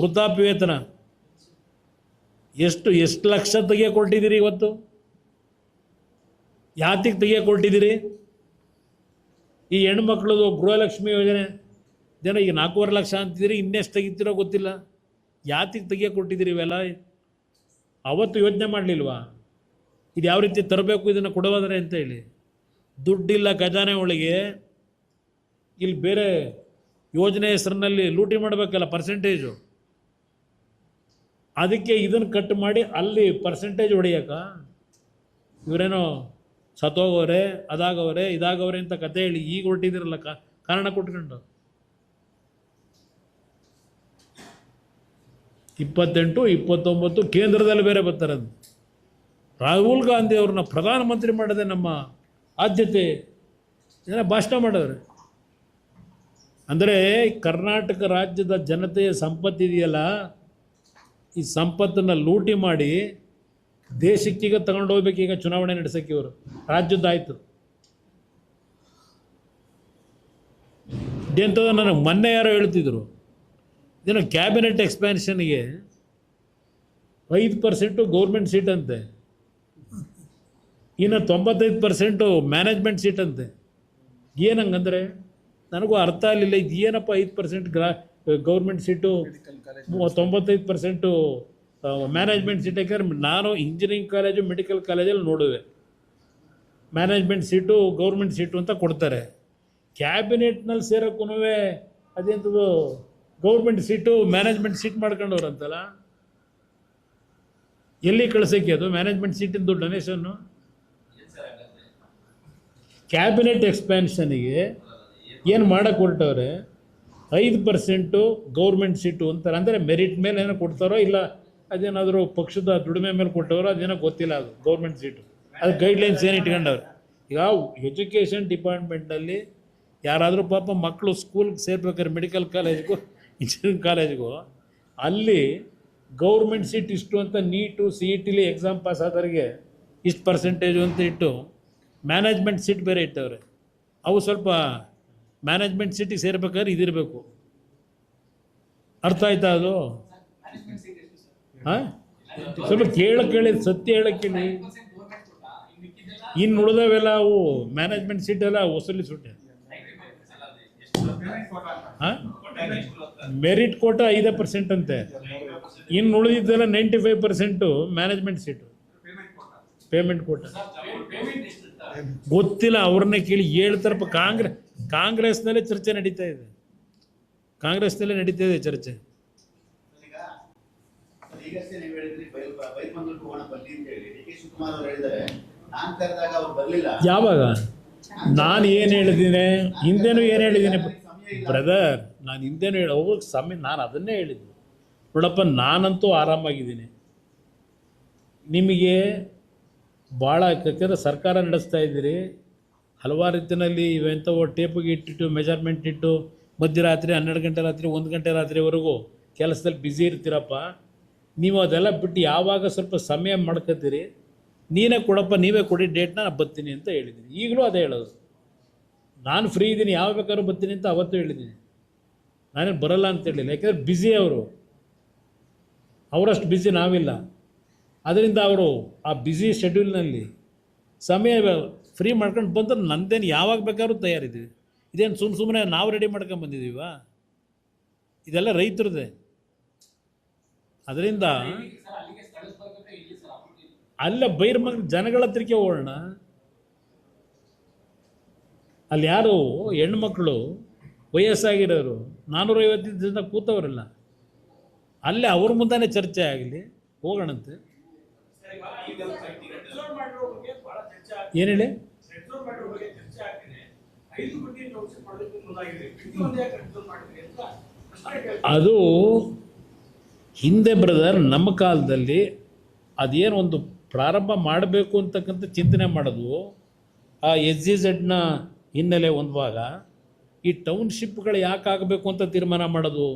ವೃದ್ಧಾಪ್ಯ ವೇತನ ಎಷ್ಟು ಲಕ್ಷ ತೆಗಿಯಕೊಟ್ಟಿದ್ದೀರಿ ಇವತ್ತು? ಯಾತಿಗೆ ತೆಗಿಯಕೊಟ್ಟಿದ್ದೀರಿ? ಈ ಹೆಣ್ಮಕ್ಳದು ಗೃಹಲಕ್ಷ್ಮಿ ಯೋಜನೆ ಜನ ಈಗ 4.5 ಲಕ್ಷ ಅಂತಿದ್ದೀರಿ, ಇನ್ನೆಷ್ಟು ತೆಗಿತೀರೋ ಗೊತ್ತಿಲ್ಲ. ಯಾತಿಗೆ ತೆಗಿಯಕೊಟ್ಟಿದ್ದೀರಿ ಇವೆಲ್ಲ? ಅವತ್ತು ಯೋಚನೆ ಮಾಡಲಿಲ್ವಾ ಇದು ಯಾವ ರೀತಿ ತರಬೇಕು, ಇದನ್ನು ಕೊಡೋದಾದ್ರೆ ಅಂತ ಹೇಳಿ? ದುಡ್ಡಿಲ್ಲ ಖಜಾನೆ ಒಳಗೆ, ಇಲ್ಲಿ ಬೇರೆ ಯೋಜನೆ ಹೆಸರಿನಲ್ಲಿ ಲೂಟಿ ಮಾಡಬೇಕಲ್ಲ ಪರ್ಸೆಂಟೇಜು. ಅದಕ್ಕೆ ಇದನ್ನು ಕಟ್ ಮಾಡಿ ಅಲ್ಲಿ ಪರ್ಸೆಂಟೇಜ್ ಹೊಡೆಯಕ್ಕ ಇವರೇನೋ ಸತ್ತೋಗವ್ರೆ, ಅದಾಗವ್ರೆ, ಇದಾಗವ್ರೆ ಅಂತ ಕತೆ ಹೇಳಿ ಈಗ ಹೊರಟಿದ್ದೀರಲ್ಲ ಕಾರಣ ಕೊಟ್ಕೊಂಡು. 28, 29 ಕೇಂದ್ರದಲ್ಲಿ ಬೇರೆ ಬರ್ತಾರೆ. ಅದು ರಾಹುಲ್ ಗಾಂಧಿ ಅವ್ರನ್ನ ಪ್ರಧಾನಮಂತ್ರಿ ಮಾಡೋದೇ ನಮ್ಮ ಆದ್ಯತೆ ಏನೋ ಭಾಷಣ ಮಾಡಿದ್ರೆ. ಅಂದರೆ ಕರ್ನಾಟಕ ರಾಜ್ಯದ ಜನತೆಯ ಸಂಪತ್ತಿದೆಯಲ್ಲ, ಈ ಸಂಪತ್ತನ್ನು ಲೂಟಿ ಮಾಡಿ ದೇಶಕ್ಕೀಗ ತಗೊಂಡೋಗ್ಬೇಕು. ಈಗ ಚುನಾವಣೆ ನಡೆಸೋಕ್ಕೆ ಇವರು ರಾಜ್ಯದ್ದಾಯಿತು. ಎಂಥದ್ದು ನನಗೆ ಮೊನ್ನೆ ಯಾರೋ ಹೇಳ್ತಿದ್ರು, ಇದೇನೋ ಕ್ಯಾಬಿನೆಟ್ ಎಕ್ಸ್ಪ್ಯಾನ್ಷನ್ಗೆ 5% ಗೌರ್ಮೆಂಟ್ ಸೀಟ್ ಅಂತೆ, ಇನ್ನು 95% ಮ್ಯಾನೇಜ್ಮೆಂಟ್ ಸೀಟ್ ಅಂತೆ. ಏನಂಗಂದರೆ ನನಗೂ ಅರ್ಥ ಆಗಲಿಲ್ಲ. ಇದು ಏನಪ್ಪ 5% ಗೌರ್ಮೆಂಟ್ ಸೀಟು, 95% ಮ್ಯಾನೇಜ್ಮೆಂಟ್ ಸೀಟ್? ಯಾಕಂದ್ರೆ ನಾನು ಇಂಜಿನಿಯರಿಂಗ್ ಕಾಲೇಜು ಮೆಡಿಕಲ್ ಕಾಲೇಜಲ್ಲಿ ನೋಡುವೆ, ಮ್ಯಾನೇಜ್ಮೆಂಟ್ ಸೀಟು ಗೌರ್ಮೆಂಟ್ ಸೀಟು ಅಂತ ಕೊಡ್ತಾರೆ. ಕ್ಯಾಬಿನೆಟ್ನಲ್ಲಿ ಸೇರೋಕ್ಕೂ ಅದೆಂಥದ್ದು ಗೌರ್ಮೆಂಟ್ ಸೀಟು ಮ್ಯಾನೇಜ್ಮೆಂಟ್ ಸೀಟ್ ಮಾಡ್ಕೊಂಡವ್ರಂತಲ್ಲ. ಎಲ್ಲಿ ಕಳ್ಸೋಕ್ಕೆ ಅದು ಮ್ಯಾನೇಜ್ಮೆಂಟ್ ಸೀಟಿನ ದುಡ್ಡು ಡೊನೇಷನ್ನು? ಕ್ಯಾಬಿನೆಟ್ ಎಕ್ಸ್ಪ್ಯಾನ್ಷನಿಗೆ ಏನು ಮಾಡೋಕ್ಕೆ ಹೊರಟವ್ರೆ? 5% ಗೌರ್ಮೆಂಟ್ ಸೀಟು ಅಂತಾರೆ. ಅಂದರೆ ಮೆರಿಟ್ ಮೇಲೆ ಏನೋ ಕೊಡ್ತಾರೋ ಇಲ್ಲ ಅದೇನಾದರೂ ಪಕ್ಷದ ದುಡಿಮೆ ಮೇಲೆ ಕೊಟ್ಟವರೋ ಅದೇನೋ ಗೊತ್ತಿಲ್ಲ. ಅದು ಗೌರ್ಮೆಂಟ್ ಸೀಟು, ಅದು ಗೈಡ್ಲೈನ್ಸ್ ಏನು ಇಟ್ಕೊಂಡವ್ರೆ. ಈಗ ಎಜುಕೇಷನ್ ಡಿಪಾರ್ಟ್ಮೆಂಟಲ್ಲಿ ಯಾರಾದರೂ ಪಾಪ ಮಕ್ಕಳು ಸ್ಕೂಲ್ಗೆ ಸೇರ್ಬೇಕಾದ್ರೆ ಮೆಡಿಕಲ್ ಕಾಲೇಜ್ಗೂ ಇಂಜಿನಿಯರಿಂಗ್ ಕಾಲೇಜ್ಗೂ ಅಲ್ಲಿ ಗೌರ್ಮೆಂಟ್ ಸೀಟ್ ಇಷ್ಟು ಅಂತ ನೀಟು CET ಎಕ್ಸಾಮ್ ಪಾಸ್ ಆದವರಿಗೆ ಇಷ್ಟು ಪರ್ಸೆಂಟೇಜು ಅಂತ ಇಟ್ಟು ಮ್ಯಾನೇಜ್ಮೆಂಟ್ ಸೀಟ್ ಬೇರೆ ಇಟ್ಟವ್ರೆ. ಅವು ಸ್ವಲ್ಪ ಮ್ಯಾನೇಜ್ಮೆಂಟ್ ಸೀಟಿಗೆ ಸೇರ್ಬೇಕಾದ್ರೆ ಇದಿರಬೇಕು. ಅರ್ಥ ಆಯ್ತಾ ಅದು? ಹಾಂ, ಸ್ವಲ್ಪ ಕೇಳಿ ಸತ್ಯ ಹೇಳಕ್ಕೆ. ಇನ್ನು ಉಳಿದವೆಲ್ಲ ಅವು ಮ್ಯಾನೇಜ್ಮೆಂಟ್ ಸೀಟೆಲ್ಲ ವಸೂಲಿ ಸುಟ್ಟೆ. ಹಾಂ, ಮೆರಿಟ್ ಕೋಟ 5% ಅಂತೆ. ಇನ್ನು ಉಳಿದಿದ್ದೆಲ್ಲ 95% ಮ್ಯಾನೇಜ್ಮೆಂಟ್ ಸೀಟು, ಪೇಮೆಂಟ್ ಕೋಟ. ಗೊತ್ತಿಲ್ಲ, ಅವ್ರನ್ನೇ ಕೇಳಿ ಹೇಳ್ತಾರಪ್ಪ. ಕಾಂಗ್ರೆಸ್ನಲ್ಲೇ ಚರ್ಚೆ ನಡೀತಾ ಇದೆ, ಕಾಂಗ್ರೆಸ್ನಲ್ಲೇ ನಡೀತಾ ಇದೆ ಚರ್ಚೆ. ಯಾವಾಗ ನಾನು ಏನು ಹೇಳಿದ್ದೀನಿ, ಹಿಂದೆನೂ ಏನು ಹೇಳಿದ್ದೀನಿ ಬ್ರದರ್, ನಾನು ಹಿಂದೆನೂ ಅವ್ರಿಗೆ ಸಮಯ ನಾನು ಅದನ್ನೇ ಹೇಳಿದ್ದು. ನೋಡಪ್ಪ, ನಾನಂತೂ ಆರಾಮಾಗಿದ್ದೀನಿ. ನಿಮಗೆ ಭಾಳ ಯಾಕೆಂದರೆ ಸರ್ಕಾರ ನಡೆಸ್ತಾ ಇದ್ದೀರಿ, ಹಲವಾರು ರೀತಿಯಲ್ಲಿ ಇವೆಂಥವು ಟೇಪಿಗೆ ಇಟ್ಟಿಟ್ಟು ಮೆಜರ್ಮೆಂಟ್ ಇಟ್ಟು ಮಧ್ಯರಾತ್ರಿ 12 ಗಂಟೆ ರಾತ್ರಿ 1 ಗಂಟೆ ರಾತ್ರಿವರೆಗೂ ಕೆಲಸದಲ್ಲಿ ಬ್ಯುಸಿ ಇರ್ತೀರಪ್ಪ. ನೀವು ಅದೆಲ್ಲ ಬಿಟ್ಟು ಯಾವಾಗ ಸ್ವಲ್ಪ ಸಮಯ ಮಾಡ್ಕೊತೀರಿ ನೀನೇ ಕೊಡಪ್ಪ, ನೀವೇ ಕೊಡಿ ಡೇಟ್ನ, ನಾನು ಬರ್ತೀನಿ ಅಂತ ಹೇಳಿದ್ದೀನಿ. ಈಗಲೂ ಅದೇ ಹೇಳೋದು, ನಾನು ಫ್ರೀ ಇದ್ದೀನಿ, ಯಾವ ಬೇಕಾದ್ರೂ ಬರ್ತೀನಿ ಅಂತ ಅವತ್ತು ಹೇಳಿದ್ದೀನಿ. ನಾನೇನು ಬರಲ್ಲ ಅಂತ ಹೇಳಿಲ್ಲ, ಯಾಕೆಂದರೆ ಬ್ಯುಸಿ ಅವರು, ಅವರಷ್ಟು ಬ್ಯುಸಿ ನಾವಿಲ್ಲ. ಅದರಿಂದ ಅವರು ಆ ಬ್ಯುಸಿ ಶೆಡ್ಯೂಲ್ನಲ್ಲಿ ಸಮಯ ಫ್ರೀ ಮಾಡ್ಕೊಂಡು ಬಂದ್ರೆ ನಂದೇನು ಯಾವಾಗ ಬೇಕಾದ್ರೂ ತಯಾರಿದ್ದೀವಿ. ಇದೇನು ಸುಮ್ಮನೆ ನಾವು ರೆಡಿ ಮಾಡ್ಕೊಂಡು ಬಂದಿದ್ದೀವ? ಇದೆಲ್ಲ ರೈತರದೇ. ಅದರಿಂದ ಅಲ್ಲ ಬೈರ್ಮಂಗ್ ಜನಗಳ ಹತ್ರಕ್ಕೆ ಹೋಗೋಣ. ಅಲ್ಲಿ ಯಾರು ಹೆಣ್ಮಕ್ಳು ವಯಸ್ಸಾಗಿರೋರು 450 ದಿನ ಕೂತವರಲ್ಲ, ಅಲ್ಲೇ ಅವ್ರ ಮುಂದಾನೆ ಚರ್ಚೆ ಆಗಲಿ, ಹೋಗೋಣಂತೆ. ಏನು ಹೇಳಿ? ಅದು ಹಿಂದೆ ಬ್ರದರ್, ನಮ್ಮ ಕಾಲದಲ್ಲಿ ಅದೇನು ಒಂದು ಪ್ರಾರಂಭ ಮಾಡಬೇಕು ಅಂತಕ್ಕಂಥ ಚಿಂತನೆ ಮಾಡೋದು, ಆ SEZ ಹಿನ್ನೆಲೆ ಒಂದು ಭಾಗ. ಈ ಟೌನ್ಶಿಪ್ಗಳು ಯಾಕೆ ಆಗಬೇಕು ಅಂತ ತೀರ್ಮಾನ ಮಾಡೋದು,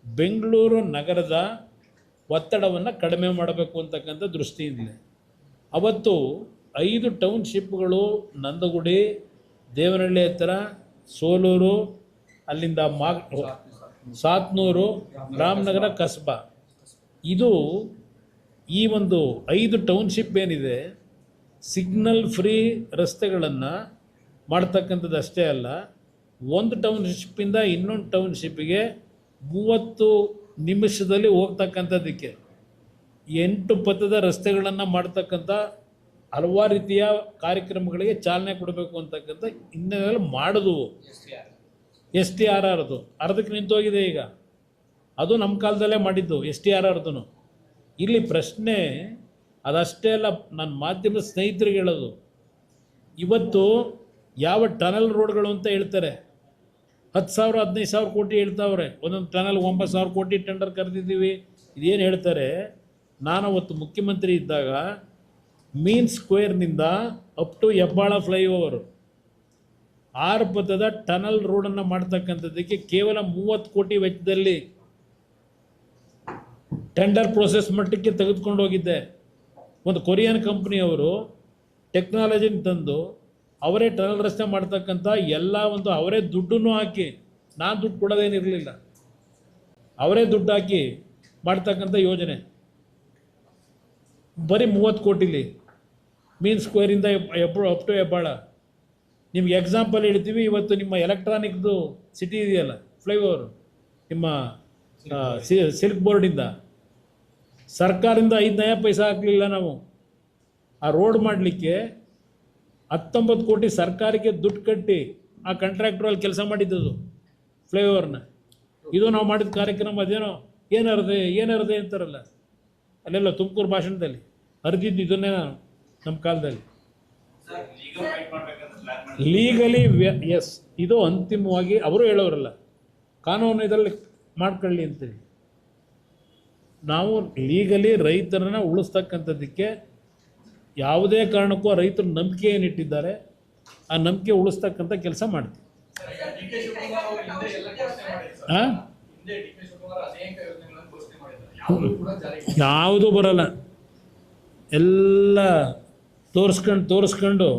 ಬೆಂಗಳೂರು ನಗರದ ಒತ್ತಡವನ್ನು ಕಡಿಮೆ ಮಾಡಬೇಕು ಅಂತಕ್ಕಂಥ ದೃಷ್ಟಿಯಿಂದಲೇ ಅವತ್ತು 5 ಟೌನ್ಶಿಪ್ಗಳು, ನಂದಗುಡಿ, ದೇವನಹಳ್ಳಿ ಹತ್ತಿರ, ಸೋಲೂರು, ಅಲ್ಲಿಂದ ಸಾತ್ನೂರು, ರಾಮನಗರ, ಕಸ್ಬಾ, ಇದು ಈ ಒಂದು 5 ಟೌನ್ಶಿಪ್ ಏನಿದೆ, ಸಿಗ್ನಲ್ ಫ್ರೀ ರಸ್ತೆಗಳನ್ನು ಮಾಡ್ತಕ್ಕಂಥದ್ದು ಅಷ್ಟೇ ಅಲ್ಲ, ಒಂದು ಟೌನ್ಶಿಪ್ಪಿಂದ ಇನ್ನೊಂದು ಟೌನ್ಶಿಪ್ಪಿಗೆ 30 ನಿಮಿಷದಲ್ಲಿ ಹೋಗ್ತಕ್ಕಂಥದ್ದಕ್ಕೆ 8 ಪಥದ ರಸ್ತೆಗಳನ್ನು ಮಾಡ್ತಕ್ಕಂಥ ಹಲವಾರು ರೀತಿಯ ಕಾರ್ಯಕ್ರಮಗಳಿಗೆ ಚಾಲನೆ ಕೊಡಬೇಕು ಅಂತಕ್ಕಂಥ ಹಿನ್ನೆಲೆಯಲ್ಲಿ ಮಾಡಿದ್ವು. STRRದು ಅರ್ಧಕ್ಕೆ ನಿಂತೋಗಿದೆ ಈಗ, ಅದು ನಮ್ಮ ಕಾಲದಲ್ಲೇ ಮಾಡಿದ್ದು STRRದು. ಇಲ್ಲಿ ಪ್ರಶ್ನೆ ಅದಷ್ಟೇ ಅಲ್ಲ, ನನ್ನ ಮಾಧ್ಯಮದ ಸ್ನೇಹಿತರಿಗೆ ಹೇಳೋದು, ಇವತ್ತು ಯಾವ ಟನಲ್ ರೋಡ್ಗಳು ಅಂತ ಹೇಳ್ತಾರೆ, 10,000 15,000 ಕೋಟಿ ಹೇಳ್ತಾವ್ರೆ. ಒಂದೊಂದು ಟನಲ್ 9,000 ಕೋಟಿ ಟೆಂಡರ್ ಕರೆದಿದ್ದೀವಿ. ಇದೇನು ಹೇಳ್ತಾರೆ? ನಾನು ಅವತ್ತು ಮುಖ್ಯಮಂತ್ರಿ ಇದ್ದಾಗ ಮೀನ್ ಸ್ಕ್ವೇರ್ನಿಂದ ಅಪ್ ಟು ಹೆಬ್ಬಾಳ ಫ್ಲೈಓವರ್ 6 ಪಥದ ಟನಲ್ ರೋಡನ್ನು ಮಾಡ್ತಕ್ಕಂಥದ್ದಕ್ಕೆ ಕೇವಲ 30 ಕೋಟಿ ವೆಚ್ಚದಲ್ಲಿ ಟೆಂಡರ್ ಪ್ರೋಸೆಸ್ ಮಟ್ಟಕ್ಕೆ ತೆಗೆದುಕೊಂಡು ಹೋಗಿದ್ದೆ. ಒಂದು ಕೊರಿಯನ್ ಕಂಪ್ನಿಯವರು ಟೆಕ್ನಾಲಜಿನ ತಂದು ಅವರೇ ಟನಲ್ ರಸ್ತೆ ಮಾಡ್ತಕ್ಕಂಥ ಎಲ್ಲ ಒಂದು ಅವರೇ ದುಡ್ಡನ್ನು ಹಾಕಿ, ನಾನು ದುಡ್ಡು ಕೊಡೋದೇನಿರಲಿಲ್ಲ, ಅವರೇ ದುಡ್ಡು ಹಾಕಿ ಮಾಡ್ತಕ್ಕಂಥ ಯೋಜನೆ ಬರೀ 30 ಕೋಟಿಲಿ ಮೀನ್ ಸ್ಕ್ವೇರಿಂದ ಅಪ್ ಟು ಹೆಬ್ಬಾಳ. ನಿಮ್ಗೆ ಎಕ್ಸಾಂಪಲ್ ಹೇಳ್ತೀವಿ, ಇವತ್ತು ನಿಮ್ಮ ಎಲೆಕ್ಟ್ರಾನಿಕ್ದು ಸಿಟಿ ಇದೆಯಲ್ಲ ಫ್ಲೈಓವರ್, ನಿಮ್ಮ ಸಿಲ್ಕ್ ಬೋರ್ಡಿಂದ ಸರ್ಕಾರದಿಂದ 5 ಪೈಸೆ ಹಾಕಲಿಲ್ಲ ನಾವು. ಆ ರೋಡ್ ಮಾಡಲಿಕ್ಕೆ 19 ಕೋಟಿ ಸರ್ಕಾರಕ್ಕೆ ದುಡ್ಡು ಕಟ್ಟಿ ಆ ಕಾಂಟ್ರಾಕ್ಟ್ರಲ್ಲಿ ಕೆಲಸ ಮಾಡಿದ್ದದು ಫ್ಲೈಓವರ್ನ. ಇದು ನಾವು ಮಾಡಿದ ಕಾರ್ಯಕ್ರಮ. ಅದೇನೋ ಏನರದೆ ಅಂತಾರಲ್ಲ, ಅಲ್ಲೆಲ್ಲ ತುಮಕೂರು ಭಾಷಣದಲ್ಲಿ ಅರ್ಜಿದ್ದು ಇದನ್ನೇ ನಾನು ನಮ್ಮ ಕಾಲದಲ್ಲಿ ಲೀಗಲಿ ಎಸ್, ಇದು ಅಂತಿಮವಾಗಿ ಅವರು ಹೇಳೋರಲ್ಲ, ಕಾನೂನು ಇದರಲ್ಲಿ ಮಾಡ್ಕೊಳ್ಳಿ ಅಂತೇಳಿ. ನಾವು ಲೀಗಲಿ ರೈತರನ್ನ ಉಳಿಸ್ತಕ್ಕಂಥದ್ದಕ್ಕೆ ಯಾವುದೇ ಕಾರಣಕ್ಕೂ ರೈತರು ನಂಬಿಕೆ ಏನಿಟ್ಟಿದ್ದಾರೆ ಆ ನಂಬಿಕೆ ಉಳಿಸ್ತಕ್ಕಂಥ ಕೆಲಸ ಮಾಡ್ತೀವಿ. ಯಾವುದೂ ಬರಲ್ಲ, ಎಲ್ಲ ತೋರಿಸ್ಕೊಂಡು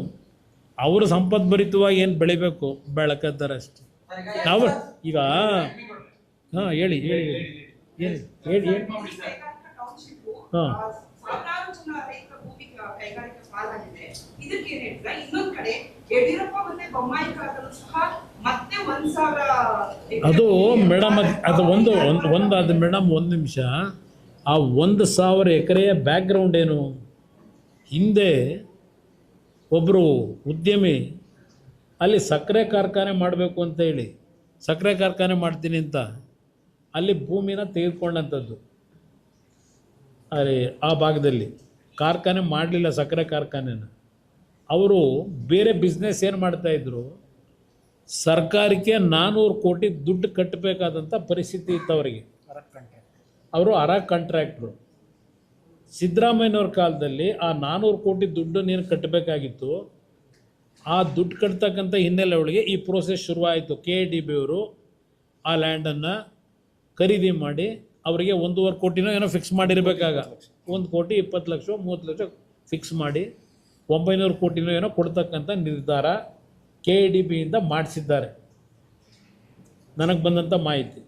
ಅವರು ಸಂಪದ್ಭರಿತವಾಗಿ ಏನು ಬೆಳಿಬೇಕು ಬೆಳಕತ್ತಾರೆ ಅಷ್ಟೆ. ನಾವು ಈಗ ಹೇಳಿ ಹಾಂ, ಅದು ಮೇಡಮ್, ಅದು ಒಂದು ಅದು ಮೇಡಮ್, 1 ನಿಮಿಷ. ಆ 1,000 ಎಕರೆಯ ಬ್ಯಾಕ್ಗ್ರೌಂಡ್ ಏನು? ಹಿಂದೆ ಒಬ್ಬರು ಉದ್ಯಮಿ ಅಲ್ಲಿ ಸಕ್ಕರೆ ಕಾರ್ಖಾನೆ ಮಾಡಬೇಕು ಅಂತ ಹೇಳಿ, ಸಕ್ಕರೆ ಕಾರ್ಖಾನೆ ಮಾಡ್ತೀನಿ ಅಂತ ಅಲ್ಲಿ ಭೂಮಿನ ತೆಗೆದುಕೊಂಡಂಥದ್ದು. ಆ ಭಾಗದಲ್ಲಿ ಕಾರ್ಖಾನೆ ಮಾಡಲಿಲ್ಲ, ಸಕ್ಕರೆ ಕಾರ್ಖಾನೆನ. ಅವರು ಬೇರೆ ಬಿಸ್ನೆಸ್ ಏನು ಮಾಡ್ತಾಯಿದ್ರು, ಸರ್ಕಾರಕ್ಕೆ 400 ಕೋಟಿ ದುಡ್ಡು ಕಟ್ಟಬೇಕಾದಂಥ ಪರಿಸ್ಥಿತಿ ಇತ್ತು ಅವರಿಗೆ. ಅವರು ಕಾಂಟ್ರಾಕ್ಟ್ರು. ಸಿದ್ದರಾಮಯ್ಯನವ್ರ ಕಾಲದಲ್ಲಿ ಆ 400 ಕೋಟಿ ದುಡ್ಡನ್ನು ಏನು ಕಟ್ಟಬೇಕಾಗಿತ್ತು, ಆ ದುಡ್ಡು ಕಟ್ತಕ್ಕಂಥ ಹಿನ್ನೆಲೆ ಒಳಗೆ ಈ ಪ್ರೋಸೆಸ್ ಶುರುವಾಯಿತು. KDB ಅವರು ಆ ಲ್ಯಾಂಡನ್ನು ಖರೀದಿ ಮಾಡಿ ಅವರಿಗೆ 1.5 ಕೋಟಿನೋ ಏನೋ ಫಿಕ್ಸ್ ಮಾಡಿರಬೇಕಾಗ, 1 ಕೋಟಿ 20 ಲಕ್ಷ 30 ಲಕ್ಷ ಫಿಕ್ಸ್ ಮಾಡಿ 900 ಕೋಟಿನೋ ಏನೋ ಕೊಡ್ತಕ್ಕಂಥ ನಿರ್ಧಾರ KIDBಯಿಂದ ಮಾಡಿಸಿದ್ದಾರೆ ನನಗೆ ಬಂದಂಥ ಮಾಹಿತಿ.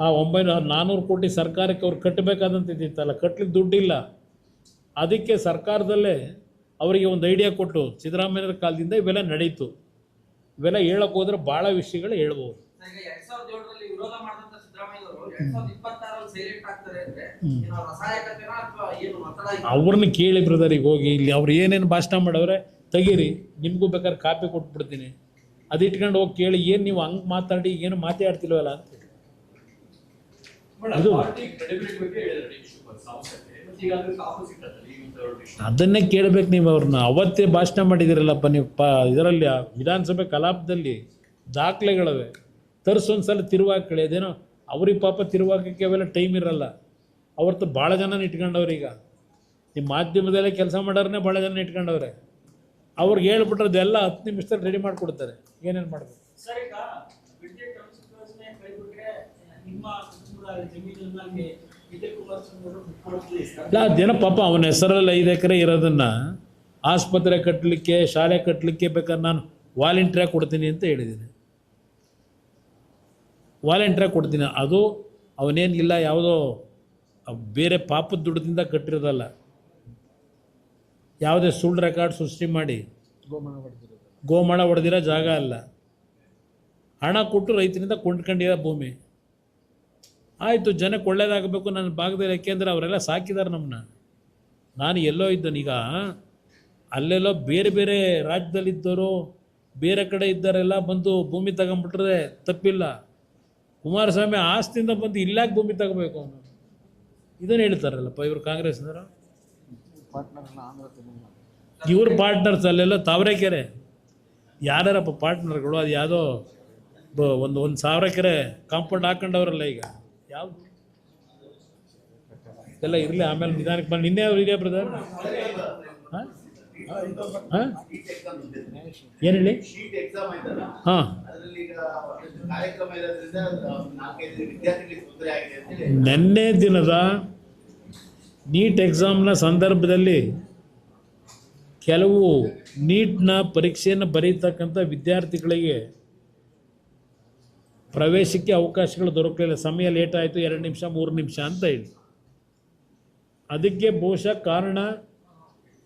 ಆ 400 ಕೋಟಿ ಸರ್ಕಾರಕ್ಕೆ ಅವ್ರು ಕಟ್ಟಬೇಕಾದಂತಿದ್ದಿತ್ತಲ್ಲ, ಕಟ್ಟಲಿಕ್ಕೆ ದುಡ್ಡಿಲ್ಲ. ಅದಕ್ಕೆ ಸರ್ಕಾರದಲ್ಲೇ ಅವರಿಗೆ ಒಂದು ಐಡಿಯಾ ಕೊಟ್ಟು ಸಿದ್ದರಾಮಯ್ಯರ ಕಾಲದಿಂದ ಇವೆಲ್ಲ ನಡೀತು. ಇವೆಲ್ಲ ಹೇಳಕ್ಕೆ ಹೋದ್ರೆ ಭಾಳ ವಿಷಯಗಳು ಹೇಳ್ಬೋದು. ಅವ್ರನ್ನ ಕೇಳಿ ಬ್ರದರ್, ಈಗ ಹೋಗಿ ಇಲ್ಲಿ ಅವ್ರು ಏನೇನು ಭಾಷಣ ಮಾಡವ್ರೆ ತೆಗೀರಿ, ನಿಮಗೂ ಬೇಕಾದ್ರೆ ಕಾಪಿ ಕೊಟ್ಬಿಡ್ತೀನಿ, ಅದು ಇಟ್ಕೊಂಡು ಹೋಗಿ ಕೇಳಿ. ಏನು ನೀವು ಹಂಗೆ ಮಾತಾಡಿ ಏನು ಮಾತಾಡ್ತಿಲ್ವಲ್ಲ ಅಂತ. ಅದು ಅದನ್ನೇ ಕೇಳಬೇಕು ನೀವು ಅವ್ರನ್ನ. ಅವತ್ತೇ ಭಾಷಣ ಮಾಡಿದಿರಲ್ಲಪ್ಪ ನೀವು ಇದರಲ್ಲಿ ವಿಧಾನಸಭೆ ಕಲಾಪದಲ್ಲಿ ದಾಖಲೆಗಳವೆ, ತರಿಸೊಂದ್ಸಲ ತಿರುವಾಕಳಿ. ಅದೇನೋ ಅವ್ರಿಗೆ ಪಾಪ ತಿರುವಾಕಕ್ಕೆ ಅವೆಲ್ಲ ಟೈಮ್ ಇರಲ್ಲ. ಅವ್ರದ್ದು ಭಾಳ ಜನ ಇಟ್ಕೊಂಡವ್ರೆ. ಈಗ ನಿಮ್ಮ ಮಾಧ್ಯಮದಲ್ಲೇ ಕೆಲಸ ಮಾಡೋರನ್ನೇ ಭಾಳ ಜನ ಇಟ್ಕೊಂಡವ್ರೆ. ಅವ್ರಿಗೆ ಹೇಳ್ಬಿಟ್ರೆ ಅದೆಲ್ಲ 10 ನಿಮಿಷದಲ್ಲಿ ರೆಡಿ ಮಾಡಿಕೊಡ್ತಾರೆ. ಏನೇನು ಮಾಡಬೇಕು ಇಲ್ಲ, ಅದೇನೋ ಪಾಪ ಅವನ ಹೆಸರಲ್ಲಿ 5 ಎಕರೆ ಇರೋದನ್ನು ಆಸ್ಪತ್ರೆ ಕಟ್ಟಲಿಕ್ಕೆ, ಶಾಲೆ ಕಟ್ಟಲಿಕ್ಕೆ ಬೇಕಾದ್ರೆ ನಾನು ವಾಲಂಟ್ರಿಯಾಗಿ ಕೊಡ್ತೀನಿ ಅಂತ ಹೇಳಿದ್ದೀನಿ. ವಾಲಂಟ್ರಿಯಾಗಿ ಕೊಡ್ತೀನಿ. ಅದು ಅವನೇನಿಲ್ಲ, ಯಾವುದೋ ಬೇರೆ ಪಾಪದ ದುಡ್ಡದಿಂದ ಕಟ್ಟಿರೋದಲ್ಲ. ಯಾವುದೇ ಸುಳ್ಳು ರೆಕಾರ್ಡ್ ಸೃಷ್ಟಿ ಮಾಡಿ ಗೋಮಾಳ ಹೊಡೆದಿರೋ ಜಾಗ ಅಲ್ಲ. ಹಣ ಕೊಟ್ಟು ರೈತರಿಂದ ಕೊಂಡ್ಕೊಂಡಿರೋ ಭೂಮಿ. ಆಯಿತು, ಜನಕ್ಕೆ ಒಳ್ಳೇದಾಗಬೇಕು ನನ್ನ ಭಾಗದಲ್ಲಿ, ಯಾಕೆಂದರೆ ಅವರೆಲ್ಲ ಸಾಕಿದ್ದಾರೆ ನಮ್ಮನ್ನ. ನಾನು ಎಲ್ಲೋ ಇದ್ದನು, ಈಗ ಅಲ್ಲೆಲ್ಲೋ ಬೇರೆ ಬೇರೆ ರಾಜ್ಯದಲ್ಲಿದ್ದವರು ಬೇರೆ ಕಡೆ ಇದ್ದಾರೆಲ್ಲ ಬಂದು ಭೂಮಿ ತಗೊಂಬಿಟ್ರೆ ತಪ್ಪಿಲ್ಲ. ಕುಮಾರಸ್ವಾಮಿ ಆಸ್ತಿಯಿಂದ ಬಂದು ಇಲ್ಲಾಕೆ ಭೂಮಿ ತಗೋಬೇಕು ಅವನು? ಇದನ್ನು ಹೇಳ್ತಾರಲ್ಲಪ್ಪ ಇವರು ಕಾಂಗ್ರೆಸ್ನವರು. ಇವ್ರ ಪಾರ್ಟ್ನರ್ಸ್ ಅಲ್ಲೆಲ್ಲ ತಾವರೆಕೆರೆ ಯಾರ್ಯಾರಪ್ಪ ಪಾರ್ಟ್ನರ್ಗಳು? ಅದು ಯಾವುದೋ ಒಂದು 1000 ಎಕರೆ ಕಾಂಪೌಂಡ್ ಹಾಕೊಂಡವ್ರಲ್ಲ. ಈಗ ಯಾವುದು ಎಲ್ಲ ಇರಲಿ, ಆಮೇಲೆ ನಿಧಾನಕ್ಕೆ ಬಂದು ನಿನ್ನೆ ಅವ್ರು ಇದೆಯಾ ಬ್ರದರ್? ಹಾಂ ಹಾಂ ಏನು ಹೇಳಿ? ಹಾಂ, ನಿನ್ನೆ ದಿನದ ನೀಟ್ ಎಕ್ಸಾಮ್ನ ಸಂದರ್ಭದಲ್ಲಿ ಕೆಲವು ನೀಟ್ನ ಪರೀಕ್ಷೆಯನ್ನು ಬರೀತಕ್ಕಂಥ ವಿದ್ಯಾರ್ಥಿಗಳಿಗೆ ಪ್ರವೇಶಕ್ಕೆ ಅವಕಾಶಗಳು ದೊರಕಲಿಲ್ಲ. ಸಮಯ ಲೇಟ್ ಆಯಿತು, 2 ನಿಮಿಷ 3 ನಿಮಿಷ ಅಂತ ಹೇಳಿ. ಅದಕ್ಕೆ ಬಹುಶಃ ಕಾರಣ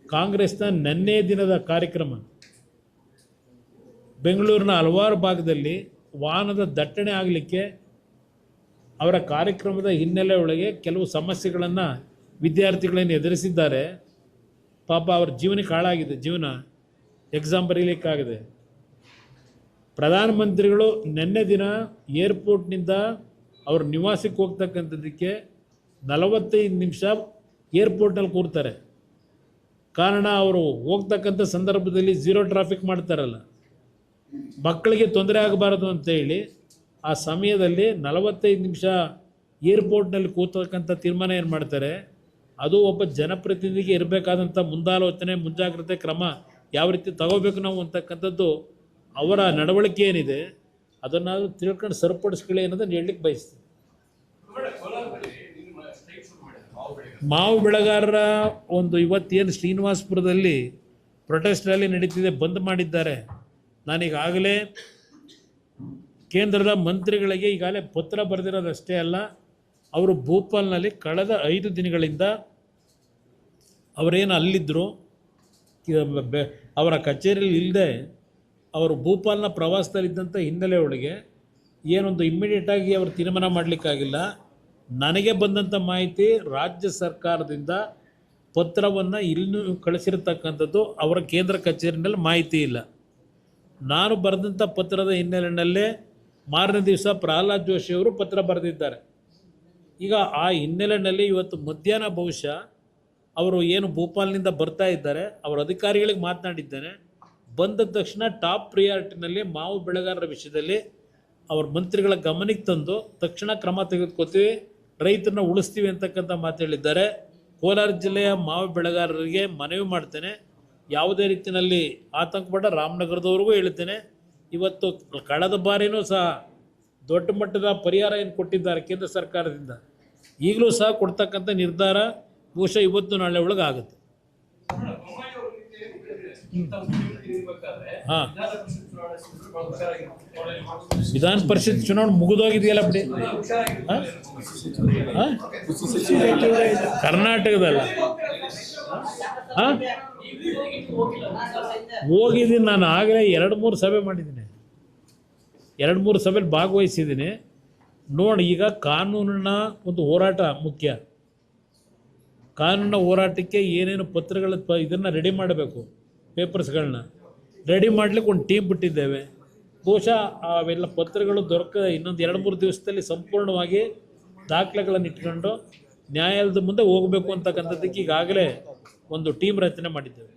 ಕಾಂಗ್ರೆಸ್ನ ನಿನ್ನೆ ದಿನದ ಕಾರ್ಯಕ್ರಮ. ಬೆಂಗಳೂರಿನ ಹಲವಾರು ಭಾಗದಲ್ಲಿ ವಾಹನದ ದಟ್ಟಣೆ ಆಗಲಿಕ್ಕೆ ಅವರ ಕಾರ್ಯಕ್ರಮದ ಹಿನ್ನೆಲೆ ಒಳಗೆ ಕೆಲವು ಸಮಸ್ಯೆಗಳನ್ನು ವಿದ್ಯಾರ್ಥಿಗಳನ್ನು ಎದುರಿಸಿದ್ದಾರೆ. ಪಾಪ ಅವ್ರ ಜೀವನಕ್ಕೆ ಹಾಳಾಗಿದೆ, ಜೀವನ ಎಕ್ಸಾಮ್ ಬರೀಲಿಕ್ಕಾಗಿದೆ. ಪ್ರಧಾನಮಂತ್ರಿಗಳು ನಿನ್ನೆ ದಿನ ಏರ್ಪೋರ್ಟ್ನಿಂದ ಅವ್ರ ನಿವಾಸಕ್ಕೆ ಹೋಗ್ತಕ್ಕಂಥದ್ದಕ್ಕೆ 45 ನಿಮಿಷ ಏರ್ಪೋರ್ಟ್ನಲ್ಲಿ ಕೂರ್ತಾರೆ. ಕಾರಣ ಅವರು ಹೋಗ್ತಕ್ಕಂಥ ಸಂದರ್ಭದಲ್ಲಿ 0 ಟ್ರಾಫಿಕ್ ಮಾಡ್ತಾರಲ್ಲ, ಮಕ್ಕಳಿಗೆ ತೊಂದರೆ ಆಗಬಾರದು ಅಂತೇಳಿ ಆ ಸಮಯದಲ್ಲಿ 45 ನಿಮಿಷ ಏರ್ಪೋರ್ಟ್ನಲ್ಲಿ ಕೂತಕ್ಕಂಥ ತೀರ್ಮಾನ ಏನು ಮಾಡ್ತಾರೆ. ಅದು ಒಬ್ಬ ಜನಪ್ರತಿನಿಧಿಗೆ ಇರಬೇಕಾದಂಥ ಮುಂದಾಲೋಚನೆ, ಮುಂಜಾಗ್ರತೆ ಕ್ರಮ ಯಾವ ರೀತಿ ತಗೋಬೇಕು ನಾವು ಅಂತಕ್ಕಂಥದ್ದು ಅವರ ನಡವಳಿಕೆ ಏನಿದೆ ಅದನ್ನು ತಿಳ್ಕೊಂಡು ಸರಿಪಡಿಸ್ಕೊಳ್ಳಿ ಅನ್ನೋದನ್ನು ಹೇಳಲಿಕ್ಕೆ ಬಯಸ್ತೀನಿ. ಮಾವು ಬೆಳೆಗಾರರ ಒಂದು ಇವತ್ತೇನು ಶ್ರೀನಿವಾಸಪುರದಲ್ಲಿ ಪ್ರೊಟೆಸ್ಟ್ ರ್ಯಾಲಿ ನಡೀತಿದೆ, ಬಂದ್ ಮಾಡಿದ್ದಾರೆ. ನಾನೀಗಾಗಲೇ ಕೇಂದ್ರದ ಮಂತ್ರಿಗಳಿಗೆ ಈಗಾಗಲೇ ಪತ್ರ ಬರೆದಿರೋದಷ್ಟೇ ಅಲ್ಲ, ಅವರು ಭೋಪಾಲ್ನಲ್ಲಿ ಕಳೆದ 5 ದಿನಗಳಿಂದ ಅವರೇನು ಅಲ್ಲಿದ್ದರು, ಅವರ ಕಚೇರಿಯಲ್ಲಿ ಇಲ್ಲದೆ ಅವರು ಭೋಪಾಲ್ನ ಪ್ರವಾಸದಲ್ಲಿದ್ದಂಥ ಹಿನ್ನೆಲೆ ಒಳಗೆ ಏನೊಂದು ಇಮ್ಮಿಡಿಯೇಟಾಗಿ ಅವರು ತೀರ್ಮಾನ ಮಾಡಲಿಕ್ಕಾಗಿಲ್ಲ. ನನಗೆ ಬಂದಂಥ ಮಾಹಿತಿ, ರಾಜ್ಯ ಸರ್ಕಾರದಿಂದ ಪತ್ರವನ್ನು ಇನ್ನೂ ಕಳಿಸಿರ್ತಕ್ಕಂಥದ್ದು ಅವರ ಕೇಂದ್ರ ಕಚೇರಿನಲ್ಲಿ ಮಾಹಿತಿ ಇಲ್ಲ. ನಾನು ಬರೆದಂಥ ಪತ್ರದ ಹಿನ್ನೆಲೆಯಲ್ಲೇ ಮಾರನೇ ದಿವಸ ಪ್ರಹ್ಲಾದ್ ಜೋಶಿಯವರು ಪತ್ರ ಬರೆದಿದ್ದಾರೆ. ಈಗ ಆ ಹಿನ್ನೆಲೆಯಲ್ಲಿ ಇವತ್ತು ಮಧ್ಯಾಹ್ನ ಬಹುಶಃ ಅವರು ಏನು ಭೋಪಾಲ್ನಿಂದ ಬರ್ತಾ ಇದ್ದಾರೆ, ಅವರ ಅಧಿಕಾರಿಗಳಿಗೆ ಮಾತನಾಡಿದ್ದೇನೆ. ಬಂದ ತಕ್ಷಣ ಟಾಪ್ ಪ್ರಿಯಾರಿಟಿನಲ್ಲಿ ಮಾವು ಬೆಳೆಗಾರರ ವಿಷಯದಲ್ಲಿ ಅವ್ರ ಮಂತ್ರಿಗಳ ಗಮನಕ್ಕೆ ತಂದು ತಕ್ಷಣ ಕ್ರಮ ತೆಗೆದುಕೊತೀವಿ, ರೈತರನ್ನ ಉಳಿಸ್ತೀವಿ ಅಂತಕ್ಕಂಥ ಮಾತು ಹೇಳಿದ್ದಾರೆ. ಕೋಲಾರ ಜಿಲ್ಲೆಯ ಮಾವು ಬೆಳೆಗಾರರಿಗೆ ಮನವಿ ಮಾಡ್ತೇನೆ, ಯಾವುದೇ ರೀತಿಯಲ್ಲಿ ಆತಂಕಪಡ ರಾಮನಗರದವ್ರಿಗೂ ಹೇಳ್ತೇನೆ. ಇವತ್ತು ಕಳೆದ ಬಾರಿನೂ ಸಹ ದೊಡ್ಡ ಮಟ್ಟದ ಪರಿಹಾರ ಏನು ಕೊಟ್ಟಿದ್ದಾರೆ ಕೇಂದ್ರ ಸರ್ಕಾರದಿಂದ, ಈಗಲೂ ಸಹ ಕೊಡ್ತಕ್ಕಂಥ ನಿರ್ಧಾರ ಬಹುಶಃ ಇವತ್ತು ನಾಳೆ ಒಳಗೆ ಆಗುತ್ತೆ. ಹಾಂ, ವಿಧಾನ ಪರಿಷತ್ ಚುನಾವಣೆ ಮುಗಿದೋಗಿದೆಯಲ್ಲ ಬಿಡಿ. ಹಾಂ? ಹಾಂ? ಕರ್ನಾಟಕದಲ್ಲ. ಹಾಂ? ಹೋಗಿದ್ದೀನಿ ನಾನು, ಆಗಲೇ 2-3 ಸಭೆ ಮಾಡಿದ್ದೀನಿ, 2-3 ಸಭೆಯಲ್ಲಿ ಭಾಗವಹಿಸಿದ್ದೀನಿ. ನೋಡಿ, ಈಗ ಕಾನೂನಿನ ಒಂದು ಹೋರಾಟ ಮುಖ್ಯ. ಕಾನೂನಿನ ಹೋರಾಟಕ್ಕೆ ಏನೇನು ಪತ್ರಗಳ ಇದನ್ನು ರೆಡಿ ಮಾಡಬೇಕು, ಪೇಪರ್ಸ್ಗಳನ್ನ ರೆಡಿ ಮಾಡಲಿಕ್ಕೆ ಒಂದು ಟೀಮ್ ಬಿಟ್ಟಿದ್ದೇವೆ. ಬಹುಶಃ ಅವೆಲ್ಲ ಪತ್ರಗಳು ಇನ್ನೊಂದು 2-3 ದಿವಸದಲ್ಲಿ ಸಂಪೂರ್ಣವಾಗಿ ದಾಖಲೆಗಳನ್ನು ಇಟ್ಕೊಂಡು ನ್ಯಾಯಾಲಯದ ಮುಂದೆ ಹೋಗಬೇಕು ಅಂತಕ್ಕಂಥದ್ದಕ್ಕೆ ಈಗಾಗಲೇ ಒಂದು ಟೀಮ್ ರಚನೆ ಮಾಡಿದ್ದೇವೆ.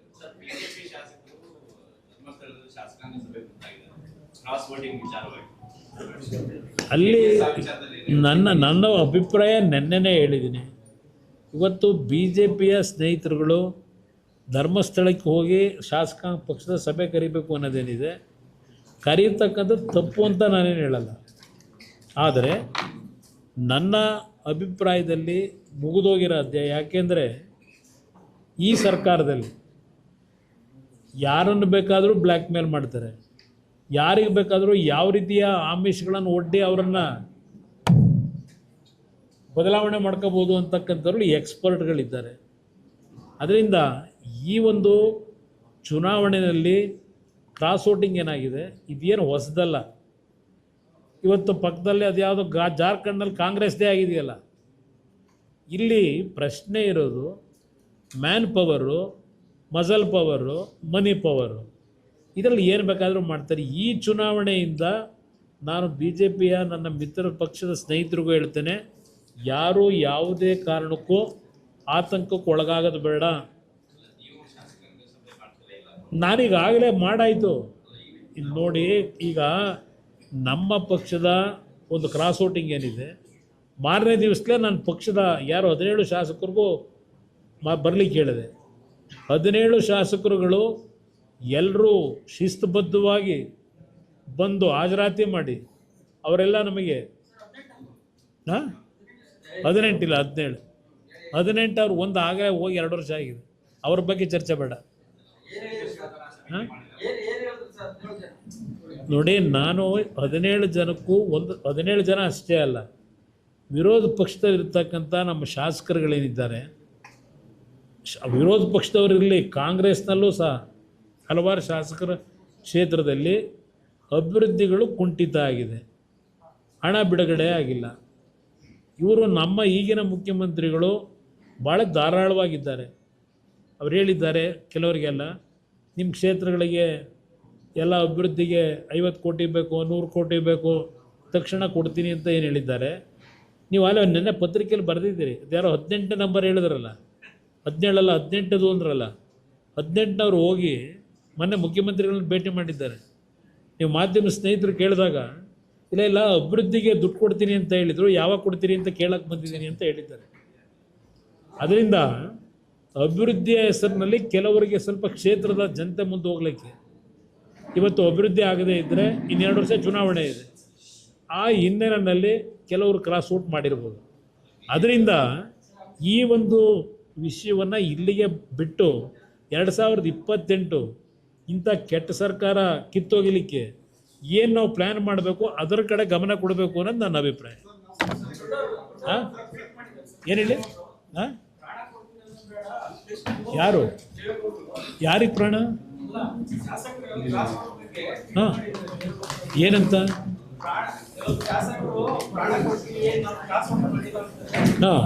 ಅಲ್ಲಿ ನನ್ನ ಅಭಿಪ್ರಾಯ ನೆನ್ನೆನೇ ಹೇಳಿದ್ದೀನಿ. ಇವತ್ತು BJPಯ ಸ್ನೇಹಿತರುಗಳು ಧರ್ಮಸ್ಥಳಕ್ಕೆ ಹೋಗಿ ಶಾಸಕಾಂಗ ಪಕ್ಷದ ಸಭೆ ಕರಿಬೇಕು ಅನ್ನೋದೇನಿದೆ, ಕರೀತಕ್ಕಂಥದ್ದು ತಪ್ಪು ಅಂತ ನಾನೇನು ಹೇಳಲ್ಲ. ಆದರೆ ನನ್ನ ಅಭಿಪ್ರಾಯದಲ್ಲಿ ಮುಗಿದೋಗಿರೋ ಅಧ್ಯಾಯ. ಯಾಕೆಂದರೆ ಈ ಸರ್ಕಾರದಲ್ಲಿ ಯಾರನ್ನು ಬೇಕಾದರೂ ಬ್ಲ್ಯಾಕ್ ಮೇಲ್ ಮಾಡ್ತಾರೆ, ಯಾರಿಗೆ ಬೇಕಾದರೂ ಯಾವ ರೀತಿಯ ಆಮಿಷಗಳನ್ನು ಒಡ್ಡಿ ಅವರನ್ನು ಬದಲಾವಣೆ ಮಾಡ್ಕೋಬೋದು ಅಂತಕ್ಕಂಥವ್ರು ಎಕ್ಸ್ಪರ್ಟ್ಗಳಿದ್ದಾರೆ. ಅದರಿಂದ ಈ ಒಂದು ಚುನಾವಣೆಯಲ್ಲಿ ಕ್ರಾಸ್ ವೋಟಿಂಗ್ ಏನಾಗಿದೆ, ಇದೇನು ಹೊಸದಲ್ಲ. ಇವತ್ತು ಪಕ್ಕದಲ್ಲಿ ಅದು ಯಾವುದೋ ಜಾರ್ಖಂಡ್ನಲ್ಲಿ ಕಾಂಗ್ರೆಸ್ದೇ ಆಗಿದೆಯಲ್ಲ. ಇಲ್ಲಿ ಪ್ರಶ್ನೆ ಇರೋದು ಮ್ಯಾನ್ ಪವರು, ಮಸಲ್ ಪವರು, ಮನಿ ಪವರು. ಇದರಲ್ಲಿ ಏನು ಬೇಕಾದರೂ ಮಾಡ್ತಾರೆ. ಈ ಚುನಾವಣೆಯಿಂದ ನಾನು BJPಯ ನನ್ನ ಮಿತ್ರ ಪಕ್ಷದ ಸ್ನೇಹಿತರಿಗೂ ಹೇಳ್ತೇನೆ, ಯಾರೂ ಯಾವುದೇ ಕಾರಣಕ್ಕೂ ಆತಂಕಕ್ಕೆ ಒಳಗಾಗೋದು ಬೇಡ. ನಾನೀಗಾಗಲೇ ಮಾಡಾಯಿತು. ಇಲ್ಲಿ ನೋಡಿ, ಈಗ ನಮ್ಮ ಪಕ್ಷದ ಒಂದು ಕ್ರಾಸ್ ವೋಟಿಂಗ್ ಏನಿದೆ, ಮಾರನೇ ದಿವಸಲೇ ನನ್ನ ಪಕ್ಷದ 17 ಶಾಸಕರಿಗೂ ಬರಲಿಕ್ಕೆ ಹೇಳಿದೆ. 17 ಶಾಸಕರುಗಳು ಎಲ್ಲರೂ ಶಿಸ್ತುಬದ್ಧವಾಗಿ ಬಂದು ಹಾಜರಾತಿ ಮಾಡಿ ಅವರೆಲ್ಲ ನಮಗೆ 18 ಇಲ್ಲ 17 ಅವ್ರು ಒಂದು ಆಗಲೇ ಹೋಗಿ 2 ವರ್ಷ ಆಗಿದೆ. ಅವ್ರ ಬಗ್ಗೆ ಚರ್ಚೆ ಬೇಡ. ನೋಡಿ, ನಾನು 17 ಜನಕ್ಕೂ 17 ಜನ ಅಷ್ಟೇ ಅಲ್ಲ, ವಿರೋಧ ಪಕ್ಷದಲ್ಲಿರ್ತಕ್ಕಂಥ ನಮ್ಮ ಶಾಸಕರುಗಳೇನಿದ್ದಾರೆ, ವಿರೋಧ ಪಕ್ಷದವರಿರಲಿ, ಕಾಂಗ್ರೆಸ್ನಲ್ಲೂ ಸಹ ಹಲವಾರು ಶಾಸಕರ ಕ್ಷೇತ್ರದಲ್ಲಿ ಅಭಿವೃದ್ಧಿಗಳು ಕುಂಠಿತ ಆಗಿದೆ, ಹಣ ಬಿಡುಗಡೆ ಆಗಿಲ್ಲ. ಇವರು ನಮ್ಮ ಈಗಿನ ಮುಖ್ಯಮಂತ್ರಿಗಳು ಭಾಳ ಧಾರಾಳವಾಗಿದ್ದಾರೆ. ಅವ್ರು ಹೇಳಿದ್ದಾರೆ ಕೆಲವರಿಗೆಲ್ಲ, ನಿಮ್ಮ ಕ್ಷೇತ್ರಗಳಿಗೆ ಎಲ್ಲ ಅಭಿವೃದ್ಧಿಗೆ 50 ಕೋಟಿ ಬೇಕು, 100 ಕೋಟಿ ಬೇಕು, ತಕ್ಷಣ ಕೊಡ್ತೀನಿ ಅಂತ ಏನು ಹೇಳಿದ್ದಾರೆ. ನೀವು ಅಲ್ಲ ನೆನ್ನೆ ಪತ್ರಿಕೆಯಲ್ಲಿ ಬರೆದಿದ್ದೀರಿ, ಅದ್ಯಾರೋ 18 ನಂಬರ್ ಹೇಳಿದ್ರಲ್ಲ, 17 ಅಲ್ಲ 18 ಅಂದ್ರಲ್ಲ, 18ನವ್ರು ಹೋಗಿ ಮೊನ್ನೆ ಮುಖ್ಯಮಂತ್ರಿಗಳನ್ನ ಭೇಟಿ ಮಾಡಿದ್ದಾರೆ. ನೀವು ಮಾಧ್ಯಮ ಸ್ನೇಹಿತರು ಕೇಳಿದಾಗ, ಇಲ್ಲ ಅಭಿವೃದ್ಧಿಗೆ ದುಡ್ಡು ಕೊಡ್ತೀನಿ ಅಂತ ಹೇಳಿದರು, ಯಾವಾಗ ಕೊಡ್ತೀರಿ ಅಂತ ಕೇಳಕ್ಕೆ ಬಂದಿದ್ದೀನಿ ಅಂತ ಹೇಳಿದ್ದಾರೆ. ಅದರಿಂದ ಅಭಿವೃದ್ಧಿಯ ಹೆಸರಿನಲ್ಲಿ ಕೆಲವರಿಗೆ ಸ್ವಲ್ಪ ಕ್ಷೇತ್ರದ ಜನತೆ ಮುಂದೆ ಹೋಗ್ಲಿಕ್ಕೆ, ಇವತ್ತು ಅಭಿವೃದ್ಧಿ ಆಗದೇ ಇದ್ದರೆ 2 ವರ್ಷ ಚುನಾವಣೆ ಇದೆ, ಆ ಹಿನ್ನೆಲೆಯಲ್ಲಿ ಕೆಲವರು ಕ್ರಾಸ್ ಔಟ್ ಮಾಡಿರ್ಬೋದು. ಅದರಿಂದ ಈ ಒಂದು ವಿಷಯವನ್ನು ಇಲ್ಲಿಗೆ ಬಿಟ್ಟು 2028 ಇಂಥ ಕೆಟ್ಟ ಸರ್ಕಾರ ಕಿತ್ತೋಗಲಿಕ್ಕೆ ಏನು ನಾವು ಪ್ಲ್ಯಾನ್ ಮಾಡಬೇಕು ಅದರ ಕಡೆ ಗಮನ ಕೊಡಬೇಕು ಅನ್ನೋದು ನನ್ನ ಅಭಿಪ್ರಾಯ. ಹಾಂ, ಏನು ಹೇಳಿ? ಹಾಂ, ಯಾರಿಗೆ ಪ್ರಾಣ? ಹಾಂ, ಏನಂತ? ಹಾಂ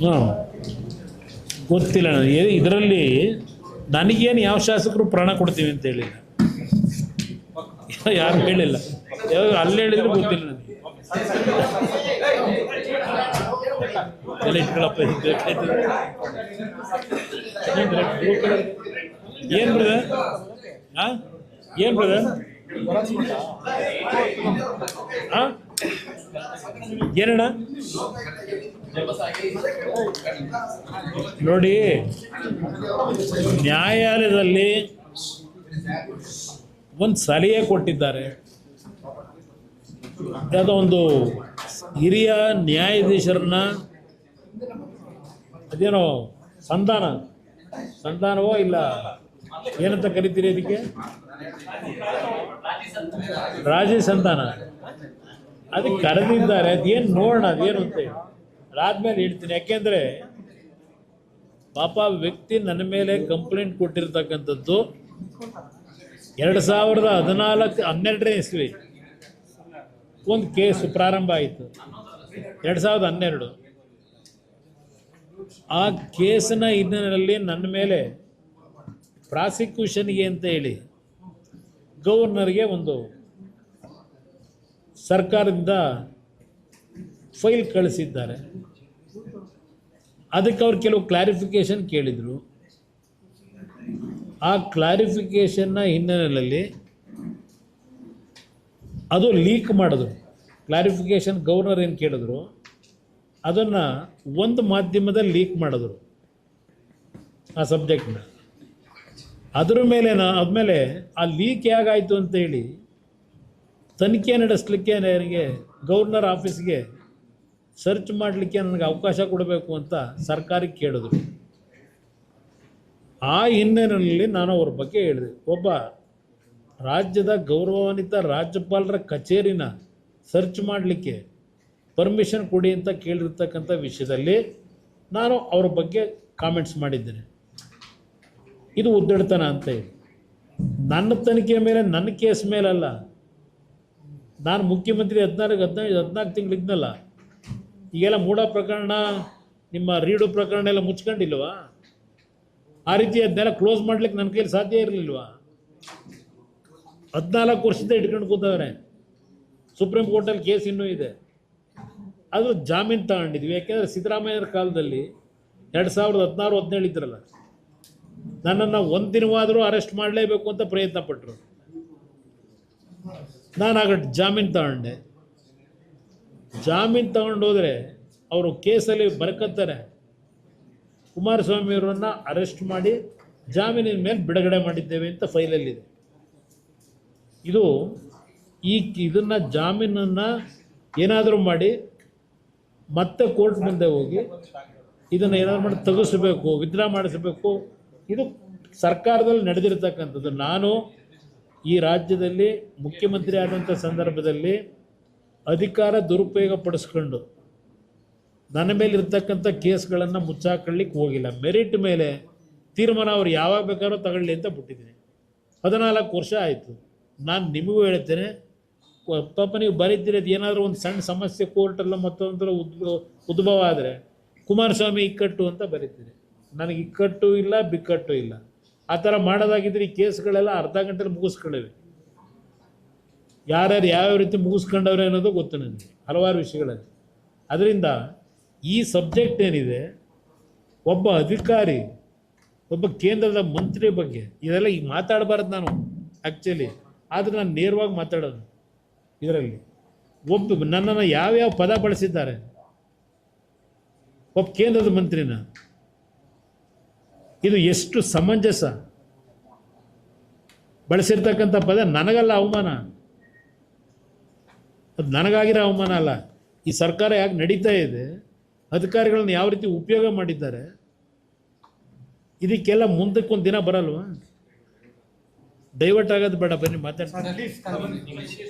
ಹಾಂ, ಗೊತ್ತಿಲ್ಲ ನನಗೆ. ಇದರಲ್ಲಿ ನನಗೇನು ಯಾವ ಶಾಸಕರು ಪ್ರಾಣ ಕೊಡ್ತೀವಿ ಅಂತ ಹೇಳಿಲ್ಲ, ಯಾರು ಹೇಳಿಲ್ಲ. ಯಾವಾಗ ಅಲ್ಲಿ ಹೇಳಿದ್ರು ಗೊತ್ತಿಲ್ಲ ನನಗೆ. ಎಲ್ಲ ಇಟ್ಕೊಳಪ್ಪ, ಏನು ಬ್ರದರ್? ಹಾಂ, ಏನು ಬ್ರದರ್? ಹಾಂ, ಏನಣ್ಣ? ನೋಡಿ, ನ್ಯಾಯಾಲಯದಲ್ಲಿ ಒಂದು ಸಲಹೆ ಕೊಟ್ಟಿದ್ದಾರೆ. ಯಾವುದೋ ಒಂದು ಹಿರಿಯ ನ್ಯಾಯಾಧೀಶರನ್ನ ಅದೇನೋ ಸಂಧಾನವೋ ಇಲ್ಲ ಏನಂತ ಕರಿತೀರಿ ಅದಕ್ಕೆ? ರಾಜಿ ಸಂಧಾನ. ಅದಕ್ಕೆ ಕರೆದಿದ್ದಾರೆ, ಅದೇನು ನೋಡೋಣ ಅದೇನು ಅಂತ ಹೇಳಿ ಅದಾದ್ಮೇಲೆ ಹೇಳ್ತೀನಿ. ಯಾಕೆಂದರೆ ಪಾಪ ವ್ಯಕ್ತಿ ನನ್ನ ಮೇಲೆ ಕಂಪ್ಲೇಂಟ್ ಕೊಟ್ಟಿರ್ತಕ್ಕಂಥದ್ದು 2012 ಇಸ್ವಿ ಒಂದು ಕೇಸು ಪ್ರಾರಂಭ ಆಯಿತು. 2012 ಆ ಕೇಸಿನ ಹಿನ್ನೆಲೆಯಲ್ಲಿ ನನ್ನ ಮೇಲೆ ಪ್ರಾಸಿಕ್ಯೂಷನ್ಗೆ ಅಂತ ಹೇಳಿ ಗವರ್ನರ್ಗೆ ಒಂದು ಸರ್ಕಾರದಿಂದ ಫೈಲ್ ಕಳಿಸಿದ್ದಾರೆ. ಅದಕ್ಕೆ ಅವ್ರು ಕೆಲವು ಕ್ಲಾರಿಫಿಕೇಷನ್ ಕೇಳಿದರು. ಆ ಕ್ಲಾರಿಫಿಕೇಷನ್ನ ಹಿನ್ನೆಲೆಯಲ್ಲಿ ಅದು ಲೀಕ್ ಮಾಡಿದ್ರು. ಕ್ಲಾರಿಫಿಕೇಷನ್ ಗವರ್ನರ್ ಏನು ಕೇಳಿದ್ರು ಅದನ್ನು ಒಂದು ಮಾಧ್ಯಮದಲ್ಲಿ ಲೀಕ್ ಮಾಡಿದ್ರು ಆ ಸಬ್ಜೆಕ್ಟ್ನ. ಅದ್ರ ಮೇಲೆ ಆದಮೇಲೆ ಆ ಲೀಕ್ ಹೇಗಾಯಿತು ಅಂತೇಳಿ ತನಿಖೆ ನಡೆಸಲಿಕ್ಕೆ ನನಗೆ ಗವರ್ನರ್ ಆಫೀಸ್ಗೆ ಸರ್ಚ್ ಮಾಡಲಿಕ್ಕೆ ನನಗೆ ಅವಕಾಶ ಕೊಡಬೇಕು ಅಂತ ಸರ್ಕಾರಕ್ಕೆ ಕೇಳಿದ್ರು. ಆ ಹಿನ್ನೆಲೆಯಲ್ಲಿ ನಾನು ಅವ್ರ ಬಗ್ಗೆ ಹೇಳಿದೆ. ಒಬ್ಬ ರಾಜ್ಯದ ಗೌರವಾನ್ವಿತ ರಾಜ್ಯಪಾಲರ ಕಚೇರಿನ ಸರ್ಚ್ ಮಾಡಲಿಕ್ಕೆ ಪರ್ಮಿಷನ್ ಕೊಡಿ ಅಂತ ಕೇಳಿರ್ತಕ್ಕಂಥ ವಿಷಯದಲ್ಲಿ ನಾನು ಅವ್ರ ಬಗ್ಗೆ ಕಾಮೆಂಟ್ಸ್ ಮಾಡಿದ್ದೇನೆ. ಇದು ಉದ್ದಡ್ತನ ಅಂತ ಹೇಳಿ ನನ್ನ ತನಿಖೆ ಮೇಲೆ, ನನ್ನ ಕೇಸ್ ಮೇಲಲ್ಲ. ನಾನು ಮುಖ್ಯಮಂತ್ರಿ 14 ತಿಂಗಳಿದ್ನಲ್ಲ. ಈಗೆಲ್ಲ ಮೂಢ ಪ್ರಕರಣ, ನಿಮ್ಮ ರೀಡು ಪ್ರಕರಣ ಎಲ್ಲ ಮುಚ್ಕೊಂಡಿಲ್ವಾ? ಆ ರೀತಿ ಅದನ್ನೆಲ್ಲ ಕ್ಲೋಸ್ ಮಾಡ್ಲಿಕ್ಕೆ ನನ್ನ ಕೈಲಿ ಸಾಧ್ಯ ಇರಲಿಲ್ವಾ? 14 ವರ್ಷದಿಂದ ಇಟ್ಕೊಂಡು ಕೂತವ್ರೆ. ಸುಪ್ರೀಂ ಕೋರ್ಟಲ್ಲಿ ಕೇಸ್ ಇನ್ನೂ ಇದೆ. ಅದು ಜಾಮೀನು ತಗೊಂಡಿದ್ವಿ. ಯಾಕೆಂದರೆ ಸಿದ್ದರಾಮಯ್ಯರ ಕಾಲದಲ್ಲಿ 2016-17 ಇದ್ರಲ್ಲ, ನನ್ನನ್ನು ಒಂದು ದಿನವಾದರೂ ಅರೆಸ್ಟ್ ಮಾಡಲೇಬೇಕು ಅಂತ ಪ್ರಯತ್ನ ಪಟ್ಟರು. ನಾನು ಆಗ ಜಾಮೀನು ತಗೊಂಡೆ. ಜಾಮೀನು ತಗೊಂಡೋದ್ರೆ ಅವರು ಕೇಸಲ್ಲಿ ಬರ್ಕತ್ತಾರೆ, ಕುಮಾರಸ್ವಾಮಿಯವರನ್ನು ಅರೆಸ್ಟ್ ಮಾಡಿ ಜಾಮೀನಿನ ಮೇಲೆ ಬಿಡುಗಡೆ ಮಾಡಿದ್ದೇವೆ ಅಂತ ಫೈಲಲ್ಲಿದೆ. ಇದನ್ನು ಜಾಮೀನನ್ನು ಏನಾದರೂ ಮಾಡಿ ಮತ್ತೆ ಕೋರ್ಟ್ ಮುಂದೆ ಹೋಗಿ ಇದನ್ನು ಏನಾದರೂ ಮಾಡಿ ತೆಗೆಸಬೇಕು, ವಿತ್ಡ್ರಾ ಮಾಡಿಸಬೇಕು. ಇದು ಸರ್ಕಾರದಲ್ಲಿ ನಡೆದಿರ್ತಕ್ಕಂಥದ್ದು. ನಾನು ಈ ರಾಜ್ಯದಲ್ಲಿ ಮುಖ್ಯಮಂತ್ರಿ ಆದಂಥ ಸಂದರ್ಭದಲ್ಲಿ ಅಧಿಕಾರ ದುರುಪಯೋಗ ಪಡಿಸ್ಕೊಂಡು ನನ್ನ ಮೇಲಿರ್ತಕ್ಕಂಥ ಕೇಸ್ಗಳನ್ನು ಮುಚ್ಚಾಕೊಳ್ಳಿಕ್ಕೆ ಹೋಗಿಲ್ಲ. ಮೆರಿಟ್ ಮೇಲೆ ತೀರ್ಮಾನ ಅವ್ರು ಯಾವಾಗ ಬೇಕಾದ್ರೂ ತಗೊಳ್ಳಿ ಅಂತ ಬಿಟ್ಟಿದ್ದೀನಿ. 14 ವರ್ಷ ಆಯಿತು. ನಾನು ನಿಮಗೂ ಹೇಳ್ತೇನೆ, ಪಾಪ ನೀವು ಬರೀತಿರೋದು ಏನಾದರೂ ಒಂದು ಸಣ್ಣ ಸಮಸ್ಯೆ ಕೋರ್ಟಲ್ಲ ಮತ್ತೊಂದರ ಉದ್ಭವ ಆದರೆ ಕುಮಾರಸ್ವಾಮಿ ಇಕ್ಕಟ್ಟು ಅಂತ ಬರೀತೀರಿ. ನನಗೆ ಇಕ್ಕಟ್ಟು ಇಲ್ಲ, ಬಿಕ್ಕಟ್ಟು ಇಲ್ಲ. ಆ ಥರ ಮಾಡೋದಾಗಿದ್ದರೆ ಈ ಕೇಸ್ಗಳೆಲ್ಲ ಅರ್ಧ ಗಂಟೆಲಿ ಮುಗಿಸ್ಕೊಳ್ಳಿವೆ. ಯಾರ್ಯಾರು ಯಾವ್ಯಾವ ರೀತಿ ಮುಗಿಸ್ಕೊಂಡವ್ರೆ ಅನ್ನೋದು ಗೊತ್ತು ನನಗೆ, ಹಲವಾರು ವಿಷಯಗಳಲ್ಲಿ. ಅದರಿಂದ ಈ ಸಬ್ಜೆಕ್ಟ್ ಏನಿದೆ, ಒಬ್ಬ ಅಧಿಕಾರಿ, ಒಬ್ಬ ಕೇಂದ್ರದ ಮಂತ್ರಿ ಬಗ್ಗೆ ಇದೆಲ್ಲ ಈಗ ಮಾತಾಡಬಾರ್ದು ನಾನು ಆ್ಯಕ್ಚುಲಿ. ಆದರೆ ನಾನು ನೇರವಾಗಿ ಮಾತಾಡೋದು. ಇದರಲ್ಲಿ ನನ್ನನ್ನು ಯಾವ್ಯಾವ ಪದ ಬಳಸಿದ್ದಾರೆ ಒಬ್ಬ ಕೇಂದ್ರದ ಮಂತ್ರಿನ, ಇದು ಎಷ್ಟು ಸಮಂಜಸ? ಬಳಸಿರ್ತಕ್ಕಂಥ ಪದ ನನಗಲ್ಲ ಅವಮಾನ, ಅದು ನನಗಾಗಿರೋ ಅವಮಾನ ಅಲ್ಲ. ಈ ಸರ್ಕಾರ ಯಾಕೆ ನಡೀತಾ ಇದೆ, ಅಧಿಕಾರಿಗಳನ್ನ ಯಾವ ರೀತಿ ಉಪಯೋಗ ಮಾಡಿದ್ದಾರೆ, ಇದಕ್ಕೆಲ್ಲ ಮುಂದಕ್ಕೊಂದು ದಿನ ಬರಲ್ವಾ? ಡೈವರ್ಟ್ ಆಗೋದು ಬೇಡ, ಬನ್ನಿ ಮಾತಾಡ್ತೀನಿ.